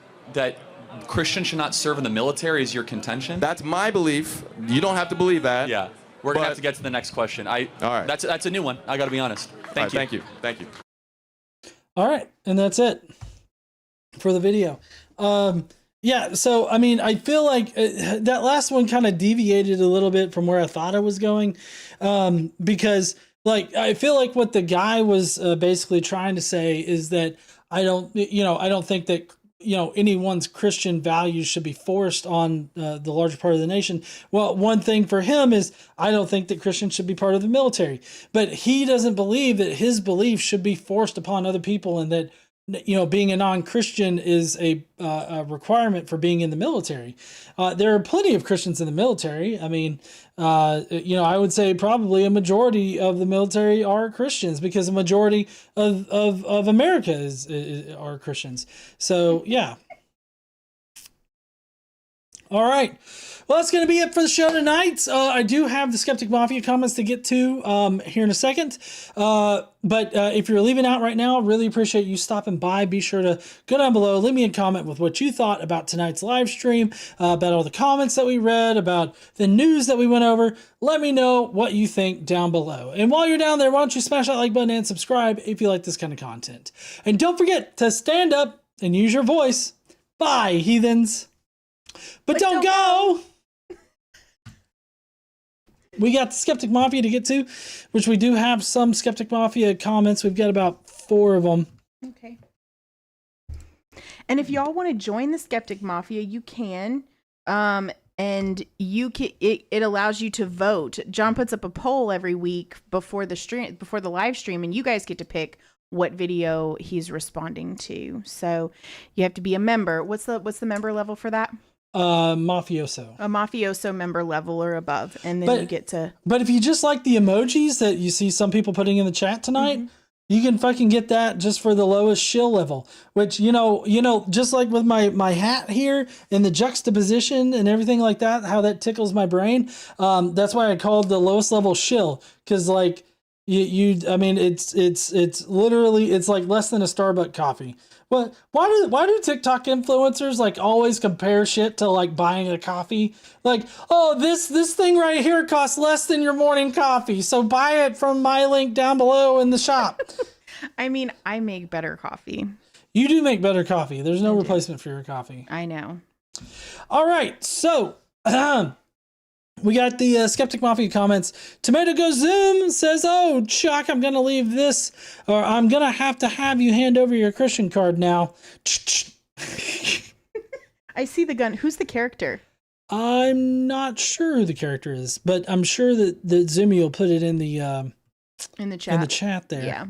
Christians should not serve in the military is your contention? That's my belief. You don't have to believe that. Yeah. We're going to have to get to the next question. All right. That's a new one. I got to be honest. Thank you. Thank you. All right. And that's it for the video. Yeah. So, I mean, I feel like that last one kind of deviated a little bit from where I thought I was going. Because like, I feel like what the guy was basically trying to say is that I don't think that, anyone's Christian values should be forced on the larger part of the nation. Well, one thing for him is I don't think that Christians should be part of the military, but he doesn't believe that his beliefs should be forced upon other people, and that being a non-Christian is a requirement for being in the military. There are plenty of Christians in the military. I mean, I would say probably a majority of the military are Christians, because a majority of America are Christians. So, yeah. All right. Well, that's going to be it for the show tonight. I do have the Skeptic Mafia comments to get to here in a second. But if you're leaving out right now, really appreciate you stopping by. Be sure to go down below, leave me a comment with what you thought about tonight's live stream, about all the comments that we read, about the news that we went over. Let me know what you think down below. And while you're down there, why don't you smash that like button and subscribe if you like this kind of content. And don't forget to stand up and use your voice. Bye, heathens. But don't go! We got the Skeptic Mafia to get to, which we do have some Skeptic Mafia comments. We've got about 4 of them. Okay. And if y'all want to join the Skeptic Mafia, you can. And you can, it allows you to vote. John puts up a poll every week before the live stream, and you guys get to pick what video he's responding to. So you have to be a member. What's the member level for that? Mafioso. A mafioso member level or above, and then you get to. But if you just like the emojis that you see some people putting in the chat tonight, you can fucking get that just for the lowest shill level. Which just like with my hat here and the juxtaposition and everything like that, how that tickles my brain. That's why I called the lowest level shill, because like it's literally, it's like less than a Starbucks coffee. Well, why do TikTok influencers like always compare shit to like buying a coffee? Like, oh, this thing right here costs less than your morning coffee, so buy it from my link down below in the shop. I mean, I make better coffee. You do make better coffee. There's no replacement for your coffee. I know. All right, so we got the Skeptic Mafia comments. Tomato Goes Zoom says, "Oh, Chuck, I'm going to leave this, or I'm going to have you hand over your Christian card now." I see the gun. Who's the character? I'm not sure who the character is, but I'm sure that Zoomy will put it in the chat. In the chat there. Yeah.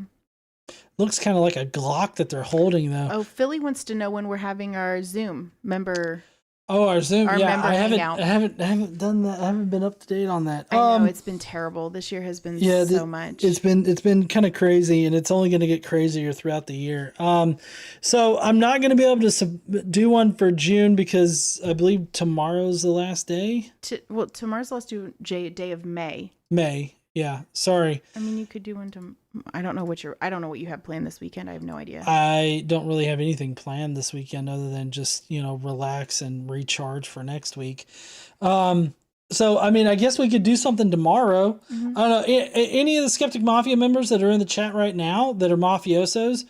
Looks kind of like a Glock that they're holding, though. Oh, Philly wants to know when we're having our Zoom member. Oh, our Zoom. Our yeah, member I hangout. haven't done that. I haven't been up to date on that. I know it's been terrible. This year has been so much. It's been kind of crazy, and it's only going to get crazier throughout the year. So I'm not going to be able to do one for June because I believe tomorrow's the last day. Tomorrow's the last day of May. May. Yeah. Sorry. I mean, you could do one to. I don't know what you have planned this weekend. I have no idea. I don't really have anything planned this weekend other than just, relax and recharge for next week. So, I mean, I guess we could do something tomorrow. I don't know. Any of the Skeptic Mafia members that are in the chat right now that are mafiosos,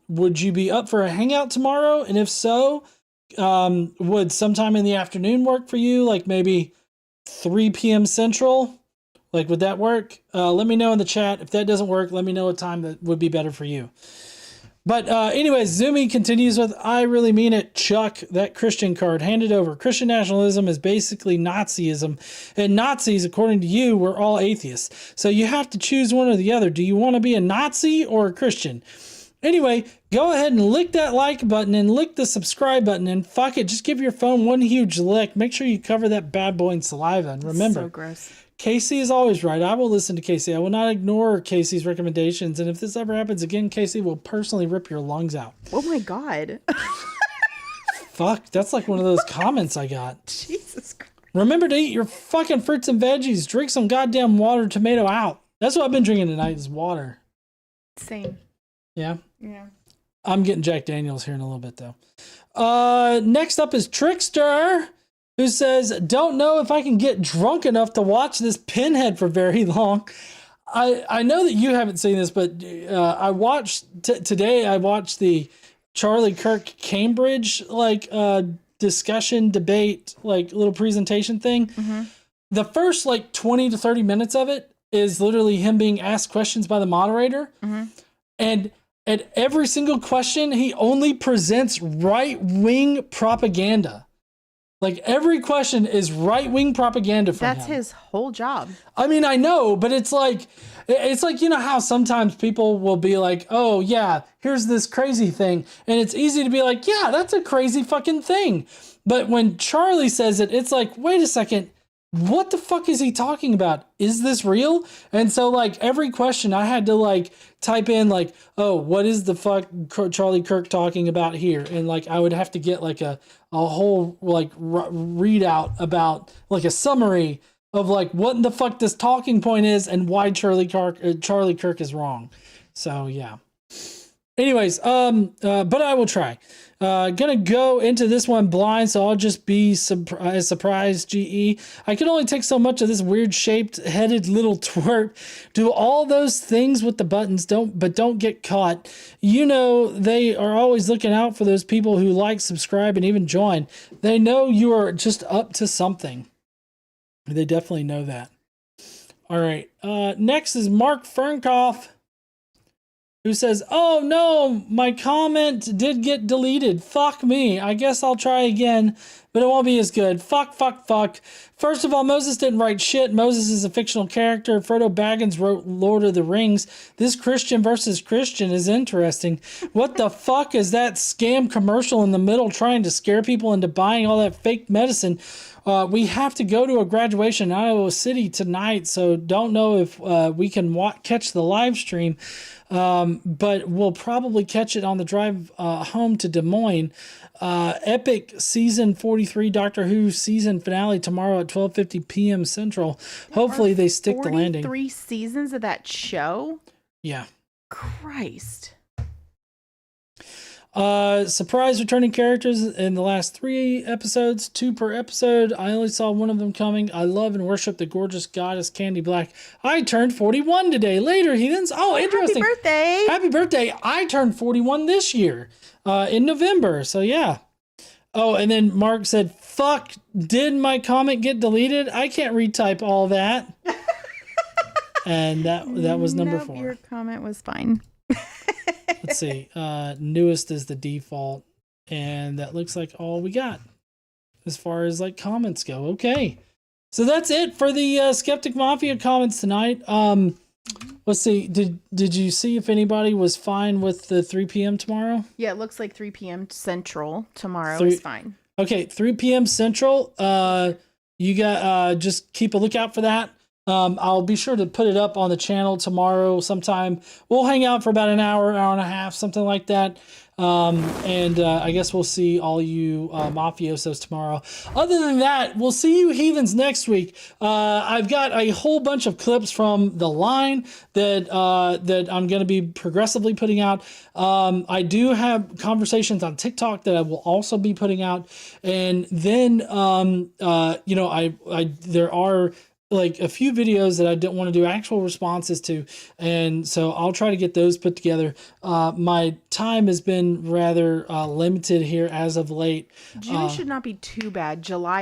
would you be up for a hangout tomorrow? And if so, would sometime in the afternoon work for you? Like maybe 3 p.m. Central? Like, would that work? Let me know in the chat. If that doesn't work, let me know a time that would be better for you. But anyways, Zoomy continues with, "I really mean it, Chuck. That Christian card, hand it over. Christian nationalism is basically Nazism. And Nazis, according to you, were all atheists. So you have to choose one or the other. Do you want to be a Nazi or a Christian? Anyway, go ahead and lick that like button and lick the subscribe button, and fuck it, just give your phone one huge lick. Make sure you cover that bad boy in saliva. And remember, so gross. Casey is always right. I will listen to Casey. I will not ignore Casey's recommendations. And if this ever happens again, Casey will personally rip your lungs out." Oh my God. Fuck, that's like one of those comments I got. Jesus Christ. Remember to eat your fucking fruits and veggies. Drink some goddamn water, tomato out. That's what I've been drinking tonight is water. Same. Yeah? Yeah. I'm getting Jack Daniels here in a little bit, though. Next up is Trickster, who says, don't know if I can get drunk enough to watch this Pinhead for very long. I know that you haven't seen this, but I watched today. I watched the Charlie Kirk Cambridge discussion debate little presentation thing. Mm-hmm. The first 20 to 30 minutes of it is literally him being asked questions by the moderator, and at every single question he only presents right-wing propaganda. Every question is right-wing propaganda from him. That's his whole job. I mean, I know, but it's like you know how sometimes people will be like, oh yeah, here's this crazy thing, and it's easy to be like, yeah, that's a crazy fucking thing. But when Charlie says it, it's like, wait a second, what the fuck is he talking about? Is this real? And so every question I had to type in oh, what is the fuck Charlie Kirk talking about here? And I would have to get a whole readout about a summary of what the fuck this talking point is and why Charlie Kirk is wrong. So yeah. Anyways, but I will try. Gonna go into this one blind, so I'll just be surprised. GE. I can only take so much of this weird shaped headed little twerp. Do all those things with the buttons, but don't get caught. You know they are always looking out for those people who like, subscribe, and even join. They know you are just up to something. They definitely know that. All right. Next is Mark Fernkoff, who says, oh no, my comment did get deleted. Fuck me. I guess I'll try again, but it won't be as good. Fuck. First of all, Moses didn't write shit. Moses is a fictional character. Frodo Baggins wrote Lord of the Rings. This Christian versus Christian is interesting. What the fuck is that scam commercial in the middle trying to scare people into buying all that fake medicine? We have to go to a graduation in Iowa City tonight, so don't know if we can catch the live stream. But we'll probably catch it on the drive home to Des Moines. Epic season 43 Doctor Who season finale tomorrow at 12:50 p.m. Central. Hopefully they stick the landing. 43 seasons of that show? Yeah. Christ. Surprise returning characters in the last 3 episodes, 2 per episode. I only saw one of them coming. I love and worship the gorgeous goddess Candy Black. I turned 41 today. Later, heathens. Oh, interesting. Happy birthday. Happy birthday. I turned 41 this year, in November. So yeah. Oh, and then Mark said, fuck, did my comment get deleted? I can't retype all that. And that was number 4. Your comment was fine. Let's see. Newest is the default, and that looks like all we got as far as comments go. Okay, so that's it for the Skeptic Mafia comments tonight. Let's see. Did you see if anybody was fine with the 3 p.m. tomorrow? Yeah, it looks like 3 p.m. Central tomorrow is fine. Okay, 3 p.m. Central. You got just keep a lookout for that. I'll be sure to put it up on the channel tomorrow sometime. We'll hang out for about an hour and a half, something like that. And I guess we'll see all you mafiosos tomorrow. Other than that, we'll see you heathens next week. I've got a whole bunch of clips from The Line that I'm going to be progressively putting out. I do have conversations on TikTok that I will also be putting out. And then, there are a few videos that I don't want to do actual responses to, and so I'll try to get those put together. My time has been rather limited here as of late. June should not be too bad. July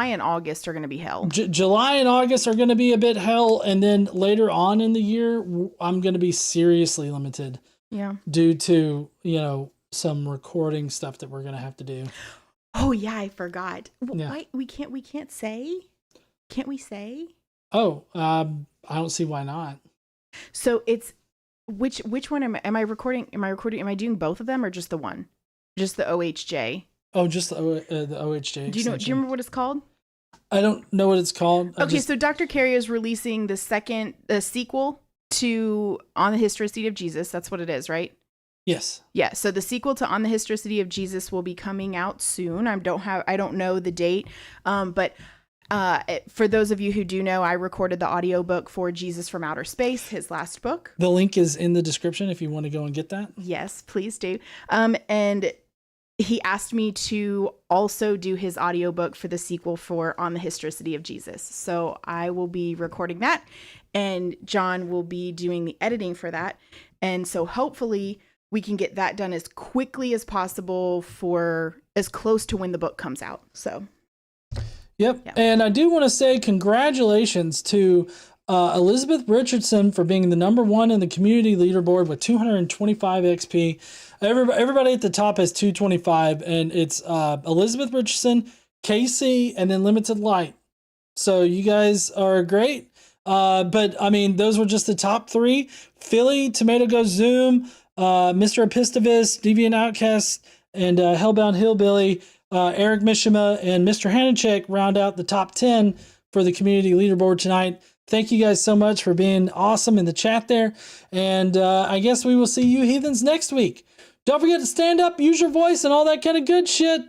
and August are going to be hell. July and August are going to be a bit hell, and then later on in the year, I'm going to be seriously limited. Yeah. Due to some recording stuff that we're going to have to do. Oh yeah, I forgot. Yeah. Why we can't say? Can't we say? Oh, I don't see why not. So it's which one am I recording? Am I doing both of them or just the one? Just the OHJ? Oh, just the OHJ. Do you remember what it's called? I don't know what it's called. So Dr. Carey is releasing the sequel to On the Historicity of Jesus. That's what it is, right? Yes. Yeah. So the sequel to On the Historicity of Jesus will be coming out soon. I don't know the date, but for those of you who do know, I recorded the audiobook for Jesus from Outer Space, his last book. The link is in the description if you want to go and get that. Yes, please do. And he asked me to also do his audiobook for the sequel for On the Historicity of Jesus. So I will be recording that, and John will be doing the editing for that. And so hopefully we can get that done as quickly as possible for as close to when the book comes out. So. Yep. Yeah. And I do want to say congratulations to Elizabeth Richardson for being the #1 in the community leaderboard with 225 XP. Everybody at the top has 225, and it's Elizabeth Richardson, Casey, and then Limited Light. So you guys are great. But I mean, those were just the top 3. Philly, Tomato Goes Zoom, Mr. Epistovus, Deviant Outcast, and Hellbound Hillbilly, Eric Mishima, and Mr. Hanachek round out the top 10 for the community leaderboard tonight. Thank you guys so much for being awesome in the chat there. And I guess we will see you heathens next week. Don't forget to stand up, use your voice, and all that kind of good shit.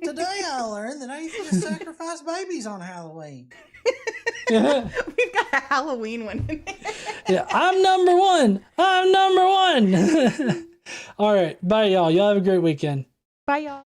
Today I learned that atheists sacrifice babies on Halloween. We've got a Halloween one in there. Yeah, I'm #1. I'm #1. All right. Bye, y'all. Y'all have a great weekend. Bye, y'all.